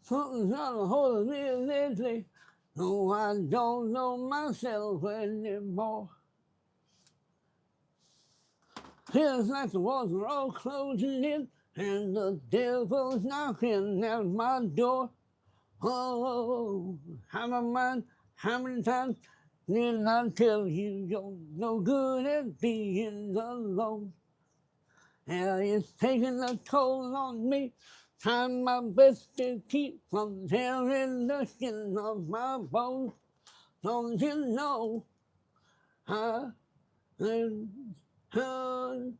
Something's on the hold of me lately. No, I don't know myself anymore. Feels like the walls are all closing in, and the devil's knocking at my door. Oh, how many times did I tell you you're no good at being alone? And it's taking a toll on me. Trying my best to keep from tearing the skin off my bones. Don't you know I control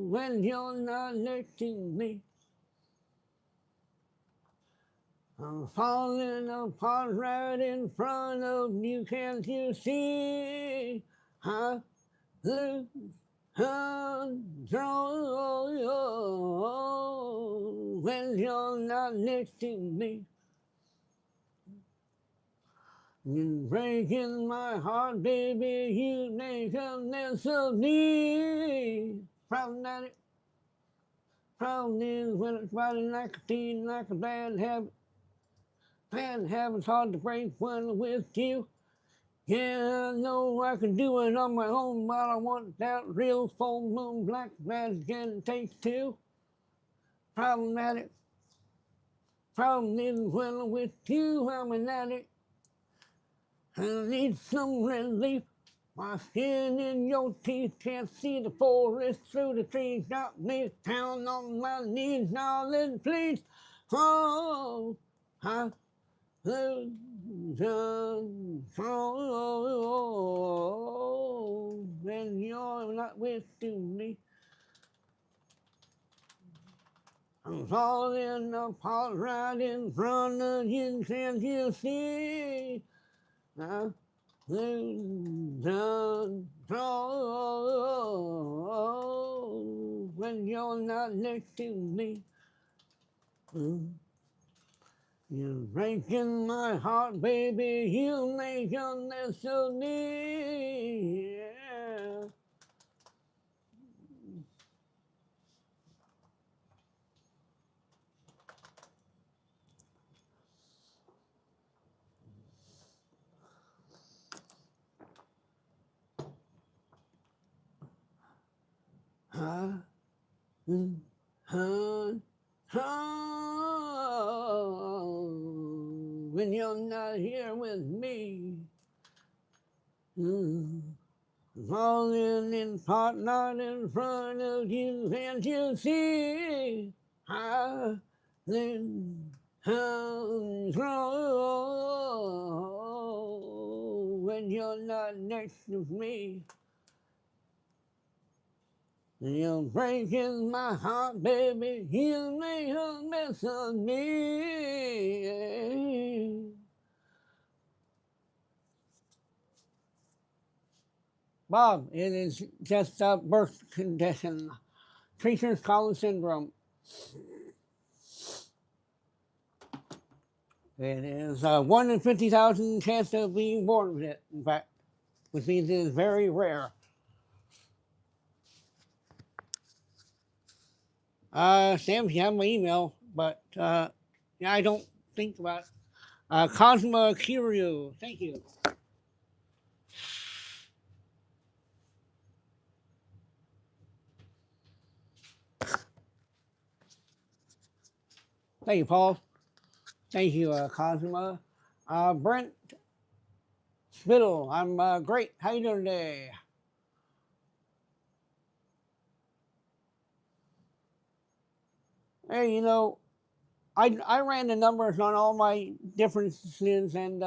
when you're not next to me? I'm falling apart right in front of you, can't you see? I lose control when you're not next to me. You're breaking my heart, baby, you make a mess of me. Problem is when it's riding like a teen, like a bad habit. Bad habits hard to break when with you. Yeah, I know I can do it on my own, but I want that real full moon black magic and it takes two. problematic. Problem is when with you, I'm an addict. I need some relief. My skin in your teeth, can't see the forest through the trees. Got me down on my knees, darling, please. Oh, I lose control when you're not with me. I'm falling apart right in front of you, can't you see? I lose control when you're not next to me. You're breaking my heart, baby. You make unnecessary. Yeah. Huh? Huh? When you're not here with me. Falling in part, not in front of you, can't you see? I lose control when you're not next to me. You're breaking my heart, baby. You make a mess of me. Bob, it is just a birth condition. Treacher's Collins syndrome. It is a 1 in 50,000 chance of being born with it, in fact, which means it is very rare. Sam, you have my email, but yeah, I don't think about it. Cosma Kiryu, thank you. Thank you, Paul. Thank you, Cosma. Brent Spittle, I'm great. How you doing today? Hey, you know, I ran the numbers on all my differences, and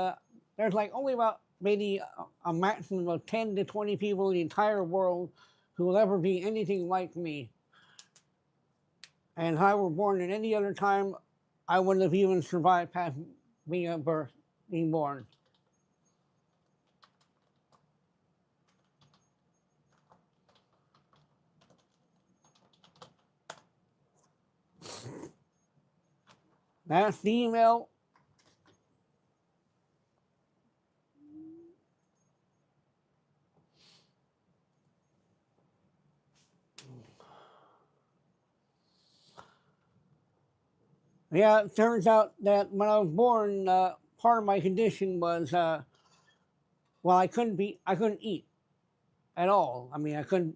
there's like only about maybe a maximum of 10 to 20 people in the entire world who will ever be anything like me. And if I were born at any other time, I wouldn't have even survived past being at birth, being born. That's the email. Yeah, it turns out that when I was born, part of my condition was, well, I couldn't eat at all. I mean, I couldn't,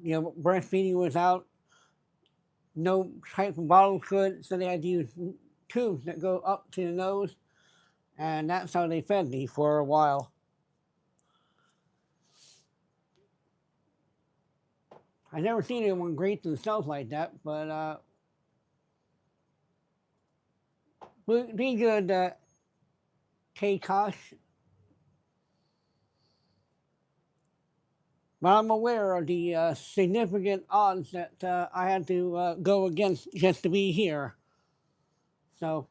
breastfeeding was out. No type of bottles could, so they had to use tubes that go up to the nose, and that's how they fed me for a while. I never seen anyone grate themselves like that, but be good, K-Kosh. But I'm aware of the significant odds that I had to go against just to be here. So,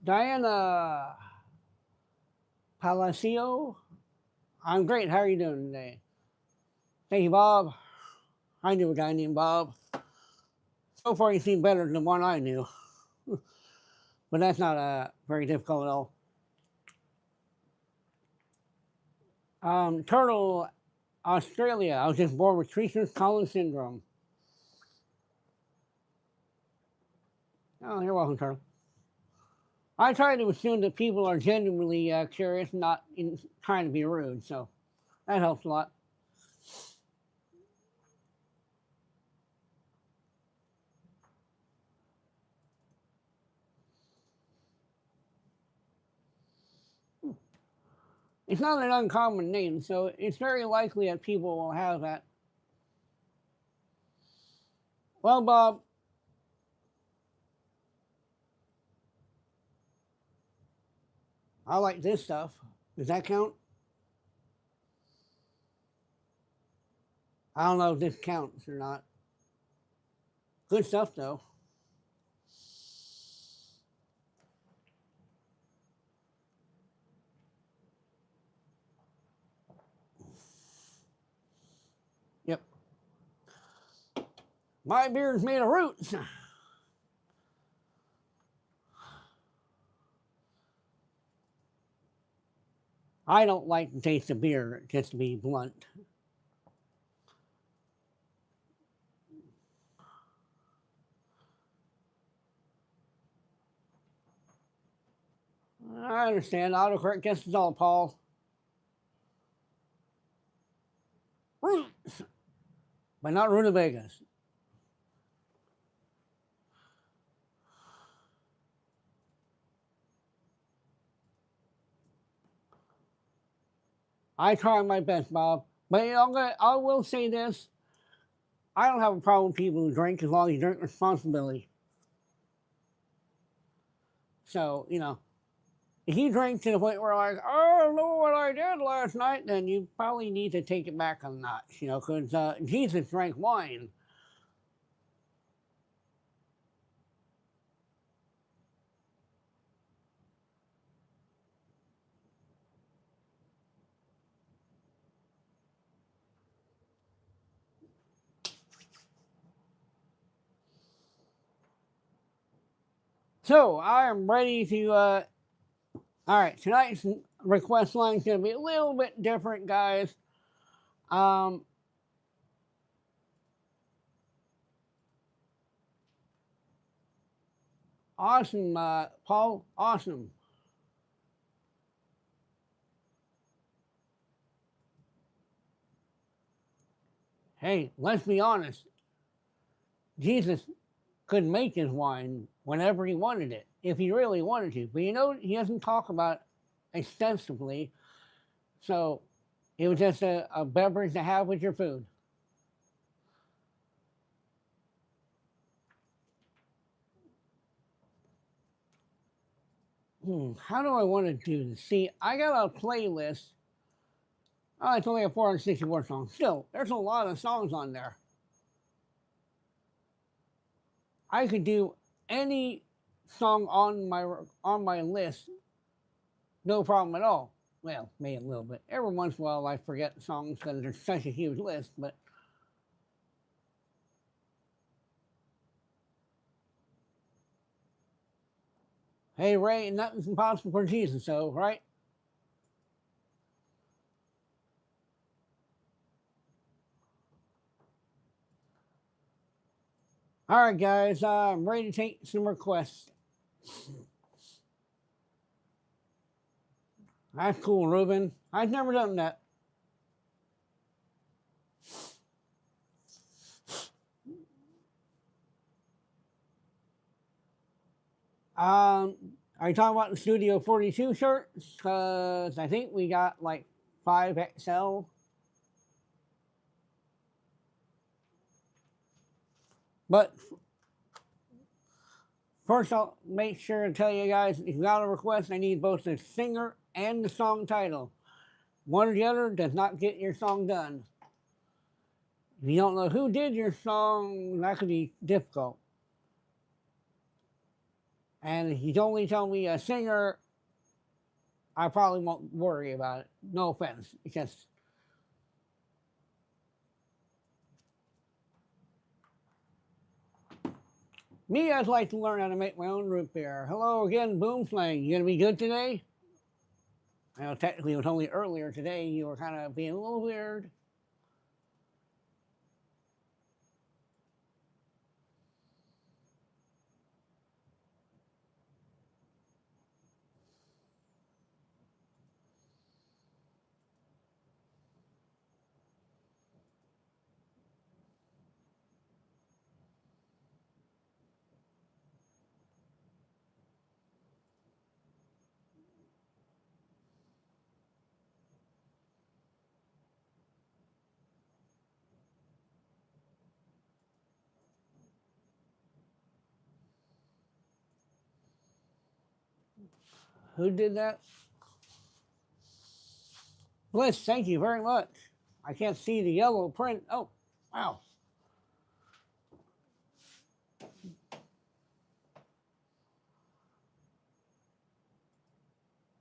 Diana Palacio, I'm great. How are you doing today? Thank you, Bob. I knew a guy named Bob. So far, he seemed better than the one I knew. But that's not very difficult at all. Turtle, Australia. I was just born with Treacher's Collins syndrome. Oh, you're welcome, Turtle. I try to assume that people are genuinely curious, not trying to be rude, so that helps a lot. It's not an uncommon name, so it's very likely that people will have that. Well, Bob, I like this stuff. Does that count? I don't know if this counts or not. Good stuff, though. Yep. My beer's made of roots. I don't like the taste of beer, just to be blunt. I understand. Autocorrect guesses all, Paul. Roots, but not rutabagas. I try my best, Bob. But you know, I will say this. I don't have a problem with people who drink as long as you drink responsibly. So, you know, if you drink to the point where like, I don't know what I did last night, then you probably need to take it back a notch, you know, because Jesus drank wine. So I am ready to. All right, tonight's request line is going to be a little bit different, guys. Um, awesome, Paul. Awesome. Hey, let's be honest. Jesus could make his wine whenever he wanted it, if he really wanted to. But you know, he doesn't talk about it extensively. So it was just a beverage to have with your food. How do I want to do this? See, I got a playlist. Oh, it's only a 464 songs. Still, there's a lot of songs on there. I could do any song on my list, no problem at all. Well, maybe a little bit. Every once in a while, I forget songs because there's such a huge list. But hey, Ray, nothing's impossible for Jesus, so right? All right, guys, I'm ready to take some requests. That's cool, Ruben. I've never done that. Um, are you talking about the Studio 42 shirts? Because I think we got like 5XL. But first, I'll make sure to tell you guys, if you got a request, I need both the singer and the song title. One or the other does not get your song done. If you don't know who did your song, that could be difficult. And if you only tell me a singer, I probably won't worry about it. No offense. It's just me, I'd like to learn how to make my own root beer. Hello again, Boomslang. You gonna be good today? I know technically it was only earlier today. You were kind of being a little weird. Who did that? Bliss, thank you very much. I can't see the yellow print. Oh, wow.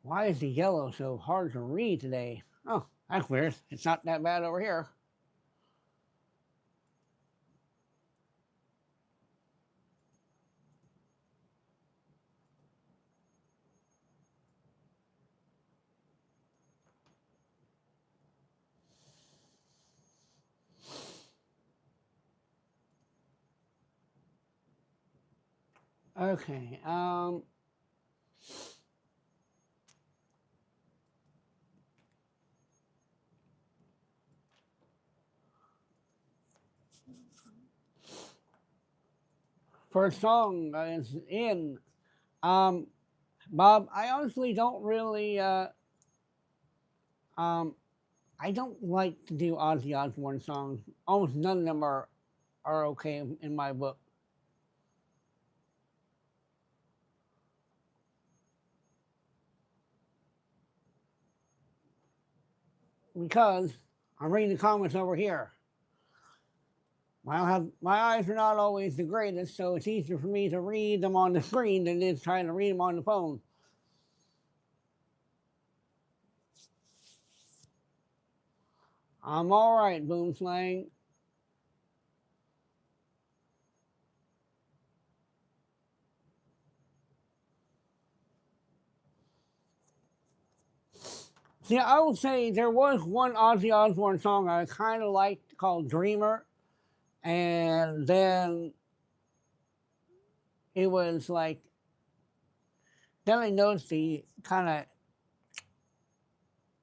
Why is the yellow so hard to read today? Oh, that's weird. It's not that bad over here. Okay. First song is in. Um, Bob, I honestly don't really. Um, I don't like to do Ozzy Osbourne songs. Almost none of them are okay in my book. Because I'm reading the comments over here. My eyes are not always the greatest, so it's easier for me to read them on the screen than it is trying to read them on the phone. I'm all right, Boom Slang. See, I will say there was one Ozzy Osbourne song I kind of liked called Dreamer, and then it was like, then I noticed the kind of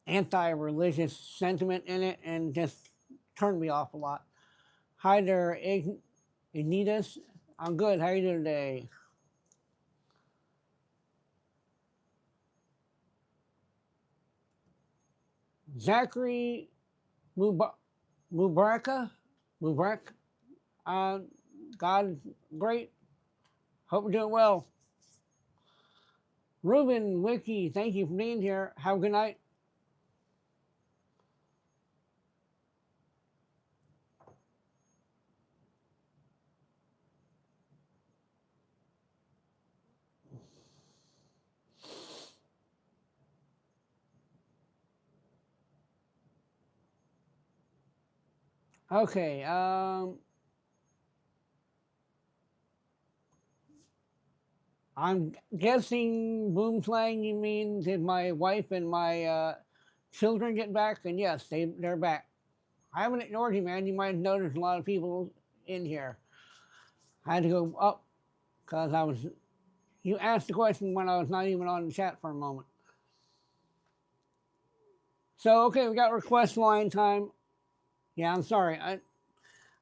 anti-religious sentiment in it and just turned me off a lot. Hi there, Ignitas. I'm good. How are you doing today? Zachary Mubaraka? Mubarak? Uh, God, great. Hope you're doing well. Ruben Wiki, thank you for being here. Have a good night. Okay, I'm guessing Boom Slang, you mean did my wife and my children get back? And yes, they're back. I haven't ignored you, man. You might have noticed a lot of people in here. I had to go up because you asked the question when I was not even on the chat for a moment. So, okay, we got request line time. Yeah, I'm sorry.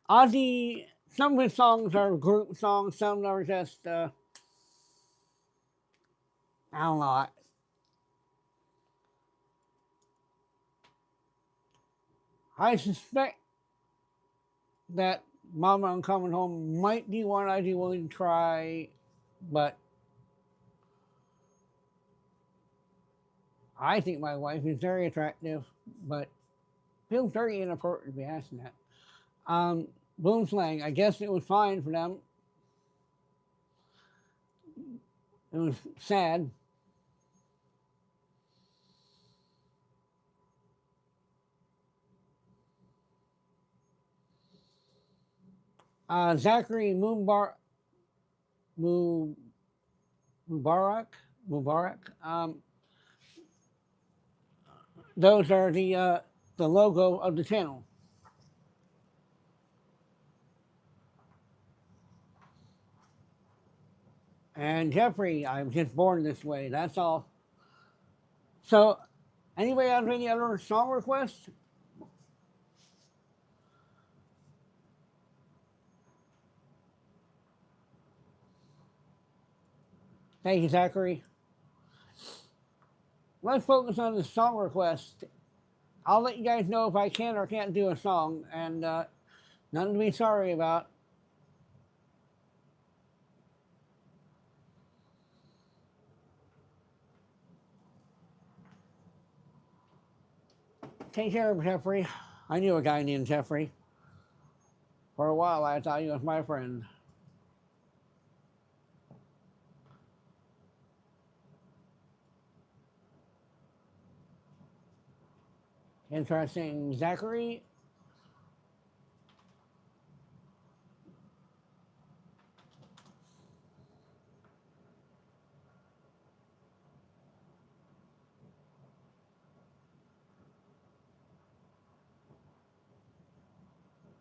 Ozzy, some of his songs are group songs, some are just, I don't know. I suspect that Mama I'm Coming Home might be one I'd be willing to try, but I think my wife is very attractive, but feels very inappropriate to be asking that. Boom Slang, I guess it was fine for them. It was sad. Zachary Mubarak, Mubarak. Those are the logo of the channel. And Jeffrey, I'm just born this way. That's all. So, anybody have any other song requests? Thank you, Zachary. Let's focus on the song request. I'll let you guys know if I can or can't do a song, and nothing to be sorry about. Take care of Jeffrey. I knew a guy named Jeffrey. For a while, I thought he was my friend. Interesting. Zachary.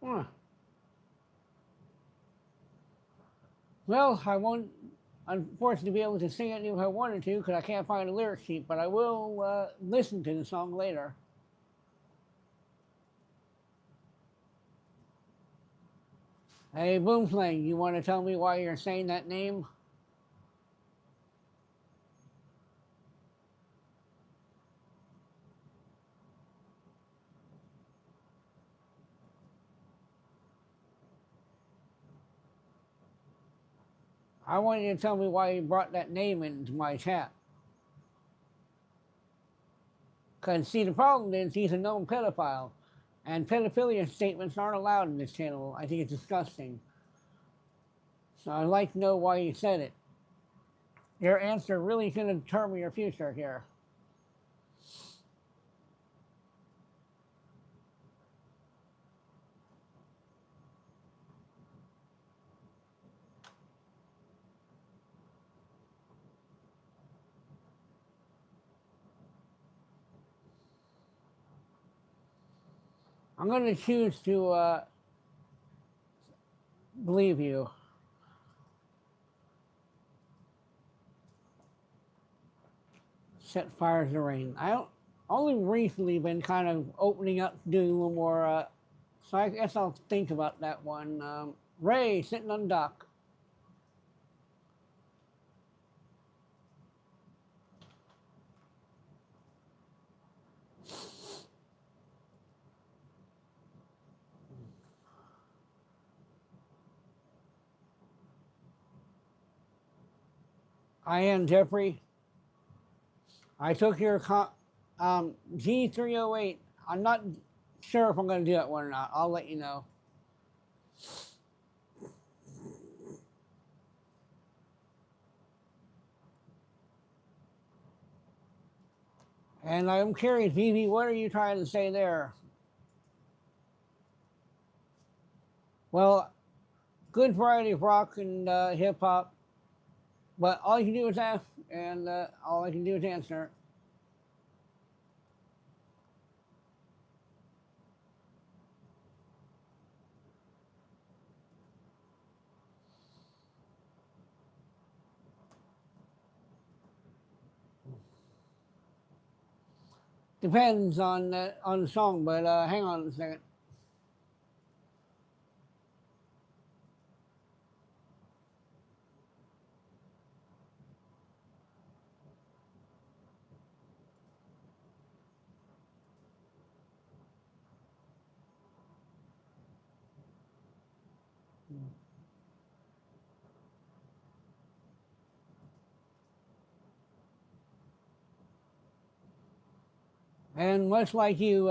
Huh. Well, I won't, unfortunately, be able to sing it if I wanted to because I can't find a lyric sheet, but I will listen to the song later. Hey, Boomslang, you want to tell me why you're saying that name? I want you to tell me why you brought that name into my chat. Because, see, the problem is he's a known pedophile, and pedophilia statements aren't allowed in this channel. I think it's disgusting. So I'd like to know why you said it. Your answer really is going to determine your future here. I'm going to choose to believe you. Set fires to rain. I don't, only recently been kind of opening up, doing a little more, so I guess I'll think about that one. Ray, sitting on dock. I am Jeffrey. I took your G308. I'm not sure if I'm going to do that one or not. I'll let you know. And I'm curious, Vivi, what are you trying to say there? Well, good variety of rock and hip hop, but all you can do is ask, and all I can do is answer. Depends on the song, but hang on a second. And much like you,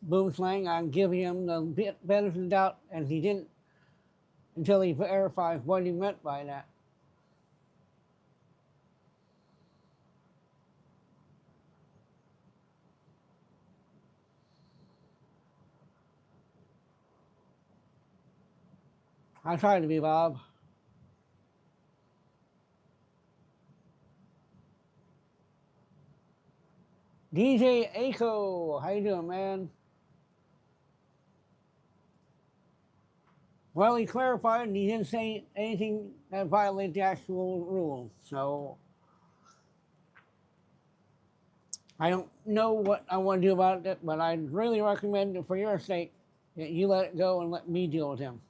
Boomslang, I'm giving him the benefit of the doubt, and he didn't until he verifies what he meant by that. I try to be, Bob. DJ Aiko, how you doing, man? Well, he clarified and he didn't say anything that violated the actual rules. So I don't know what I want to do about it, but I'd really recommend it for your sake that you let it go and let me deal with him.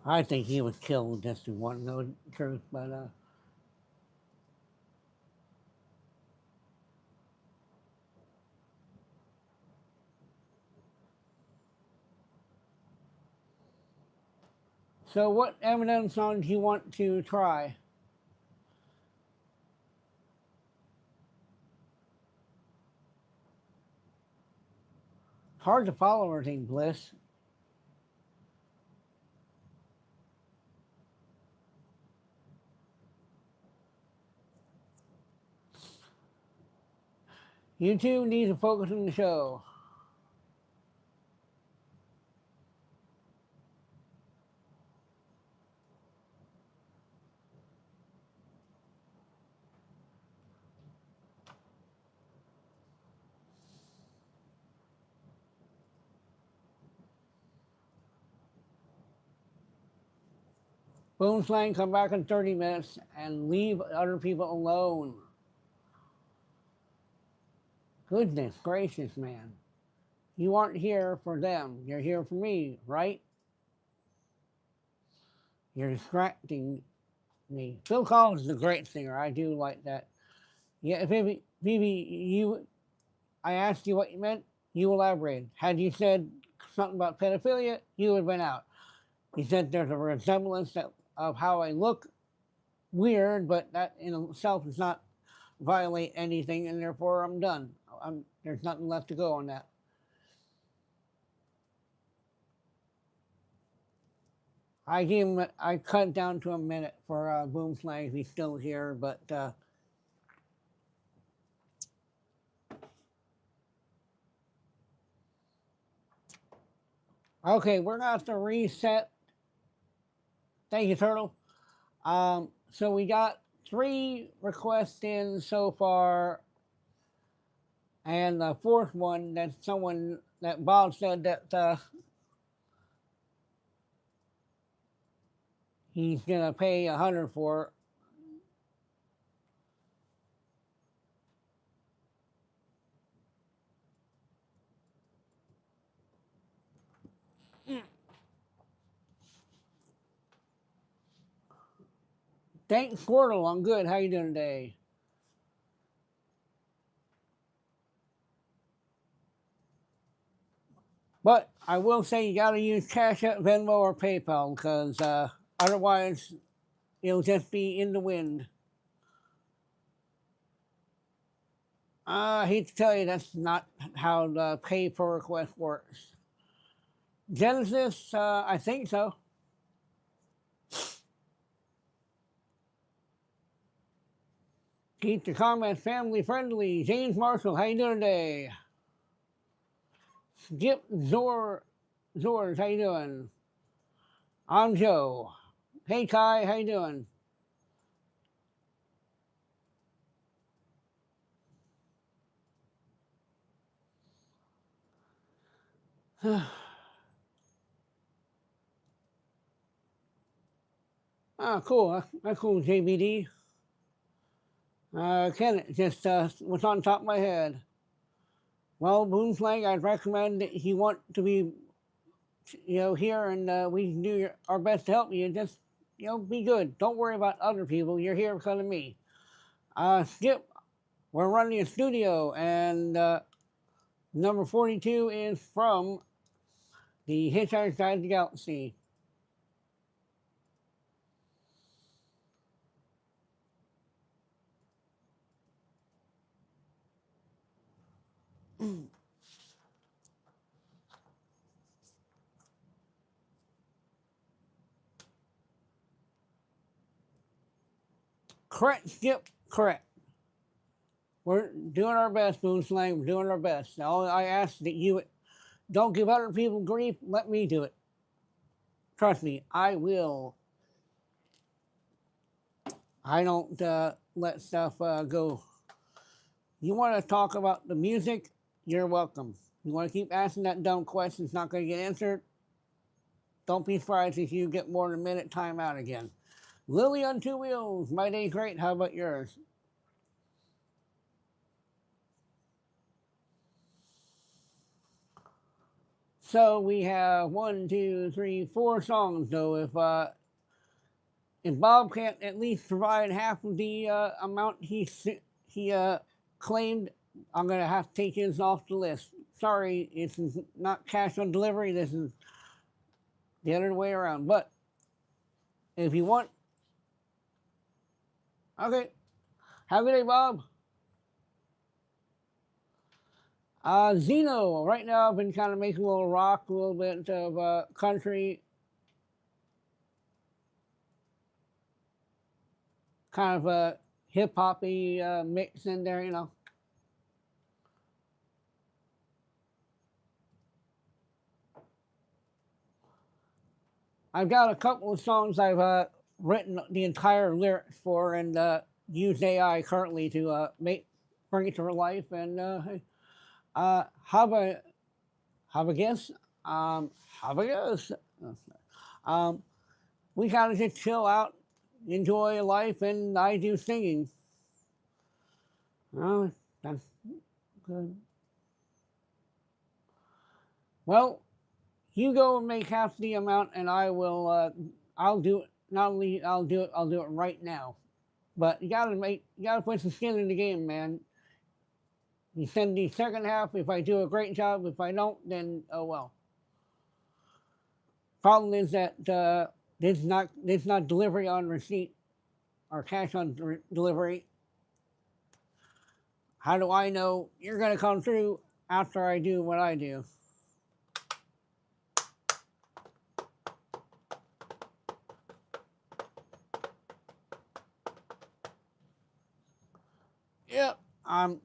I think he was killed just to want to know the truth, but So what Eminem song do you want to try? Hard to follow everything, Bliss. You two need to focus on the show. Boom Slang, come back in 30 minutes and leave other people alone. Goodness gracious, man. You aren't here for them. You're here for me, right? You're distracting me. Phil Collins is a great singer. I do like that. Yeah, Phoebe, I asked you what you meant. You elaborated. Had you said something about pedophilia, you would have been out. You said there's a resemblance of how I look. Weird, but that in itself does not violate anything, and therefore I'm done. There's nothing left to go on that. I cut it down to a minute for Boom Slang if he's still here, but okay, we're gonna have to reset. Thank you, Turtle. So we got 3 requests in so far, and the fourth one that someone that Bob said that he's gonna pay 100 for. Thanks, Squirtle. I'm good. How you doing today? But I will say you got to use Cashapp, Venmo, or PayPal because otherwise it'll just be in the wind. I hate to tell you, that's not how the pay per request works. Genesis, I think so. Keep the comments family friendly. James Marshall, how you doing today? Skip Zors, how you doing? I'm Joe. Hey Kai, how you doing? Ah, cool. That's cool, JBD. Kenneth, just what's on top of my head. Well, Boomslang, I'd recommend that you want to be, here, and we can do our best to help you. Just, be good. Don't worry about other people. You're here because of me. Skip, we're running a studio, and number 42 is from the Hitchhiker's Guide to the Galaxy. Correct, Skip, correct. We're doing our best, Boomslang. We're doing our best. All I ask that you don't give other people grief. Let me do it. Trust me, I will. I don't let stuff go. You want to talk about the music? You're welcome. You want to keep asking that dumb question, it's not going to get answered? Don't be surprised if you get more than a minute time out again. Lily on 2 wheels. My day's great. How about yours? So we have 1, 2, 3, 4 songs though. If Bob can't at least provide half of the amount he claimed, I'm gonna have to take his off the list. Sorry, it's not cash on delivery. This is the other way around. But if you want. Okay. Have a good day, Bob. Zeno, right now I've been kind of making a little rock, a little bit of country, kind of a hip hoppy mix in there, you know. I've got a couple of songs I've written the entire lyrics for and use AI currently to bring it to life. And have a guess. Have a guess. Um, we kind of just chill out, enjoy life, and I do singing. Oh, that's good. Well, you go and make half the amount, and I will. I'll do it. Not only I'll do it. I'll do it right now. But you gotta put some skin in the game, man. You send the second half. If I do a great job, if I don't, then oh well. Problem is that there's not delivery on receipt or cash on delivery. How do I know you're gonna come through after I do what I do? Yep, I'm.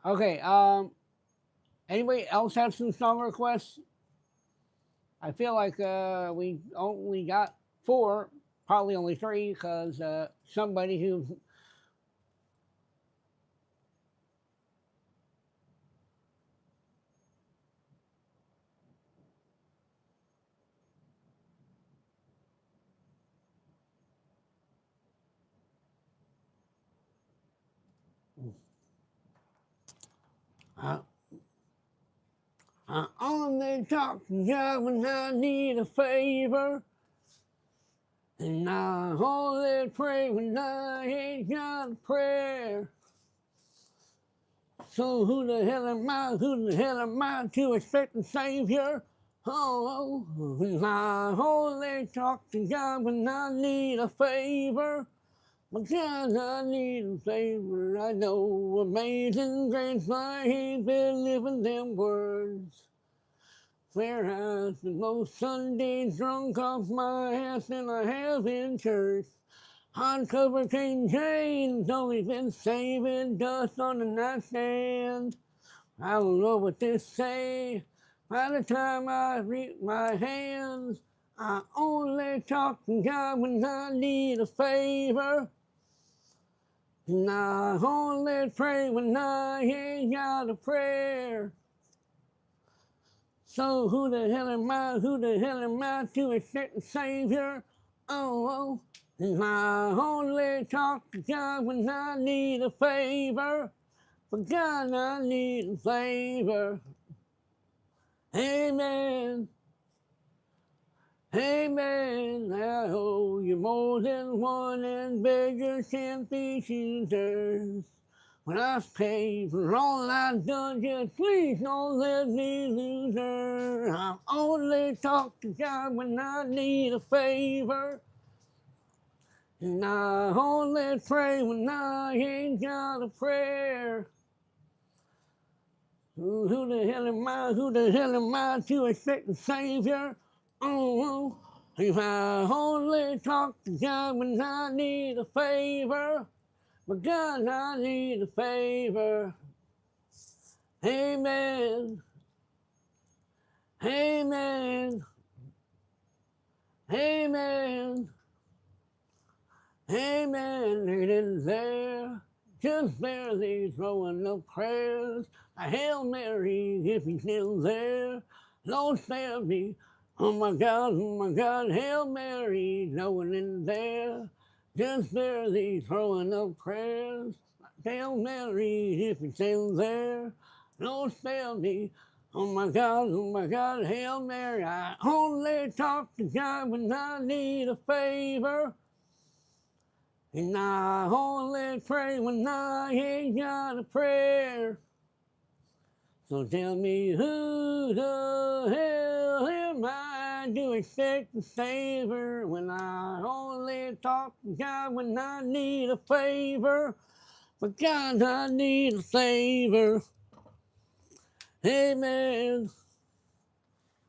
Okay. Anybody else have some song requests? I feel like we only got four, probably only three, because somebody who. Uh, I only talk to God when I need a favor, and I only pray when I ain't got a prayer. So who the hell am I? Who the hell am I to expect a savior? Oh, and I only talk to God when I need a favor. But God, I need a favor. I know amazing grace. I ain't been living them words. Where I've been most Sundays drunk off my ass than I have in church. Hardcover King James, only been saving dust on the nightstand. I don't know what this say. By the time I reach my hands, I only talk to God when I need a favor. And I only pray when I ain't got a prayer. So who the hell am I? Who the hell am I to accept a savior? Oh, and I only talk to God when I need a favor. For God, I need a favor. Amen. Amen. I owe you more than one, and beggars can't be choosers. When I've paid for all I've done, just please don't let me lose her. I only talk to God when I need a favor. And I only pray when I ain't got a prayer. Who the hell am I? Who the hell am I to expect a savior? Oh, if I only talk to God when I need a favor. But God, I need a favor. Amen. Amen. Amen. Amen. It is there. Just barely throwing up prayers. A Hail Mary if he's still there. Lord save me. Oh my God, Hail Mary, no one in there, just barely throwing up prayers. Hail Mary, if you're still there, Lord save me. Oh my God, Hail Mary, I only talk to God when I need a favor. And I only pray when I ain't got a prayer. So tell me who the hell am I to expect a savor when I only talk to God when I need a favor? But God, I need a savor. Amen.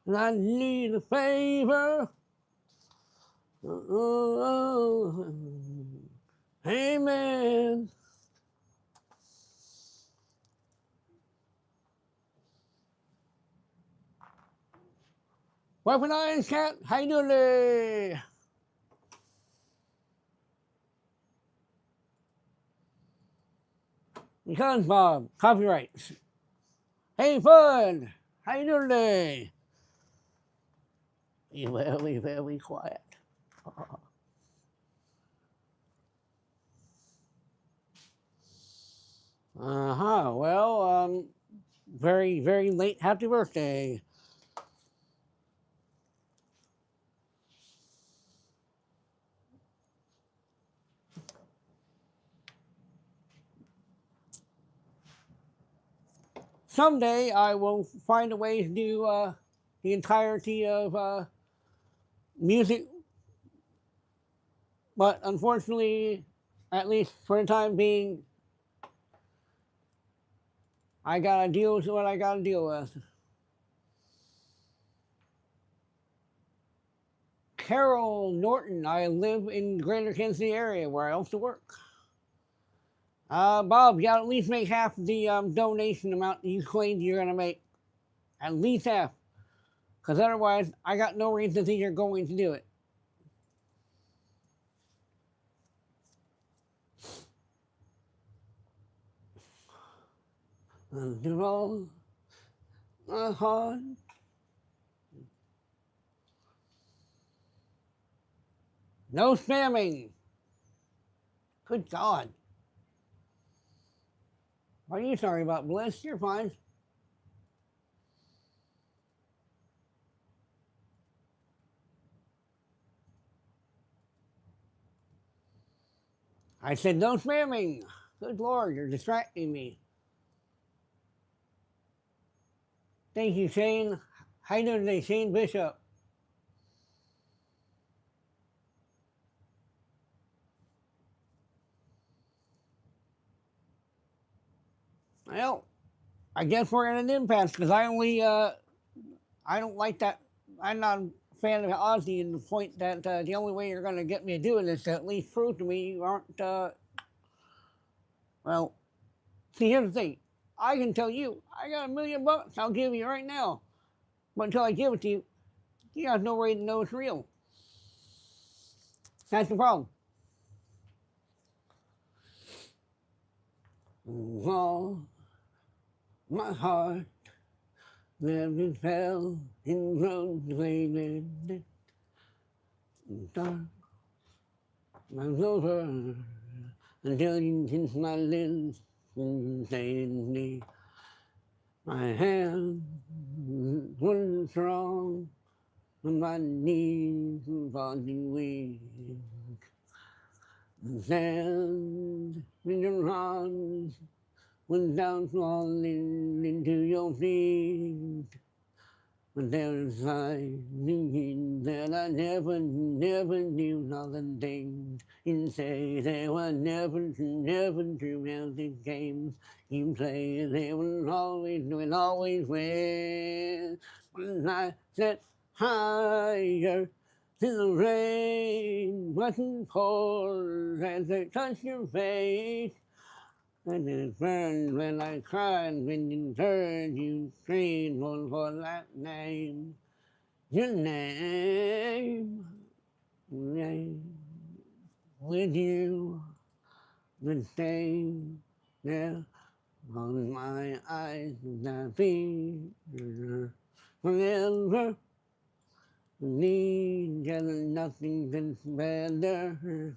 I need a favor. Oh, amen. Weaponized cat, how you doing today? Because Bob, copyrights. Hey, Bud, how you doing today? You very, very quiet. Uh-huh. Well, very, very late happy birthday. Someday I will find a way to do the entirety of music, but unfortunately, at least for the time being, I gotta deal with what I gotta deal with. Carol Norton, I live in the Greater Kansas City area where I also work. Bob, you gotta at least make half the donation amount you claimed you're gonna make. At least half. Because otherwise, I got no reason to think you're going to do it. All my heart. No spamming. Good God. What are you sorry about, Bliss? You're fine. I said no spamming. Good Lord, you're distracting me. Thank you, Shane. How you doing today, Shane Bishop? Well, I guess we're at an impasse because I don't like that. I'm not a fan of Ozzy in the point that the only way you're going to get me to do it is to at least prove to me you aren't, well, see, here's the thing. I can tell you, I got $1,000,000 I'll give you right now. But until I give it to you, you have no way to know it's real. That's the problem. Oh, my heart never fell in roads waited dark. My over until you kiss my lips and say me. My hand wasn't strong, my knees were falling weak. The sand in your arms went down falling into your feet. But there is something that I never knew all the things you say. They were never true as the games you play. They will always win. When I set higher till the rain wasn't cold as they touched your face. And it burned when I cried, when you turned, you screamed for that name. Your name, with you, the same there on my eyes, the fear. forever. Need nothing that's better.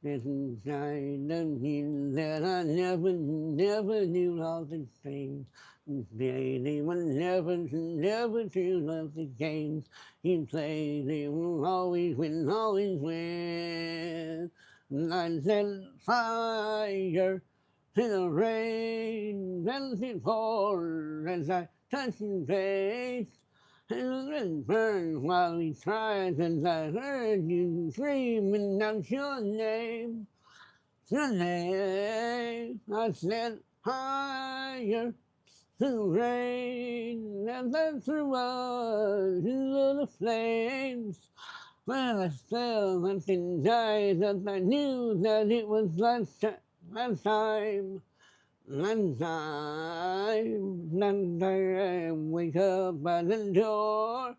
This inside of me that I never knew all the things. Baby will never choose up the games. He plays, he will always win, always win. And I set fire to the rain, and it pours as I touch his face. And it burned while we tried, and I heard you screaming out your name. Your name, I set higher to the rain, and I threw us into the flames. When I felt something died, and I knew that it was last time. Last time, and I wake up by the door,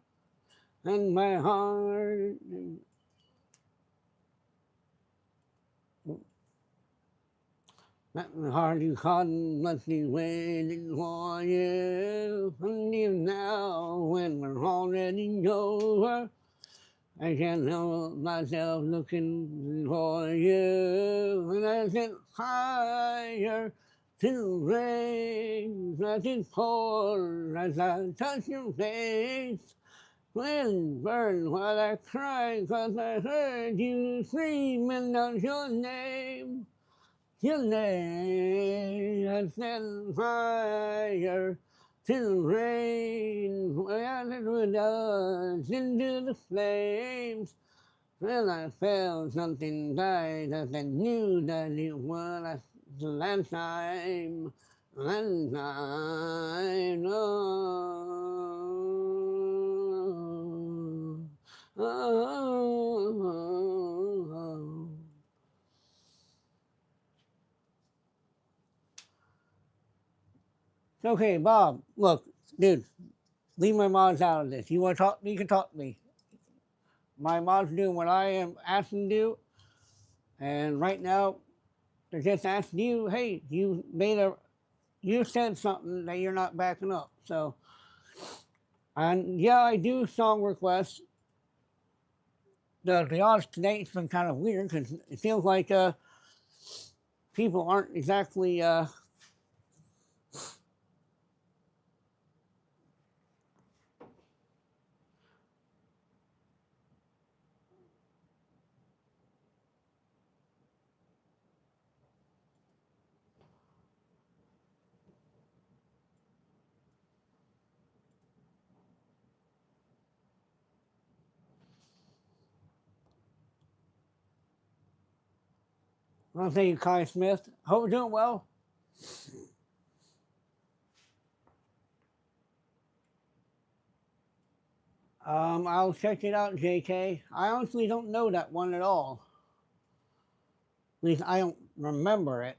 and my heart, my heart is hot and must be waiting for you. And even now, when we're already over, I can't help myself looking for you. And I sit higher to the rain as it pours as I touch your face. Wind burned while I cried 'cause I heard you screaming out your name. Your name, I set fire to the rain, as it would us into the flames. Well, I felt something died as I knew that it was the last time, last time, oh, oh, oh, oh. Okay, Bob, look, dude, leave my mods out of this. You want to talk? You can talk to me. My mod's doing what I am asking to do, and right now they're just asking you, hey, you said something that you're not backing up. So, and yeah, I do song requests. The odds tonight's been kind of weird because it feels like people aren't exactly Well, thank you, Kai Smith. Hope you're doing well. I'll check it out, JK. I honestly don't know that one at all. At least I don't remember it.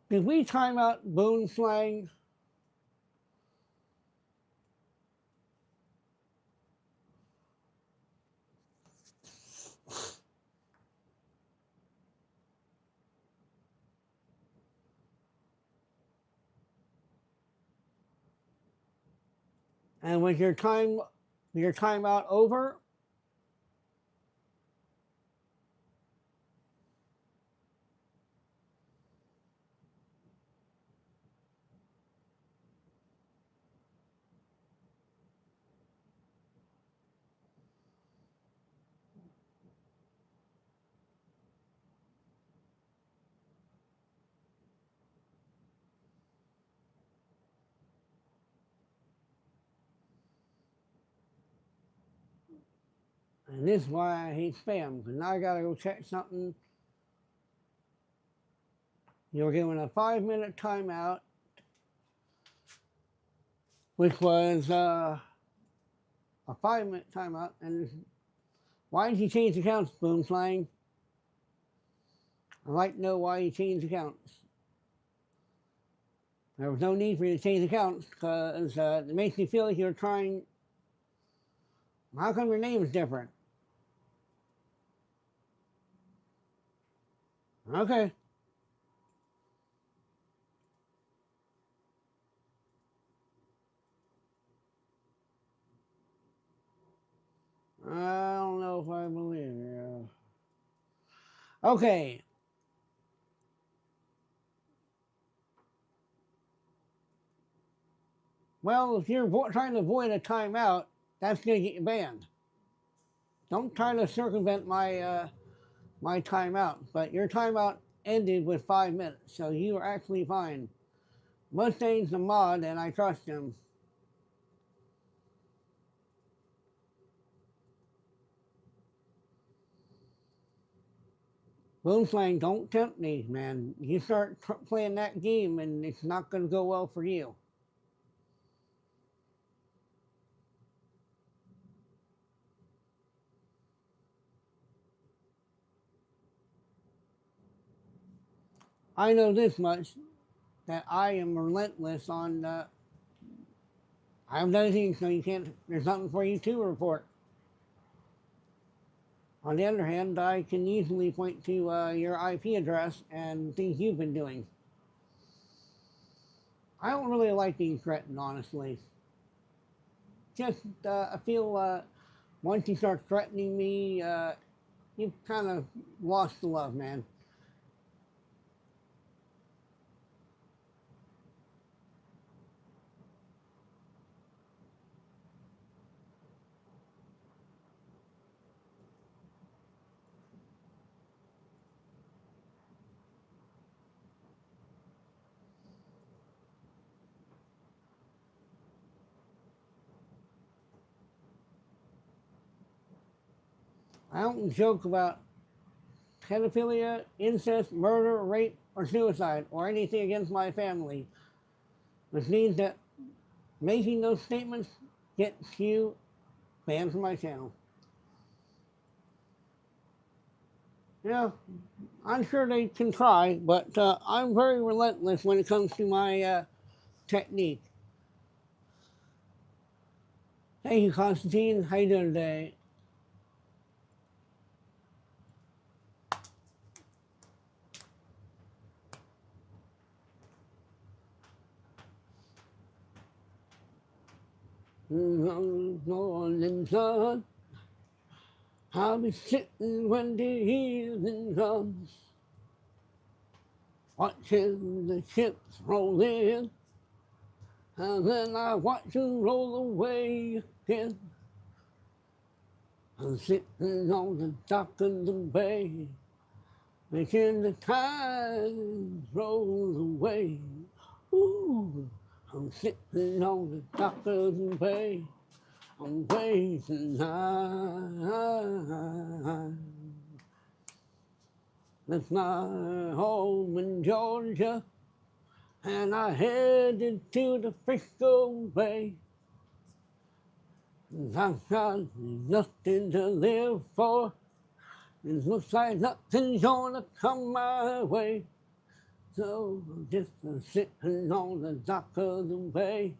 Did we time out Boone slang? And was your timeout over? And this is why I hate spam, because now I gotta go check something. You're given a 5-minute timeout, which was a 5-minute timeout. And why did you change accounts, Boom Slang? I'd like to know why you changed accounts. There was no need for you to change accounts because it makes me feel like you're trying. How come your name is different? Okay. I don't know if I believe you. Okay. Well, if you're trying to avoid a timeout, that's going to get you banned. Don't try to circumvent my timeout. But your timeout ended with 5 minutes, so you are actually fine. Mustang's a mod, and I trust him. Boomslang, don't tempt me, man. You start playing that game, and it's not going to go well for you. I know this much, that I am relentless on. I haven't done anything, so you can't. There's nothing for you to report. On the other hand, I can easily point to your IP address and things you've been doing. I don't really like being threatened, honestly. Just, I feel once you start threatening me, you've kind of lost the love, man. I don't joke about pedophilia, incest, murder, rape, or suicide, or anything against my family, which means that making those statements gets you banned from my channel. Yeah, I'm sure they can try, but I'm very relentless when it comes to my technique. Thank you, Constantine. How you doing today? Morning sun, I'll be sitting when the evening comes, watching the ships roll in, and then I watch them roll away again. I'm sitting on the dock of the bay, making the tide roll away. Ooh, I'm sitting on the dock of the bay. I'm waiting high. That's my home in Georgia, and I headed to the Frisco Bay. I've got nothing to live for. It looks like nothing's gonna come my way. So I'm just sitting on the dock of the bay,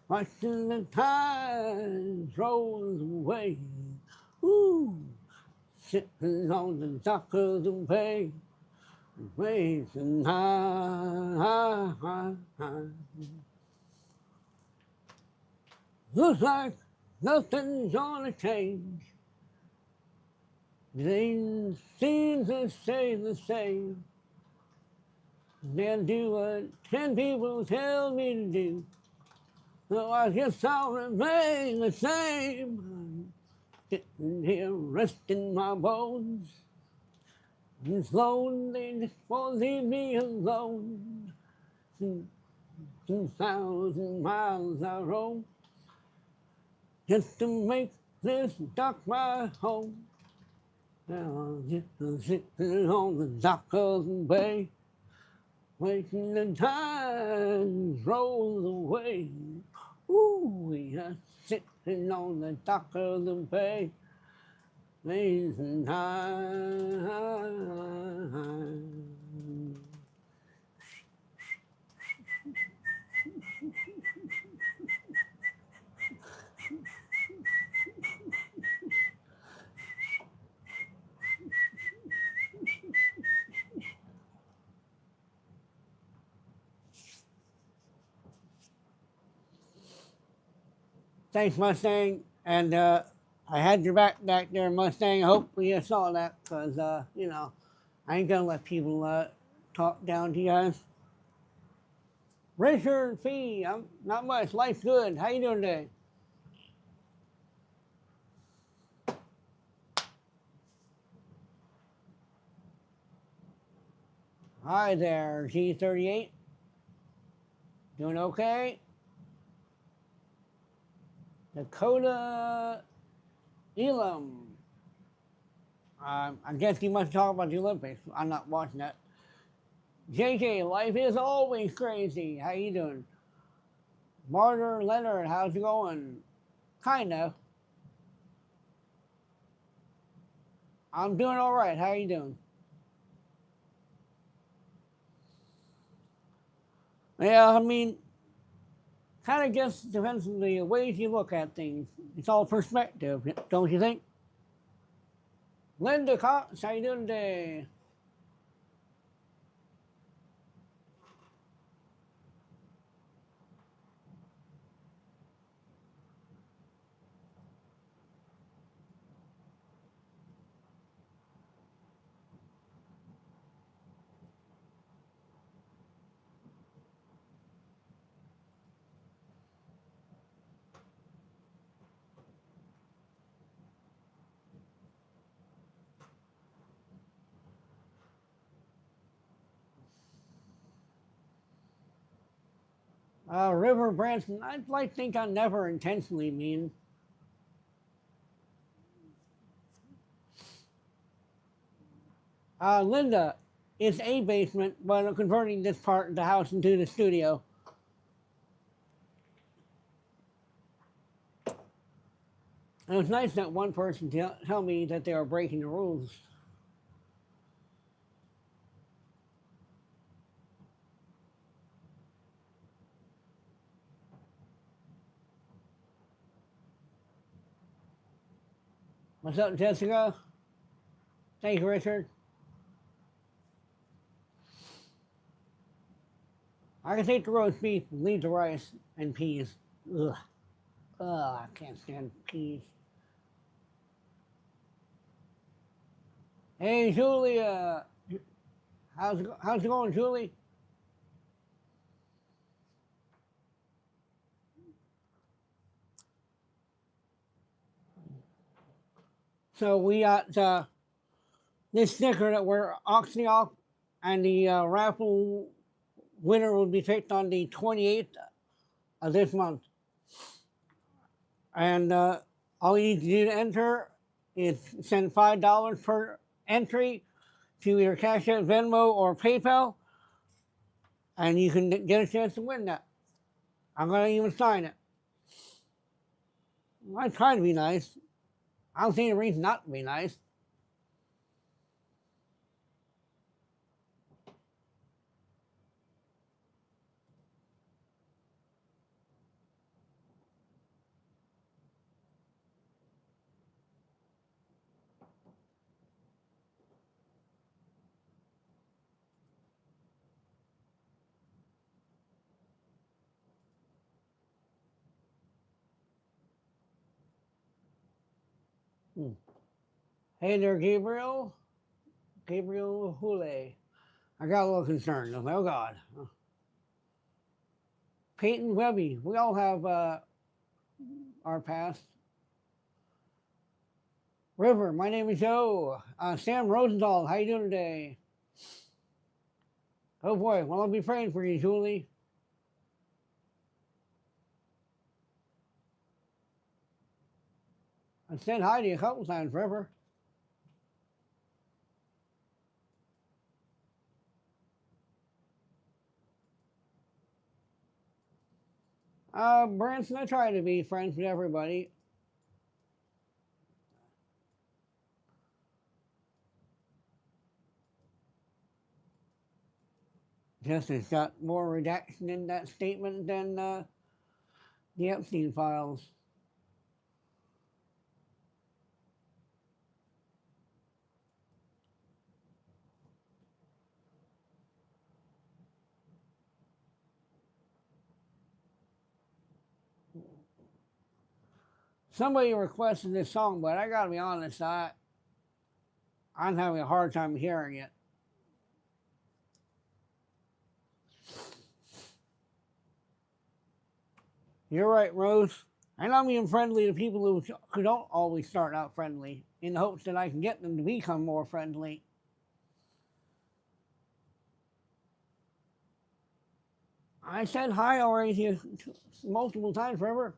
watching the tide roll away. Ooh, sitting on the dock of the bay, waving high, high, high. Looks like nothing's gonna change. Things seem to stay the same. They'll do what 10 people tell me to do. So I guess I'll remain the same. Sitting here resting my bones. It's lonely, just won't leave me alone. 2,000 miles I roam just to make this dock my home. Now I'm just sitting on the dock of the bay, waiting the tide rolls away. Ooh, we are sitting on the dock of the bay, raising high. Thanks, Mustang. And I had your back there, Mustang. Hopefully you saw that because, you know, I ain't going to let people talk down to you guys. Richard Fee, I'm not much. Life's good. How you doing today? Hi there, G38. Doing okay? Dakota Elam. I guess you must talk about the Olympics. I'm not watching that. JK, life is always crazy. How you doing? Martyr Leonard, how's it going? Kinda. I'm doing all right. How you doing? Yeah, I mean, kind of just depends on the ways you look at things. It's all perspective, don't you think? Linda Cox, how you doing today? River Branson, I'd like to think I'm never intentionally mean. Linda, it's a basement, but I'm converting this part of the house into the studio. And it was nice that one person tell me that they were breaking the rules. What's up, Jessica? Thank you, Richard. I can take the roast beef, leave the rice and peas. Ugh. Ugh, I can't stand peas. Hey, Julia. How's it going, Julie? So we got this sticker that we're auctioning off, and the raffle winner will be picked on the 28th of this month. And all you need to do to enter is send $5 per entry to your Cashapp, Venmo, or PayPal, and you can get a chance to win that. I'm going to even sign it. I try to be nice. I don't see any reason not to be nice. Hey there, Gabriel. Gabriel Hule. I got a little concerned. I'm like, oh, God. Peyton Webby. We all have our past. River, my name is Joe. Sam Rosenthal, how you doing today? Oh, boy. Well, I'll be praying for you, Julie. I said hi to you a couple times, River. Branson, I try to be friends with everybody. Just it's got more redaction in that statement than the Epstein files. Somebody requested this song, but I gotta be honest, I'm having a hard time hearing it. You're right, Rose. And I'm being friendly to people who don't always start out friendly in the hopes that I can get them to become more friendly. I said hi already to you multiple times, remember?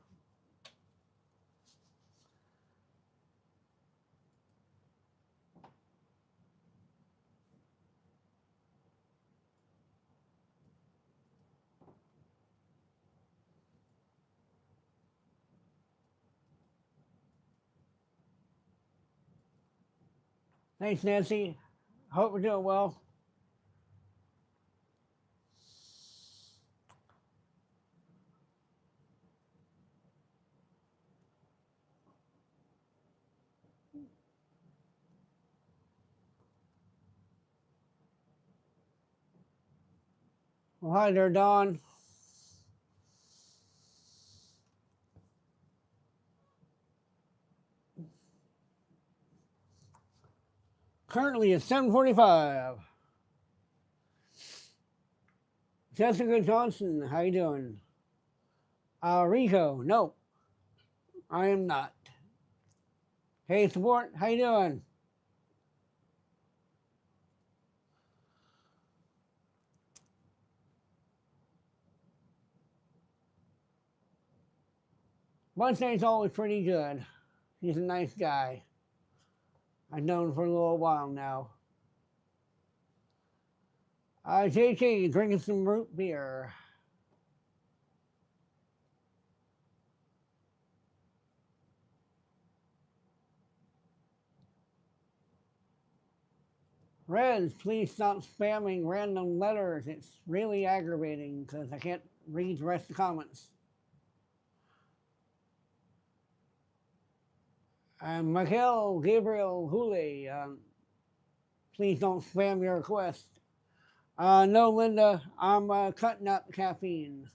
Thanks, Nancy. Hope we're doing well. Well, hi there, Don. Currently it's 7:45. Jessica Johnson, how you doing? Rico, no, I am not. Hey, support, how you doing? Mustang's always pretty good. He's a nice guy. I've known him for a little while now. JK, drinking some root beer. Reds, please stop spamming random letters. It's really aggravating because I can't read the rest of the comments. Michael Gabriel Hooley, please don't spam your request. No, Linda, I'm cutting out the caffeine.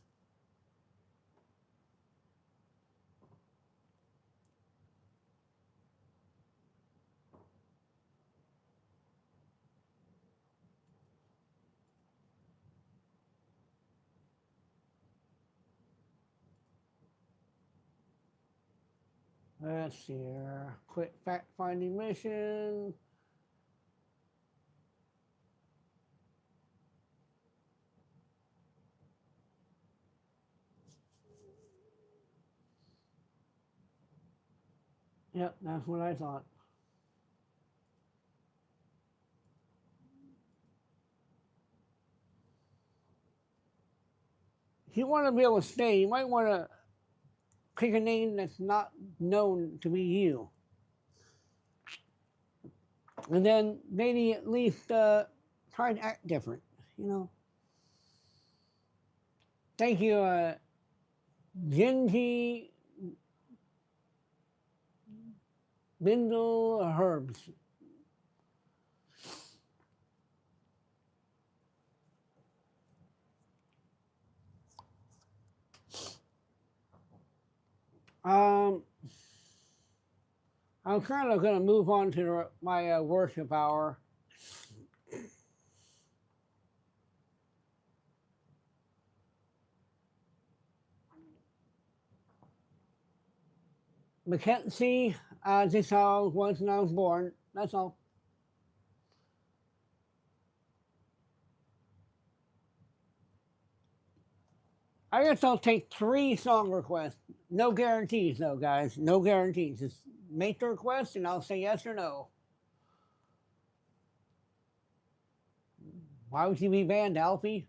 Let's see here. Quit fact-finding mission. Yep, that's what I thought. If you want to be able to stay, you might want to pick a name that's not known to be you. And then maybe at least try to act different, you know. Thank you, Genji Bindle Herbs. I'm kind of going to move on to my worship hour. Mackenzie, just how I was when I was born. That's all. I guess I'll take 3 song requests. No guarantees, though, guys. No guarantees. Just make the request and I'll say yes or no. Why would you be banned, Alfie?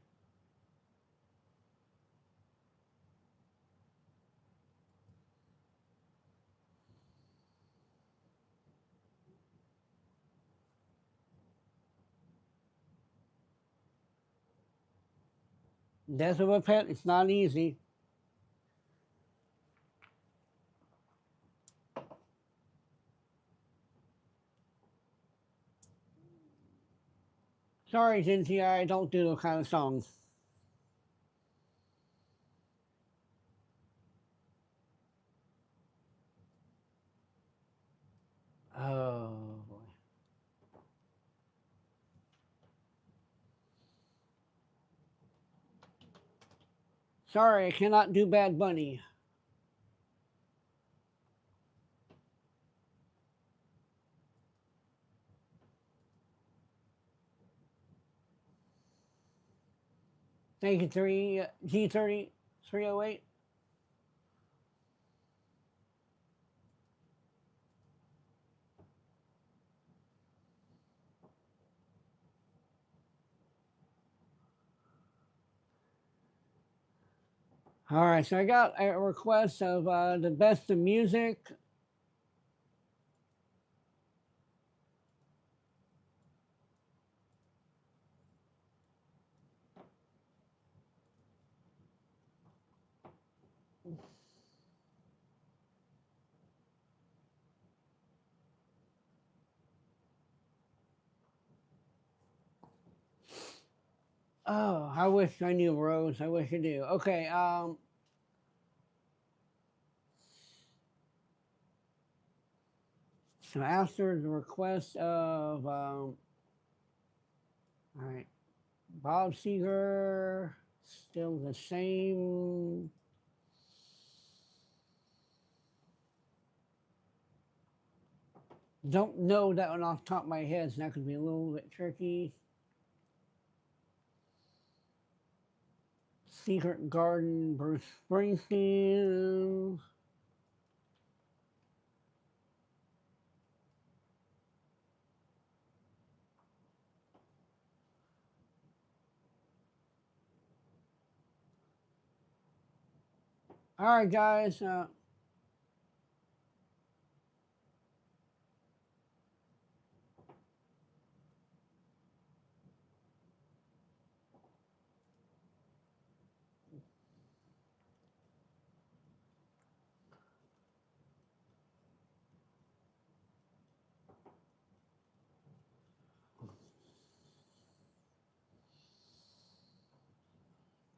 Death of a pet, it's not easy. Sorry, Cynthia, I don't do those kind of songs. Sorry, I cannot do Bad Bunny. Thank you, G30 308. All right, so I got a request of the best of music. Oh, I wish I knew Rose. I wish I do. Okay, so after the request of, all right, Bob Seger, still the same. Don't know that one off the top of my head, so that could be a little bit tricky. Secret Garden, Bruce Springsteen. All right, guys.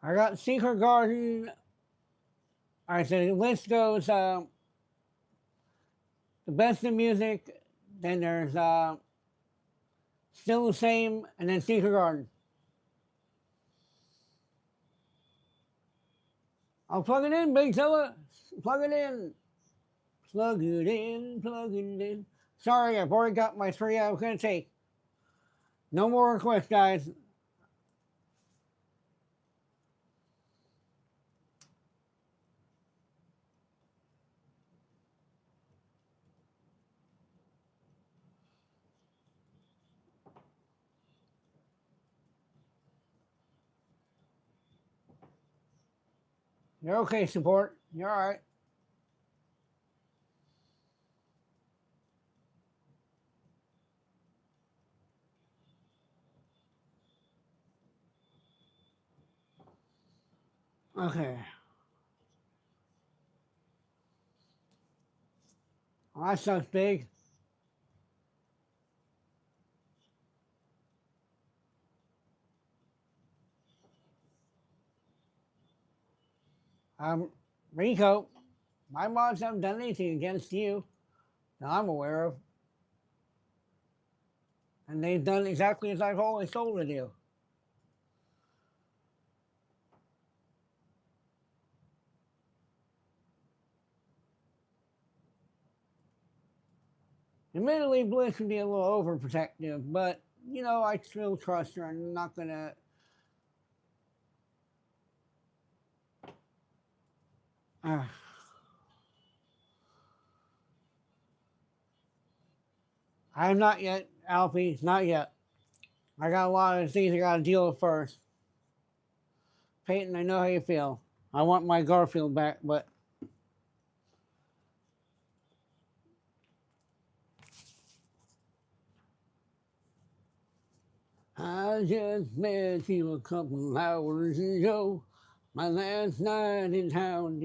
I got Secret Garden. All right, so the list goes the best in music, then there's still the same, and then Secret Garden. I'll plug it in, Big Zilla. Plug it in. Plug it in, plug it in. Sorry, I've already got my three I was going to take. No more requests, guys. You're okay, support. You're all right. Okay. Well, that sucks big. Rico, my mods haven't done anything against you that I'm aware of. And they've done exactly as I've always told them to do. Admittedly, Bliss can be a little overprotective, but, you know, I still trust her. I'm not going to. I'm not yet, Alfie. Not yet. I got a lot of things I got to deal with first. Peyton, I know how you feel. I want my Garfield back, but I just met you a couple hours ago. My last night in town,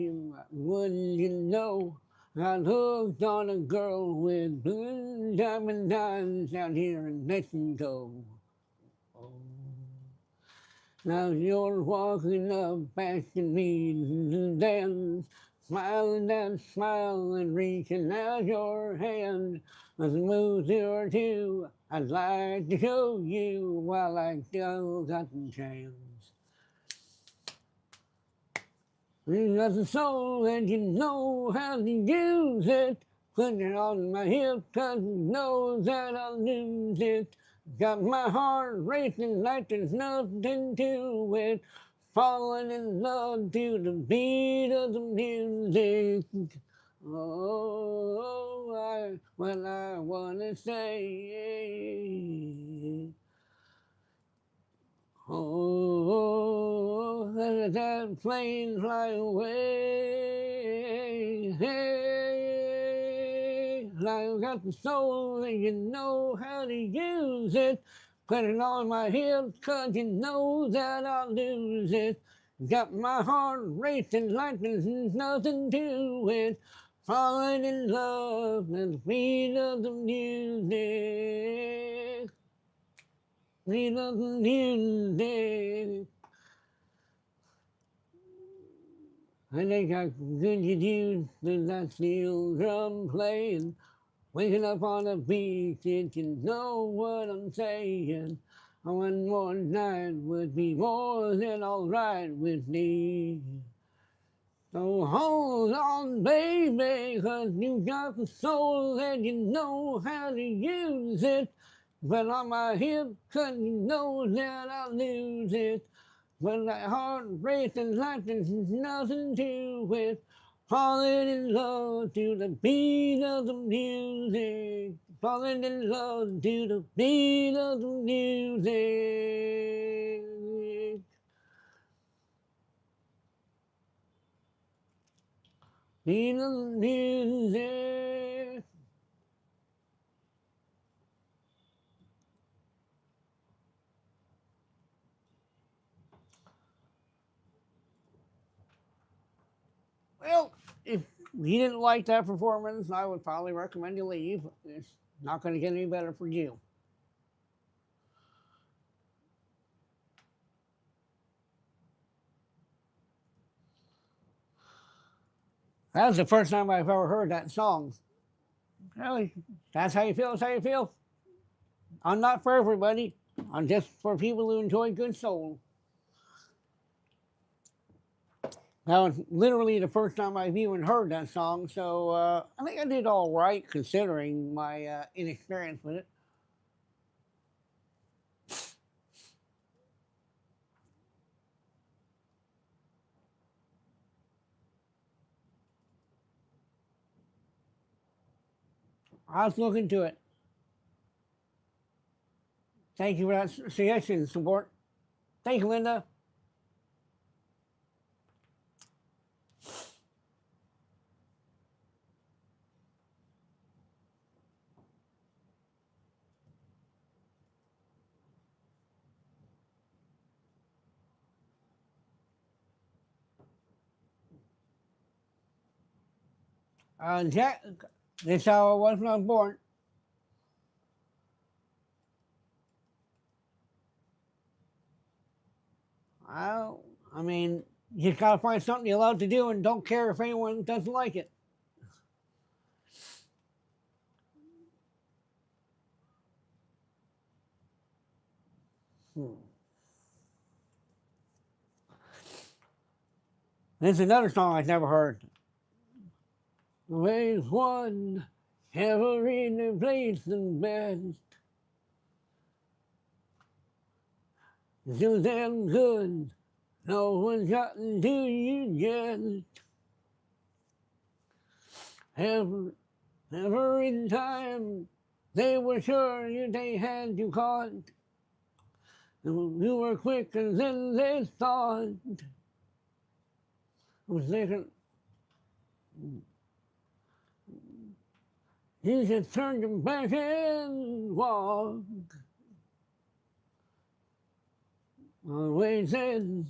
wouldn't you know? I hooked on a girl with blue diamond eyes out here in Mexico. Oh. Now you're walking up, asking me to dance, smiling that smile and reaching out your hand. A smooth or two, I'd like to show you while I still got the chance. You got the soul and you know how to use it. Put it on my hip 'cause you know that I'll lose it. Got my heart racing like there's nothing to it. Falling in love to the beat of the music. Oh, what I wanna say. Oh, let that plane fly away. Hey, I've got the soul and you know how to use it. Put it on my hips 'cause you know that I'll lose it. Got my heart racing like there's nothing to it. Falling in love with the beat of the music. We love the music. I think I could use that steel drum playing. Waking up on the beach, did you know what I'm saying? One more night would be more than alright with me. So hold on, baby, 'cause you got the soul and you know how to use it. But on my hip, 'cause you know that I'll lose it. But that heart racing like there's nothing to it. Falling in love to the beat of the music. Falling in love to the beat of the music. Beat of the music. Well, if you didn't like that performance, I would probably recommend you leave. It's not going to get any better for you. That was the first time I've ever heard that song. Really? That's how you feel? That's how you feel? I'm not for everybody. I'm just for people who enjoy good soul. That was literally the first time I've even heard that song, so I think I did all right considering my inexperience with it. I'll look into it. Thank you for that suggestion, support. Thank you, Linda. Jack, that's how I was when I was born. I, I mean, you just gotta find something you love to do and don't care if anyone doesn't like it. Hmm. There's another song I've never heard. There's one ever in the place the best. Do them good. No one's gotten to you yet. Every time they were sure they had you caught. You were quicker than they thought. I was thinking, you just turned your back and walked. Always said,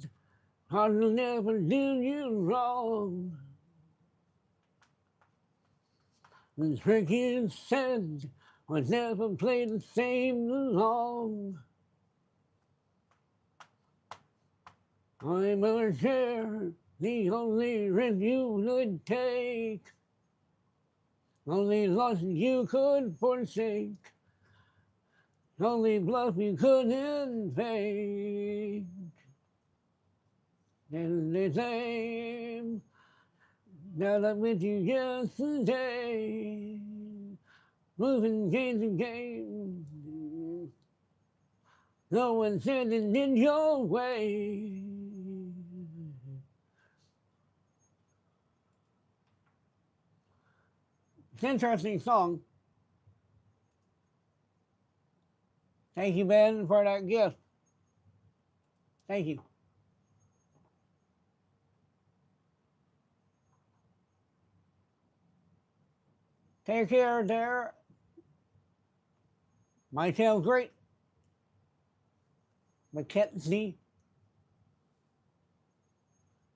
I'll never do you wrong. The trick you said was never played the same long. I'm a share the only risk you would take, only loss you could forsake, only bluff you couldn't fake. Then the same. Now that with you yesterday. Moving games and games. No one's standing in your way. It's an interesting song. Thank you, Ben, for that gift. Thank you. Take care there. My tail's great. Mackenzie.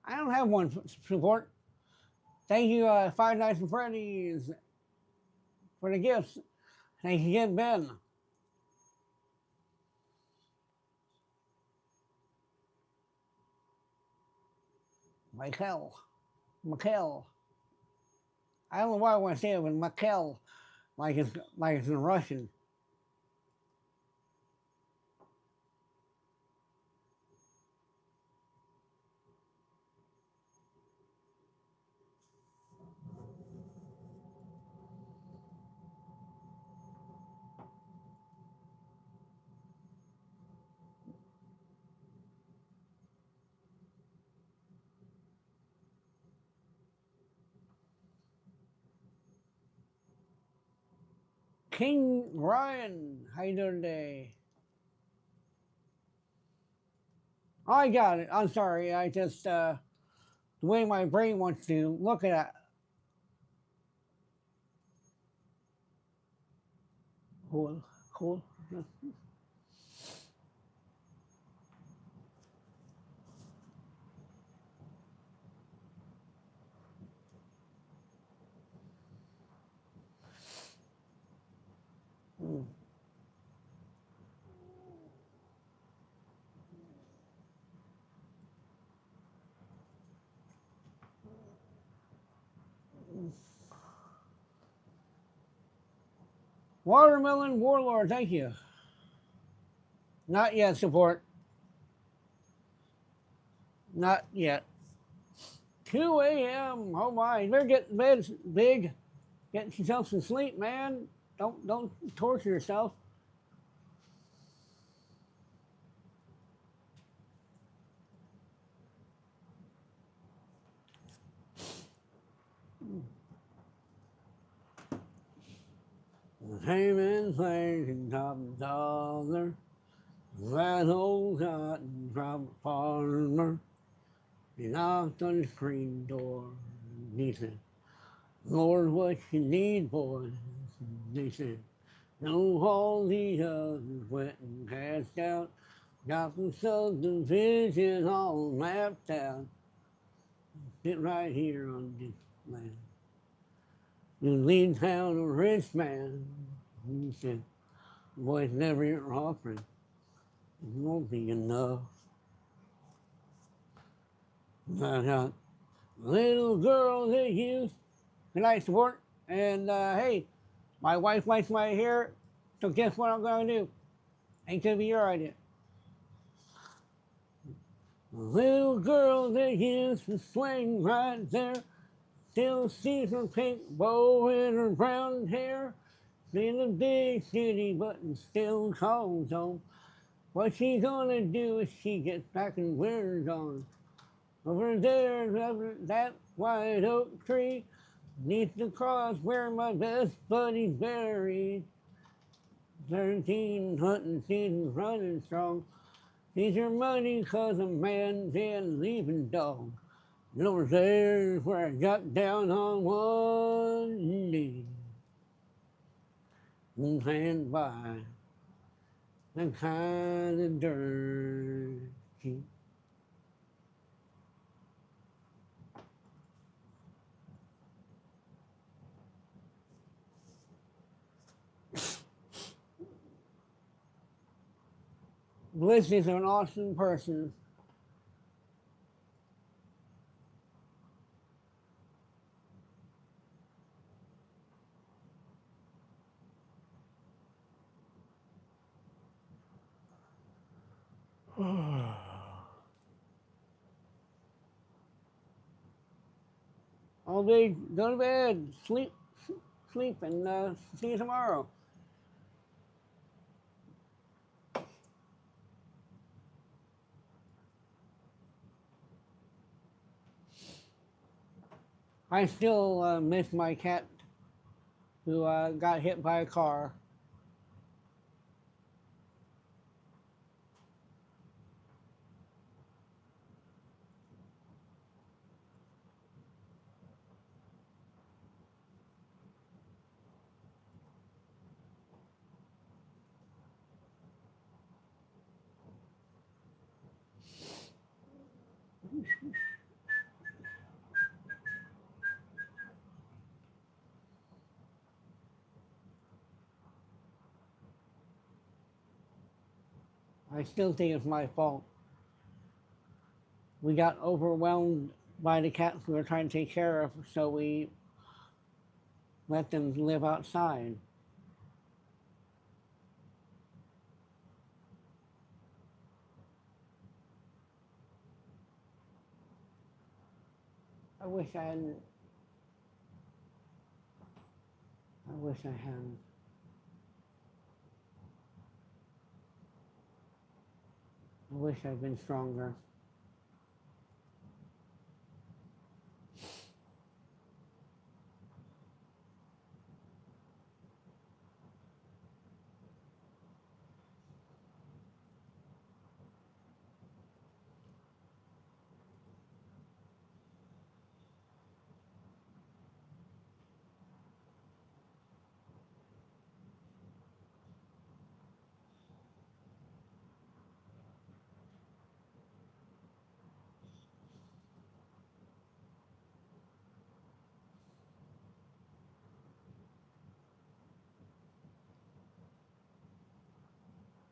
I don't have one support. Thank you, Five Nights at Freddy's, for the gifts. Thank you again, Ben. Michael. Michael. I don't know why I want to say it with Michael, like it's in Russian. King Ryan, how you doing today? Oh, I got it. I'm sorry. I just, the way my brain wants to look at it. Cool. Cool. Mm. Watermelon Warlord, thank you. Not yet, support. Not yet. 2 a.m. Oh my, you better get in bed, big. Get yourself some sleep, man. Don't torture yourself. Hayman playing top dollar. That old cotton crop farmer. He knocked on the screen door. He said, Lord, what you need, boys? They said, no, all the others went and passed out. Got the subdivision all mapped out. Sit right here on this land. You lead town a rich man. He said, boys, never your offering. It won't be enough. I got little girl that used to like sport. And hey, my wife likes my hair, so guess what I'm gonna do? Ain't gonna be your idea. A little girl that used to swing right there, still sees her pink bow in her brown hair. In a big city, but still calls home. What she gonna do if she gets back and winter's on? Over there, under that white oak tree, neath the cross where my best buddy's buried. 13 hunting seasons running strong. These are money 'cause a man's in leaving dog. And over there's where I got down on one knee and hand by the kind of dirty. Bliss is an awesome person. All day, go to bed, sleep, and see you tomorrow. I still miss my cat who got hit by a car. I still think it's my fault. We got overwhelmed by the cats we were trying to take care of, so we let them live outside. I wish I hadn't. I wish I hadn't. I wish I'd been stronger.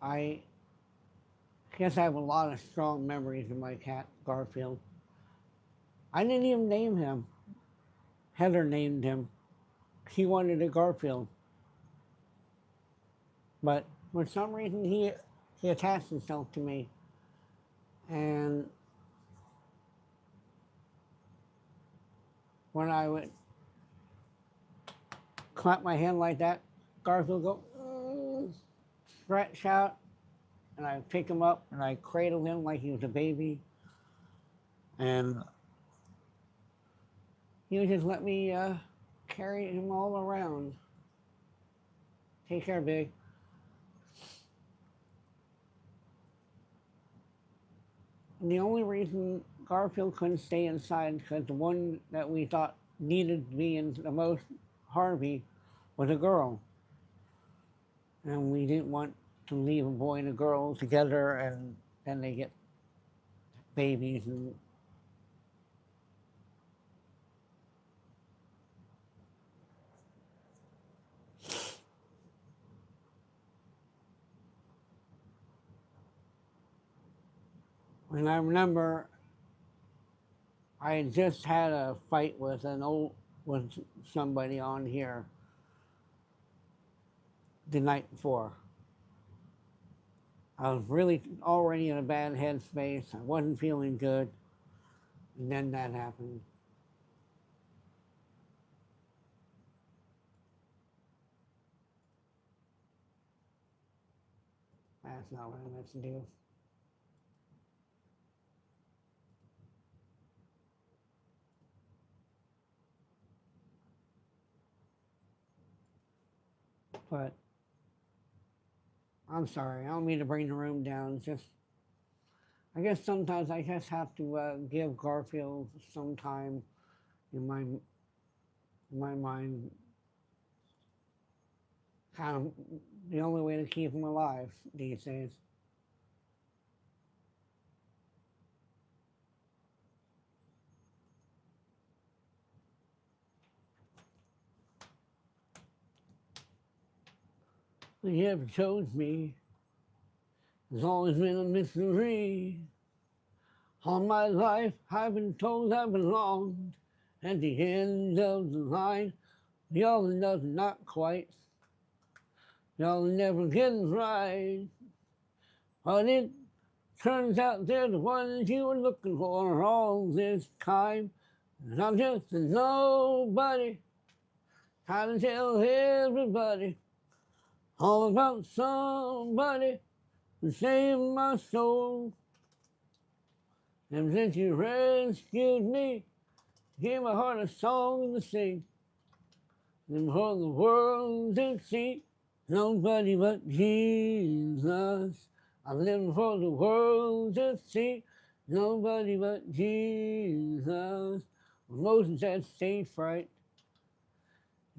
I guess I have a lot of strong memories of my cat, Garfield. I didn't even name him. Heather named him. She wanted a Garfield. But for some reason, he attached himself to me. And when I would clap my hand like that, Garfield would go, stretch out, and I pick him up and I cradle him like he was a baby. And he would just let me carry him all around. Take care, Big. And the only reason Garfield couldn't stay inside because the one that we thought needed to be in the most, Harvey, was a girl. And we didn't want to leave a boy and a girl together and then they get babies and and I remember I had just had a fight with somebody on here the night before. I was really already in a bad headspace. I wasn't feeling good. And then that happened. That's not what I meant to do. But I'm sorry. I don't mean to bring the room down. It's just, I guess sometimes I just have to give Garfield some time in my mind. Kind of the only way to keep him alive these days. You never chose me. It's always been a mystery. All my life I've been told I belonged at the end of the line. The other does not quite. Y'all never getting right. But it turns out they're the ones you were looking for all this time. And I'm just a nobody, trying to tell everybody all about somebody who saved my soul. And since you rescued me, gave my heart a song to sing, and for the world to see, nobody but Jesus. I'm living for the world to see, nobody but Jesus. Moses had stage fright,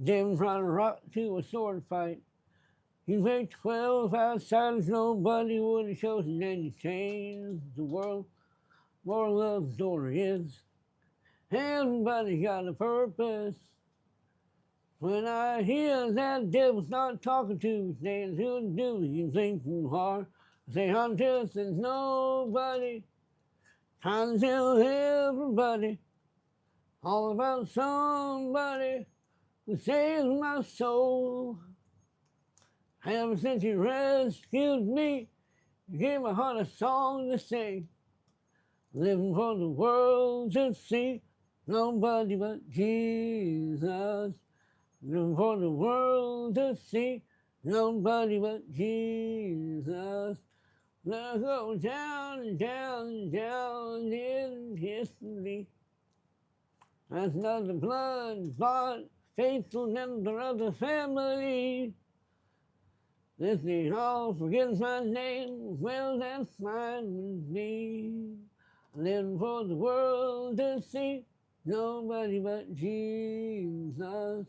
Jim from a rock to a sword fight. He picked 12 outsiders nobody would have chosen, and he changed the world. More love story is. Everybody's got a purpose. When I hear that devil start talking to me, saying, who do you think you are? I say, I'm just as nobody, trying to tell everybody all about somebody who saves my soul. Ever since you rescued me, you gave my heart a song to sing. Living for the world to see, nobody but Jesus. Living for the world to see, nobody but Jesus. Let's go down and down and down in history. That's not the blood bought, faithful member of the family. This is all forgetting my name, well that's fine with me. Living for the world to see, nobody but Jesus.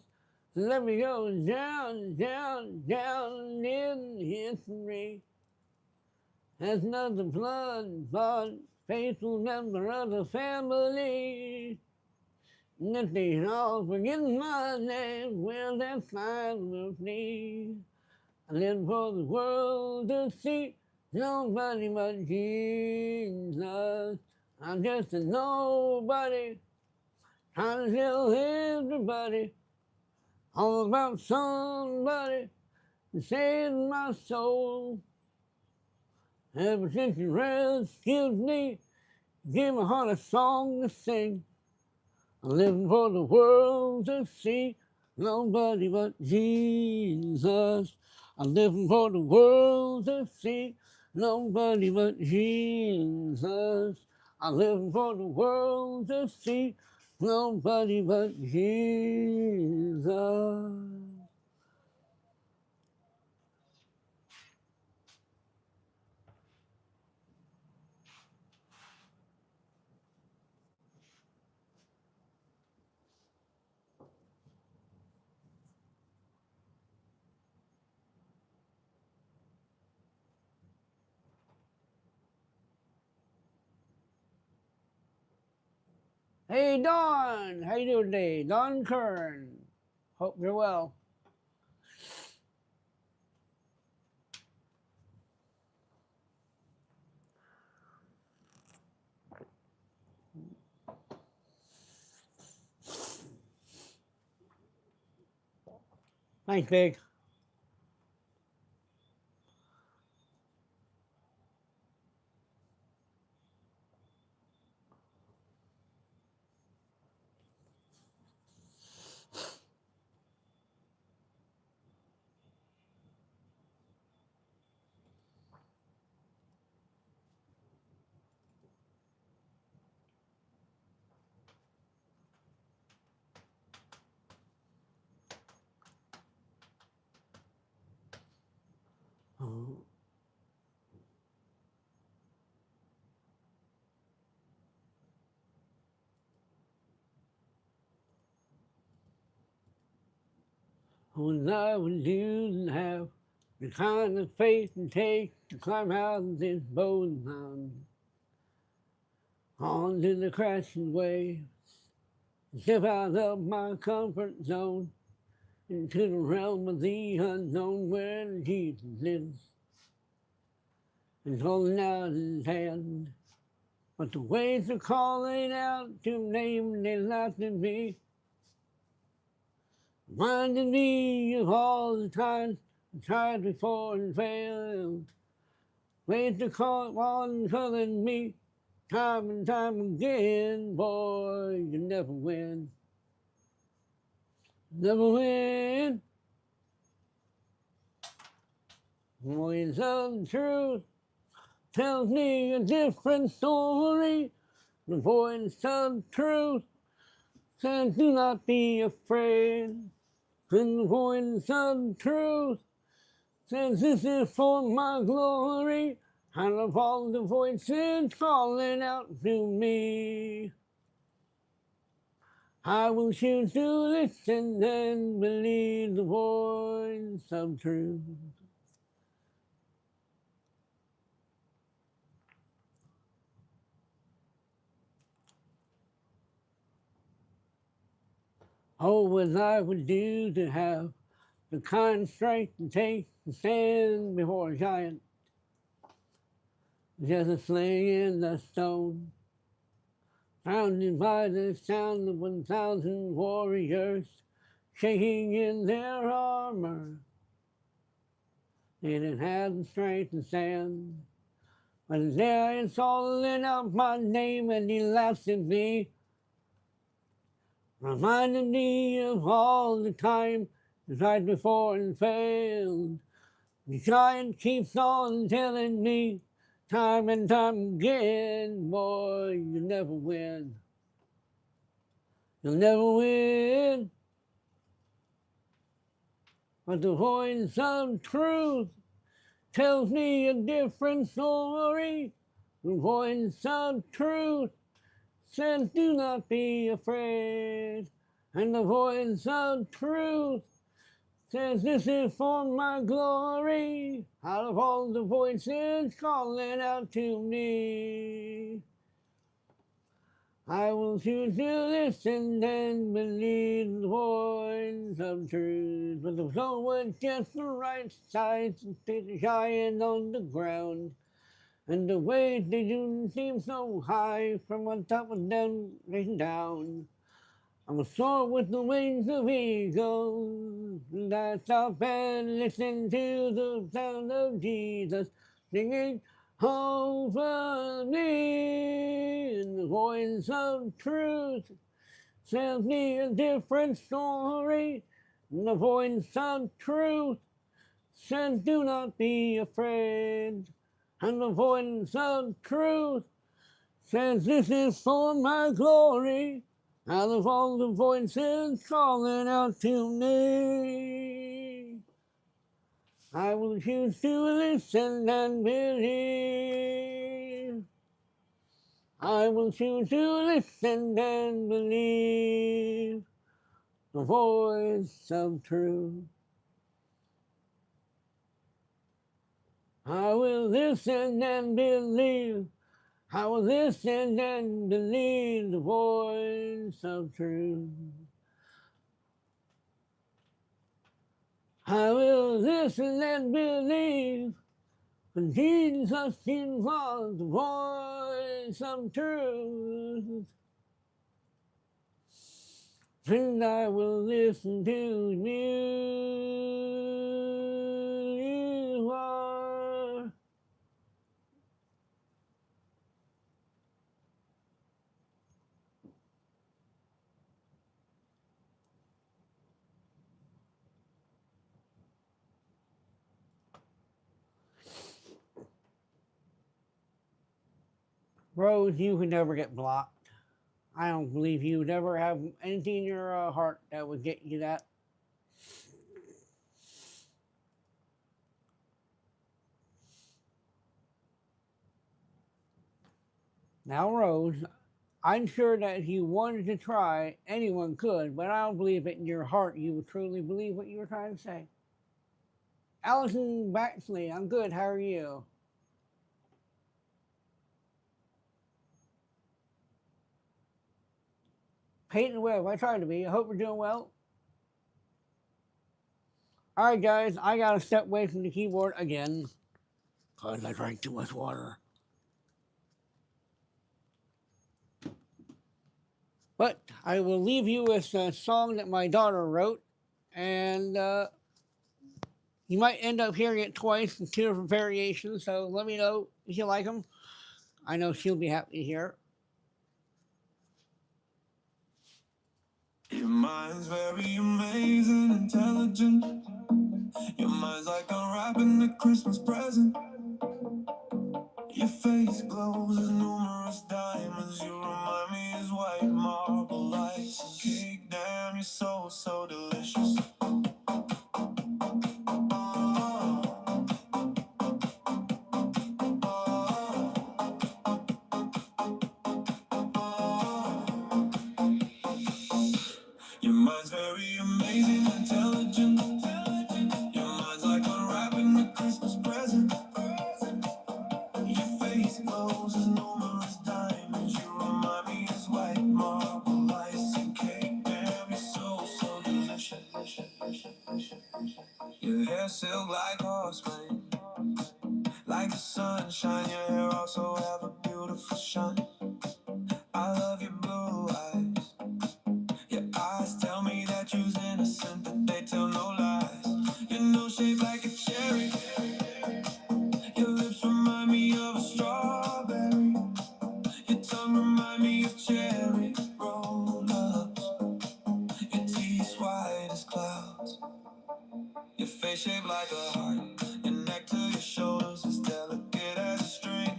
So let me go down, down, down in history. As another blood-bought, faithful member of the family. And if they all forget my name, well that's fine with me. I live for the world to see, nobody but Jesus. I'm just a nobody, trying to tell everybody all about somebody who saved my soul. Ever since you rescued me, you gave my heart a song to sing. I'm living for the world to see, nobody but Jesus. I'm living for the world to see, nobody but Jesus. I'm living for the world to see, nobody but Jesus. Hey, Dawn, how you doing today? Dawn Kern. Hope you're well. Thanks, Big. Oh. When I didn't have the kind of faith it takes to climb out of this boulder mountain, onto the crashing waves, step out of my comfort zone, into the realm of the unknown where Jesus lives, and holding out his hand. But the waves are calling out to name they laughed at me, reminding me of all the times I tried before and failed. Waves are calling me Time and time again, boy, you never win. Never win. Voice of the truth tells me a different story. The voice of the truth says do not be afraid. And the voice of the truth says this is for my glory. Out of all the voices calling out to me, I will choose to listen and believe the voice of truth. Oh, what I would do to have the kind of strength to take the stand before a giant, just a sling and a stone, surrounded by the sound of 1,000 warriors shaking in their armor. They didn't have the strength to stand, but there it's calling out my name and he laughs at me, reminding me of all the time I tried before and failed. The giant keeps on telling me time and time again, boy, you never win. You'll never win. But the voice of truth tells me a different story. The voice of truth says do not be afraid. And the voice of truth says this is for my glory. Out of all the voices calling out to me, I will choose to listen and believe the voice of truth. But the soul was just the right size to take the giant on the ground. And the weight they didn't seem so high from on top of them racing down. I was soar with the wings of eagles, and I stopped and listened to the sound of Jesus singing over me. And the voice of truth tells me a different story. And the voice of truth says do not be afraid. And the voice of truth says this is for my glory. Out of all the voices calling out to me, I will choose to listen and believe. I will choose to listen and believe the voice of truth. I will listen and believe. I will listen and believe the voice of truth. I will listen and believe, for Jesus was the voice of truth. And I will listen to you are. Rose, you could never get blocked. I don't believe you would ever have anything in your heart that would get you that. Now, Rose, I'm sure that if you wanted to try, anyone could, but I don't believe that in your heart you would truly believe what you were trying to say. Allison Baxley, I'm good. How are you? Peyton Webb, I tried to be. I hope you're doing well. All right, guys, I got to step away from the keyboard again because I drank too much water. But I will leave you with a song that my daughter wrote, and you might end up hearing it twice in two different variations, so let me know if you like them. I know she'll be happy to hear. Your mind's very amazing, intelligent. Your mind's like unwrapping a Christmas present. Your face glows as numerous diamonds. You remind me as white marble lights and cake. Damn, you're so, so delicious. Your mind's very amazing, intelligent. Your mind's like unwrapping a Christmas present. Your face glows as numerous diamonds. You remind me as white marble ice and cake. Damn, you're so, so delicious. Your hair silk like horseplane, like the sunshine. Your hair also have a beautiful shine. I love your blue eyes. Your eyes tell me that you're innocent, but they tell no lies. Your nose shaped like a cherry. Your lips remind me of a strawberry. Your tongue remind me of cherry roll-ups. Your teeth white as clouds. Your face shaped like a heart. Your neck to your shoulders is delicate as a string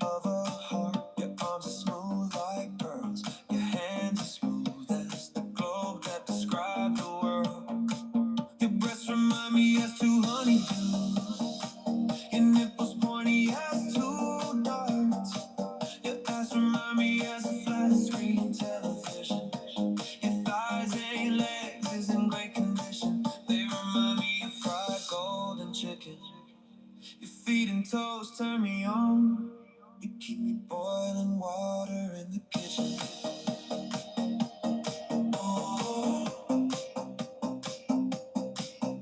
of a heart. Your arms are smooth like pearls. Your hands are smooth as the globe that describes the world. Your breasts remind me as two honeydews. Your nipples pointy as two darts. Your ass remind me as a flat screen television. Your thighs ain't legs, is in great condition. They remind me of fried golden chicken. Your feet and toes turn me on. You keep me boiling water in the kitchen. Oh,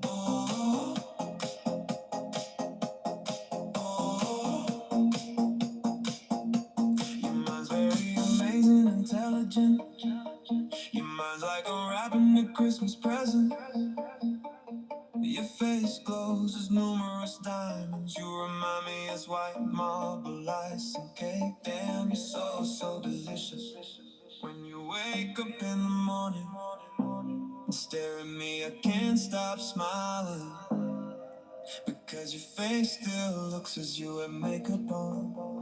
oh, oh. Your mind's very amazing, intelligent. Your mind's like unwrapping a Christmas present. Your face glows as numerous diamonds. You remind me as white marble ice and cake. Damn, you're so, so delicious. When you wake up in the morning and stare at me, I can't stop smiling. Because your face still looks as you have makeup on.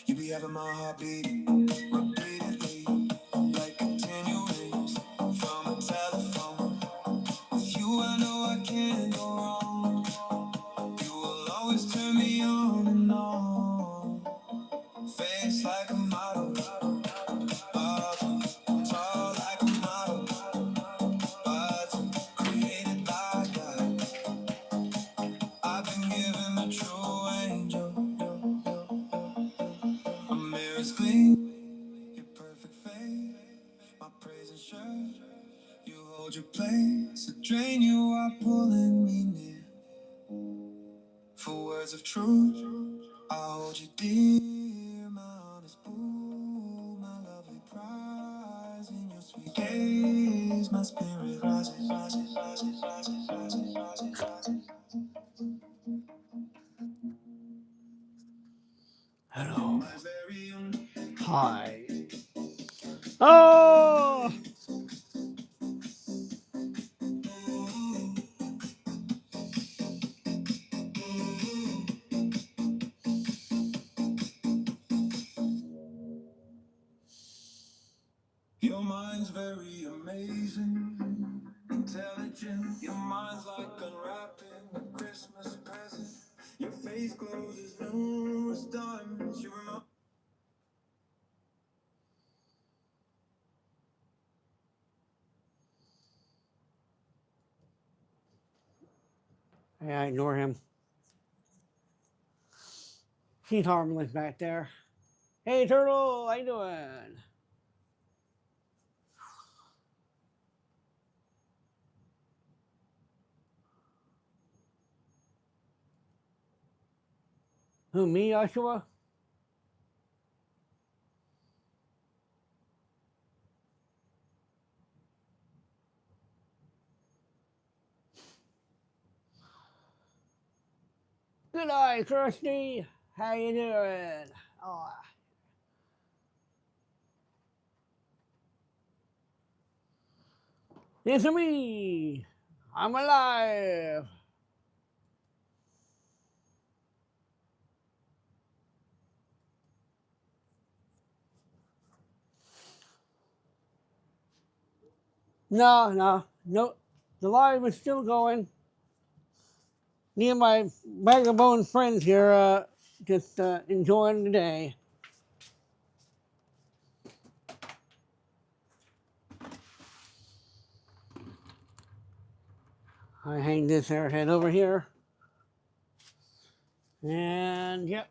You be having my heart beating repeatedly, like continuous from a telephone. With you I know I can't go wrong. You will always turn me on and on. Face like a model, tall like a model, created by God. I've been given a true angel. A mirror's clean, your perfect face, my praise and shirt. You hold your place, I drain you are pulling me near. For words of truth, I hold you dear, my honest boo, my lovely prize. In your sweet gaze, my spirit rises, rises, rises, rises, rises, rises, rises. Hello. Hi. Oh! Your mind's very amazing, intelligent. Your mind's like unwrapping a Christmas present. Your face glows as numerous diamonds. You remind. Yeah, ignore him. He's harmless back there. Hey, Turtle, how you doing? Who, me, Joshua? Good eye, Kirsty. How you doing? Oh, it's me. I'm alive. No. The live is still going. Me and my vagabond friends here just enjoying the day. I hang this airhead over here. And yep.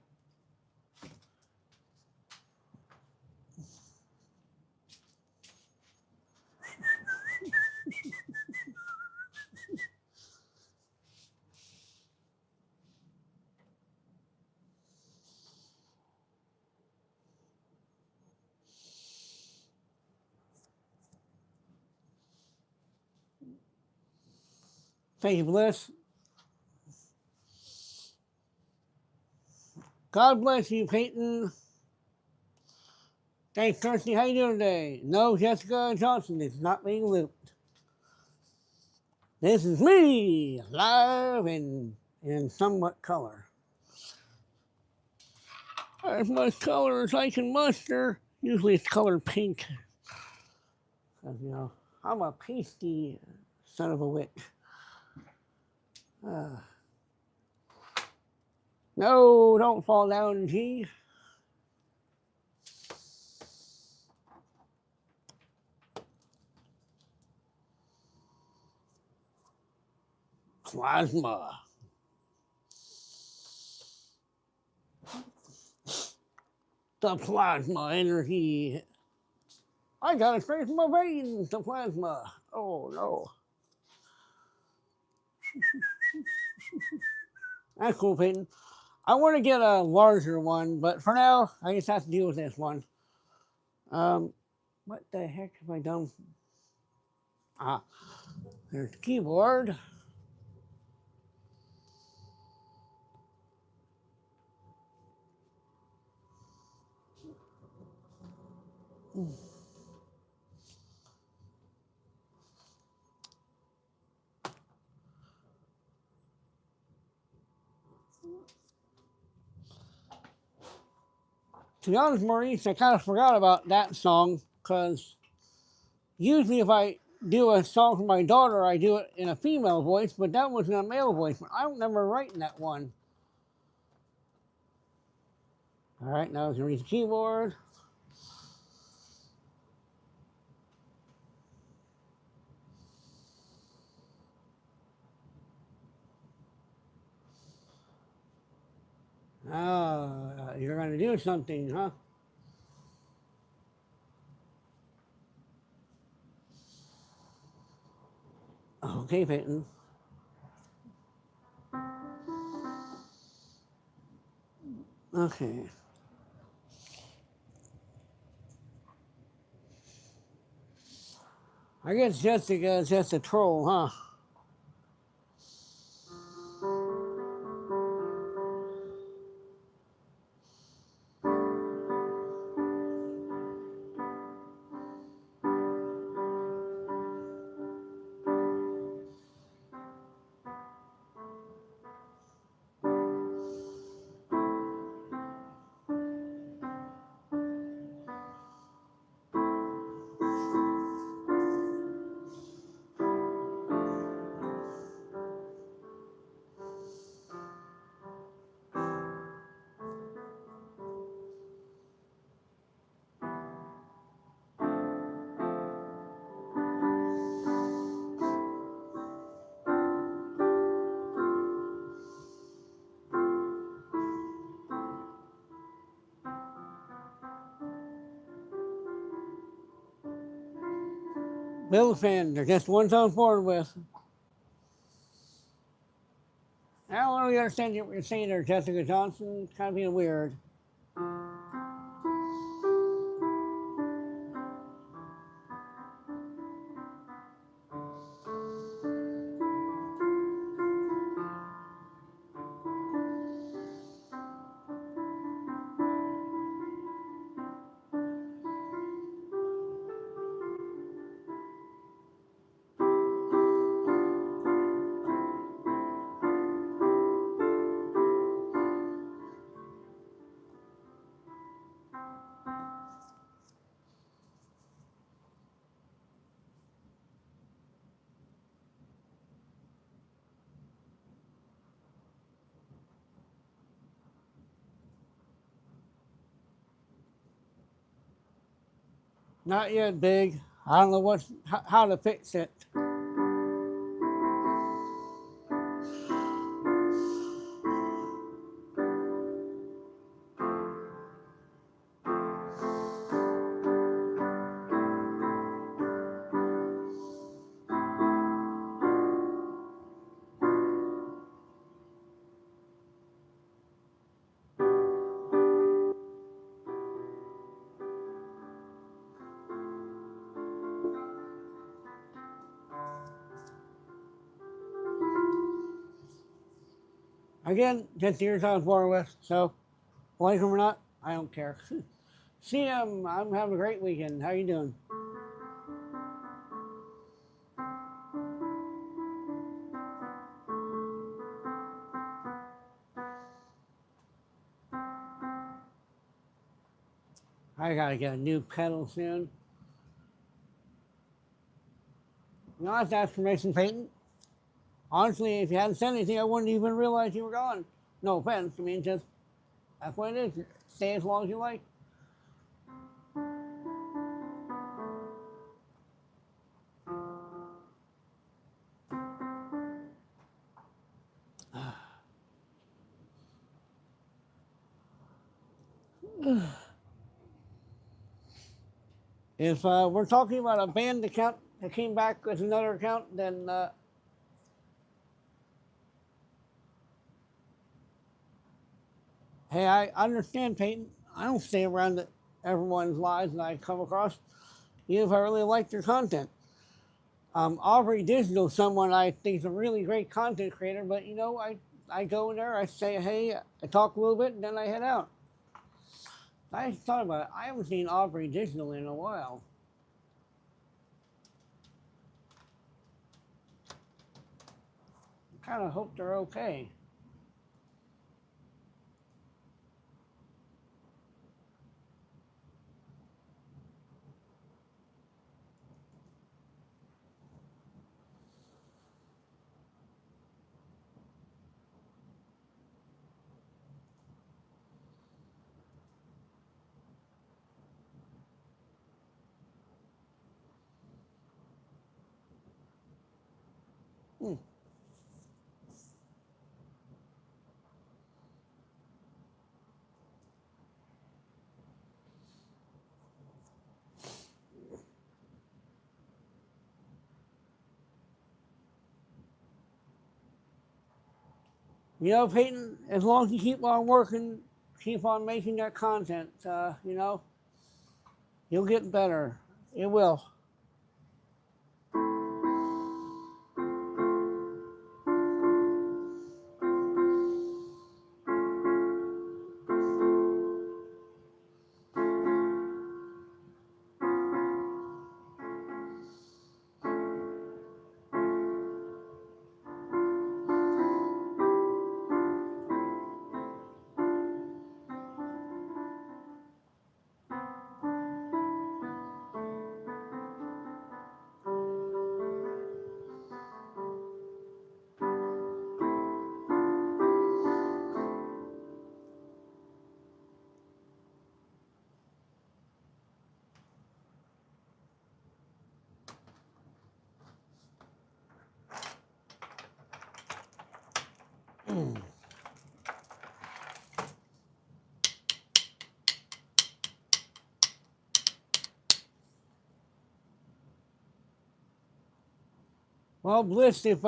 Thank you, Bliss. God bless you, Peyton. Thanks, Kirsty. How you doing today? No, Jessica Johnson is not being looped. This is me, live and in somewhat color. As much color as I can muster. Usually it's colored pink. Because, you know, I'm a pasty son of a witch. No, don't fall down, G. Plasma. The plasma energy. I got it straight from my veins, the plasma. Oh, no. That's cool, Peyton. I want to get a larger one, but for now, I just have to deal with this one. What the heck have I done? Ah, there's the keyboard. To be honest, Maurice, I kind of forgot about that song because usually if I do a song for my daughter, I do it in a female voice, but that was in a male voice. But I don't remember writing that one. All right, now I can read the keyboard. Oh, you're going to do something, huh? Okay, Peyton. Okay. I guess Jessica is just a troll, huh? Bill fan, they're just ones on board with. I don't really understand what you're saying there, Jessica Johnson. It's kind of being weird. Not yet, big. I don't know how to fix it. Again, just the years I was born with, so like them or not, I don't care. See, I'm having a great weekend. How you doing? I gotta get a new pedal soon. You know, I have to ask permission, Peyton. Honestly, if you hadn't said anything, I wouldn't even realize you were gone. No offense. I mean, just that's what it is. Stay as long as you like. If we're talking about a banned account that came back with another account, then hey, I understand, Peyton. I don't stay around everyone's lives that I come across, even if I really like their content. Aubrey Digital, someone I think is a really great content creator, but you know, I go in there, I say hey, I talk a little bit, and then I head out. I thought about it. I haven't seen Aubrey Digital in a while. I kind of hope they're okay. Hmm. You know, Peyton, as long as you keep on working, keep on making that content, you know, you'll get better. It will. Well, Bliss, if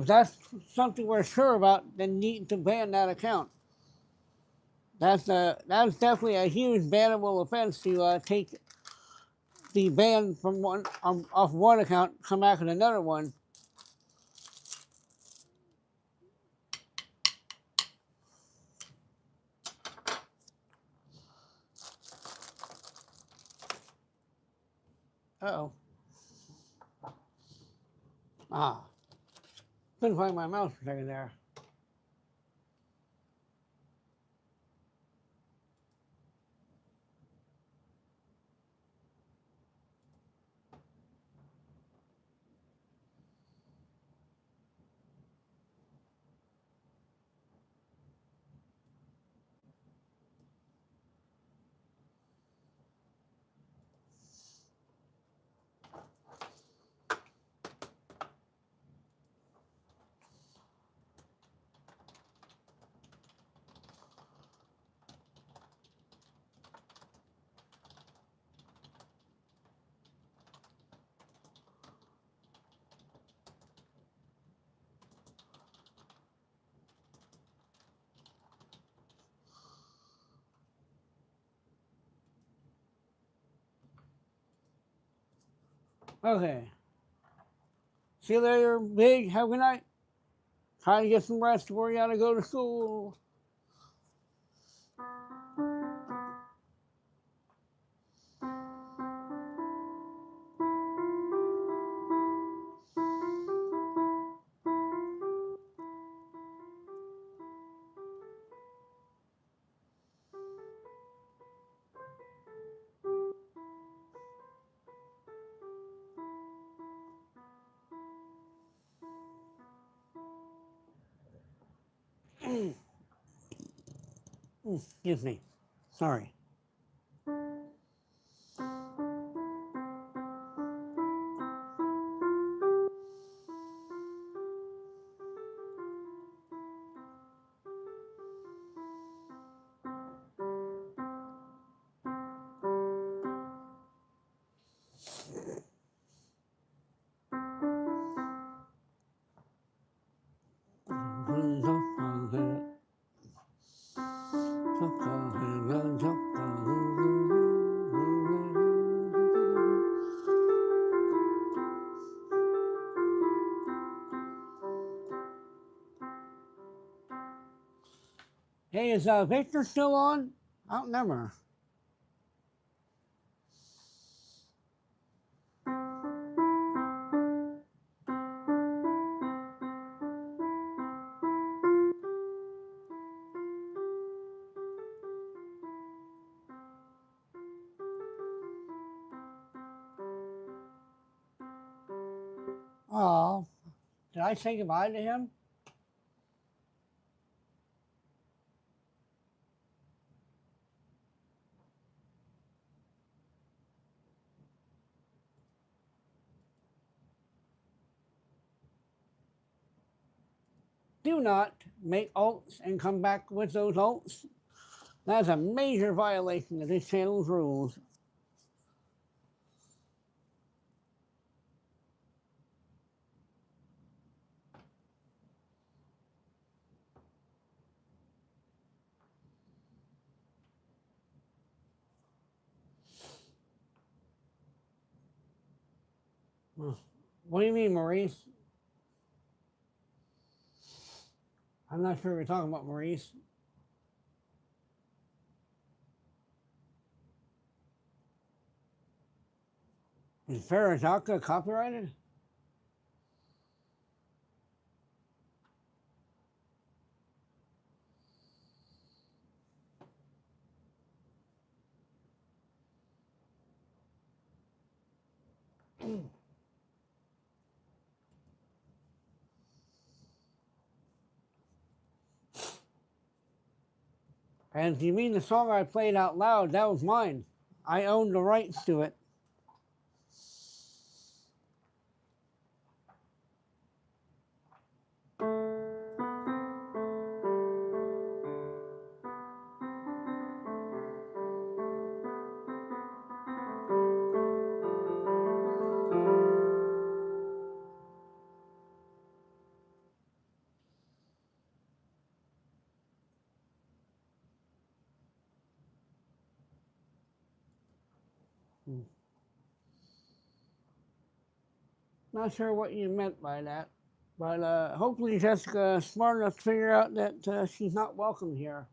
that's something we're sure about, then you need to ban that account. That's definitely a huge bannable offense to take the ban from one off one account, come back on another one. Uh-oh. Ah, couldn't find my mouse for a second there. Okay. See you later, Big. Have a good night. Try to get some rest before you gotta go to school. Excuse me. Sorry. Hey, is Victor still on? I don't remember. Oh, did I say goodbye to him? Do not make alts and come back with those alts. That's a major violation of this channel's rules. What do you mean, Maurice? I'm not sure we're talking about Maurice. Is Farazaka copyrighted? And if you mean the song I played out loud, that was mine. I own the rights to it. Not sure what you meant by that, but hopefully Jessica's smart enough to figure out that she's not welcome here.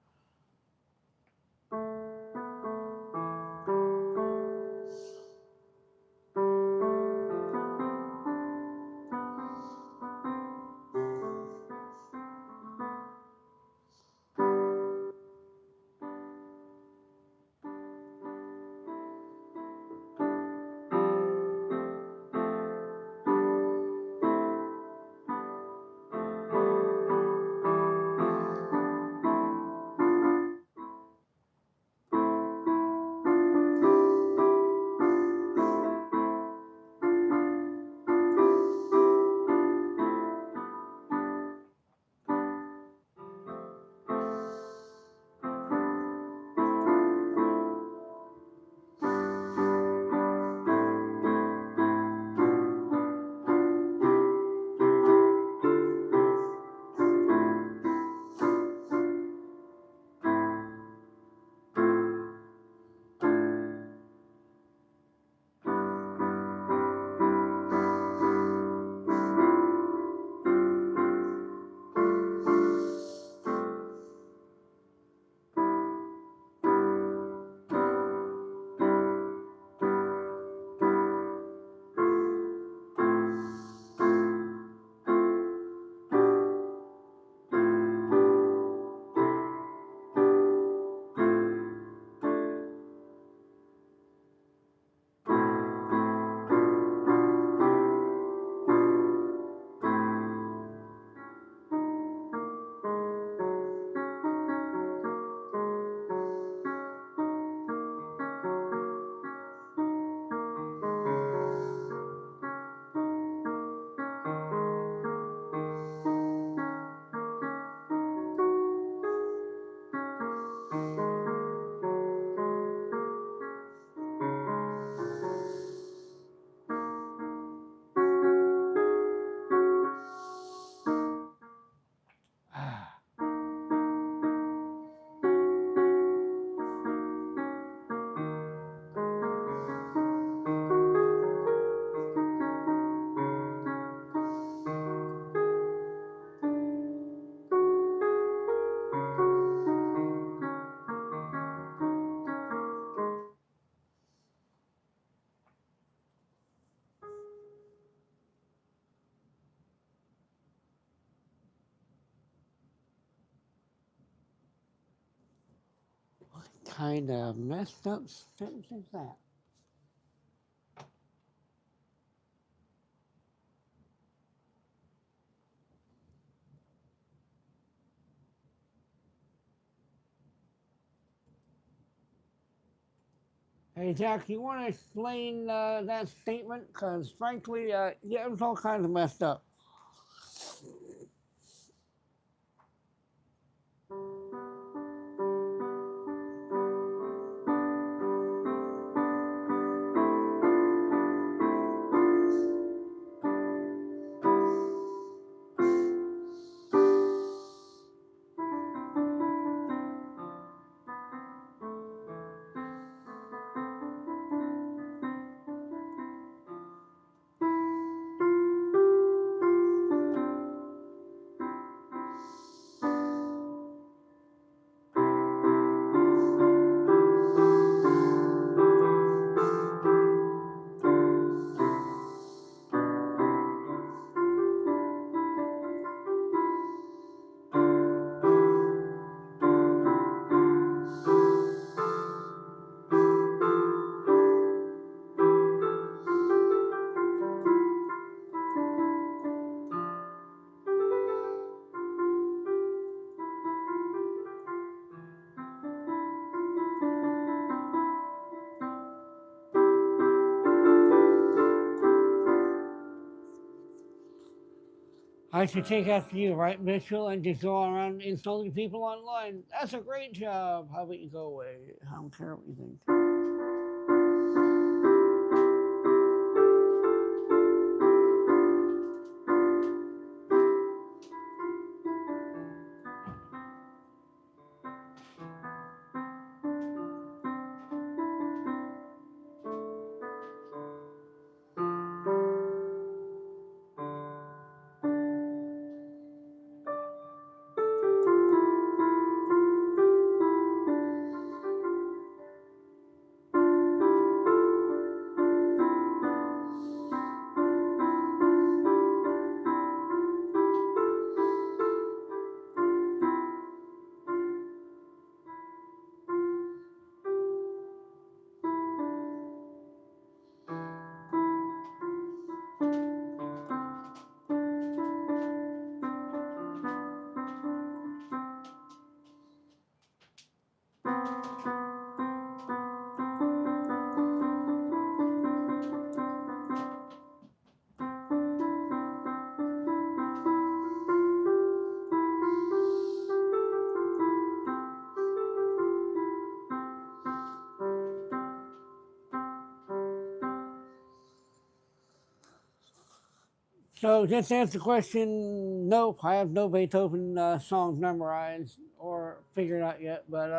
kind of messed up sentence is that? Hey, Jack, you want to explain that statement? Because frankly, yeah, it was all kinds of messed up. I should take after you, right, Mitchell, and just go around insulting people online. That's a great job. How about you go away? I don't care what you think. So just to answer the question, nope, I have no Beethoven songs memorized or figured out yet, but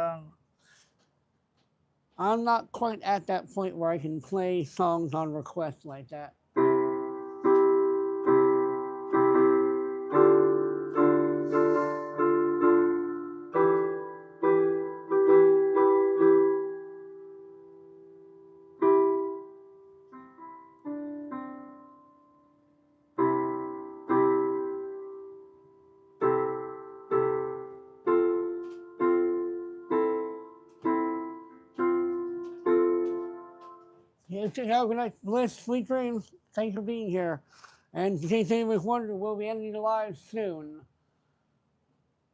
I'm not quite at that point where I can play songs on request like that. Have a good night, bliss, sweet dreams. Thanks for being here. And in case anyone's wondering, we'll be ending the live soon.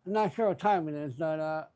I'm not sure what time it is, but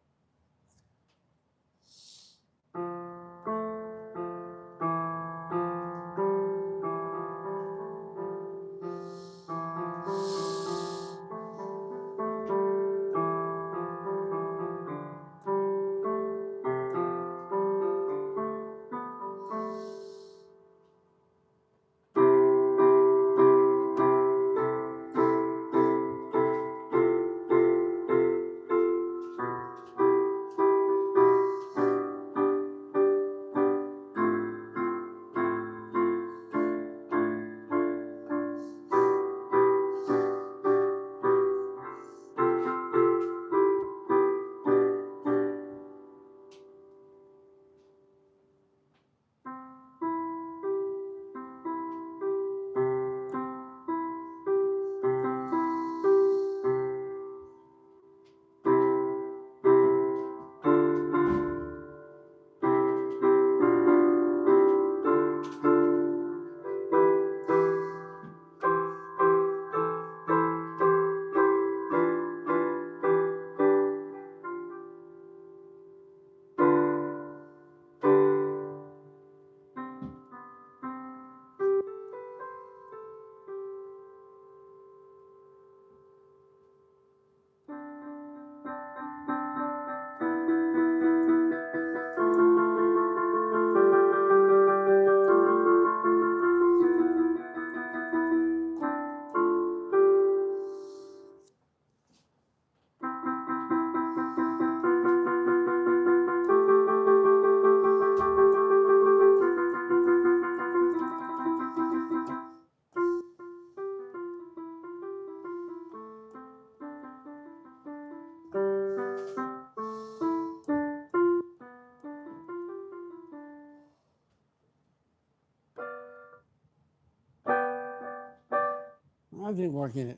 I've been working it.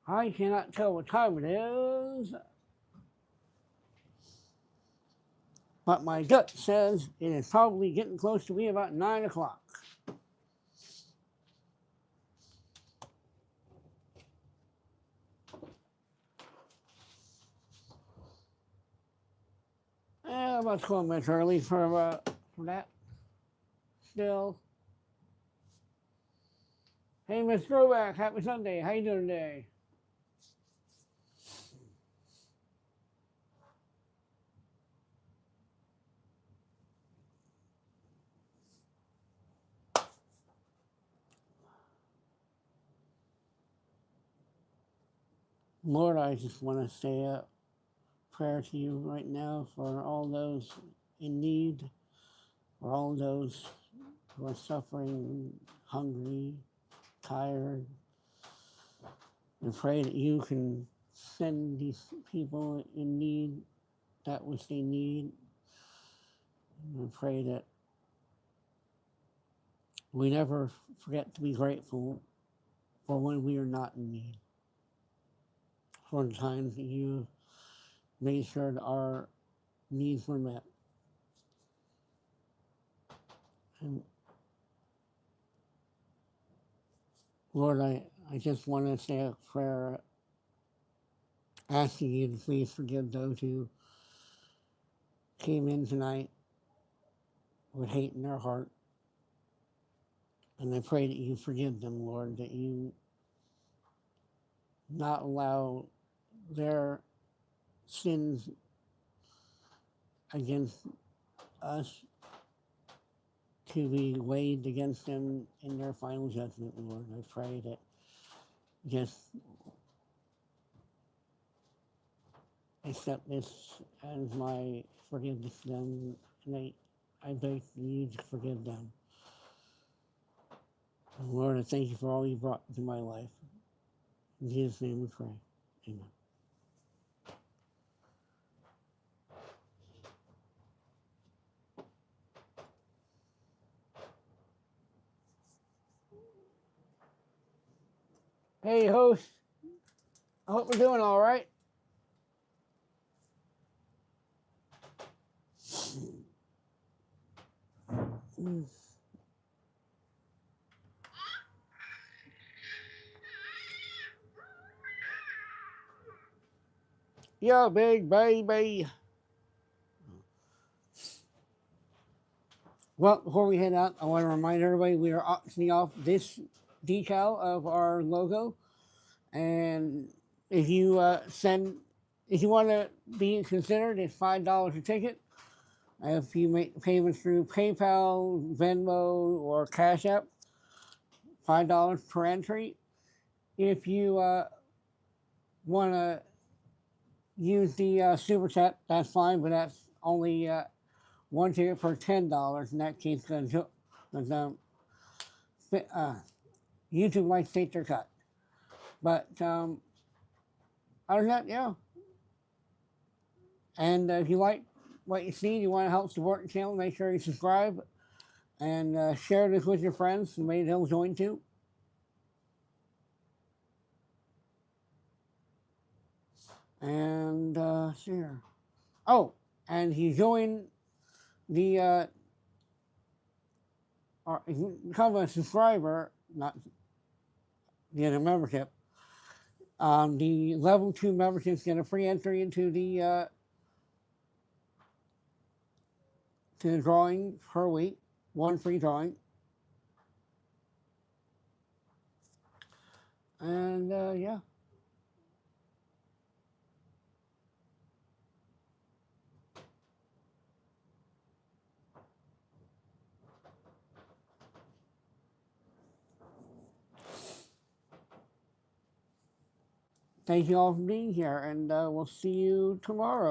I cannot tell what time it is, but my gut says it is probably getting close to be about 9 o'clock. About 12 minutes early for that. Still. Hey, Miss Throwback, happy Sunday. How you doing today? Lord, I just want to say a prayer to you right now for all those in need, for all those who are suffering, hungry, tired. And pray that you can send these people in need that which they need. And pray that we never forget to be grateful for when we are not in need. For the times that you made sure that our needs were met. And Lord, I just want to say a prayer asking you to please forgive those who came in tonight with hate in their heart. And I pray that you forgive them, Lord, that you not allow their sins against us to be weighed against them in their final judgment, Lord. I pray that just accept this as my forgiveness to them, and I beg you to forgive them. And Lord, I thank you for all you brought into my life. In Jesus' name we pray. Amen. Hey, host. I hope we're doing all right. Yeah, big baby. Well, before we head out, I want to remind everybody we are auctioning off this decal of our logo. And if you if you want to be considered, it's $5 a ticket. If you make payments through PayPal, Venmo, or Cashapp, $5 per entry. If you want to use the super chat, that's fine, but that's only one ticket for $10. In that case, because YouTube likes to take their cut. But other than that, yeah. And if you like what you see, you want to help support the channel, make sure you subscribe and share this with your friends, and maybe they'll join too. And share. Oh, and if you join the or if you become a subscriber, not get a membership, the level 2 memberships get a free entry into the to the drawing per week, one free drawing. And yeah. Thank you all for being here, and we'll see you tomorrow.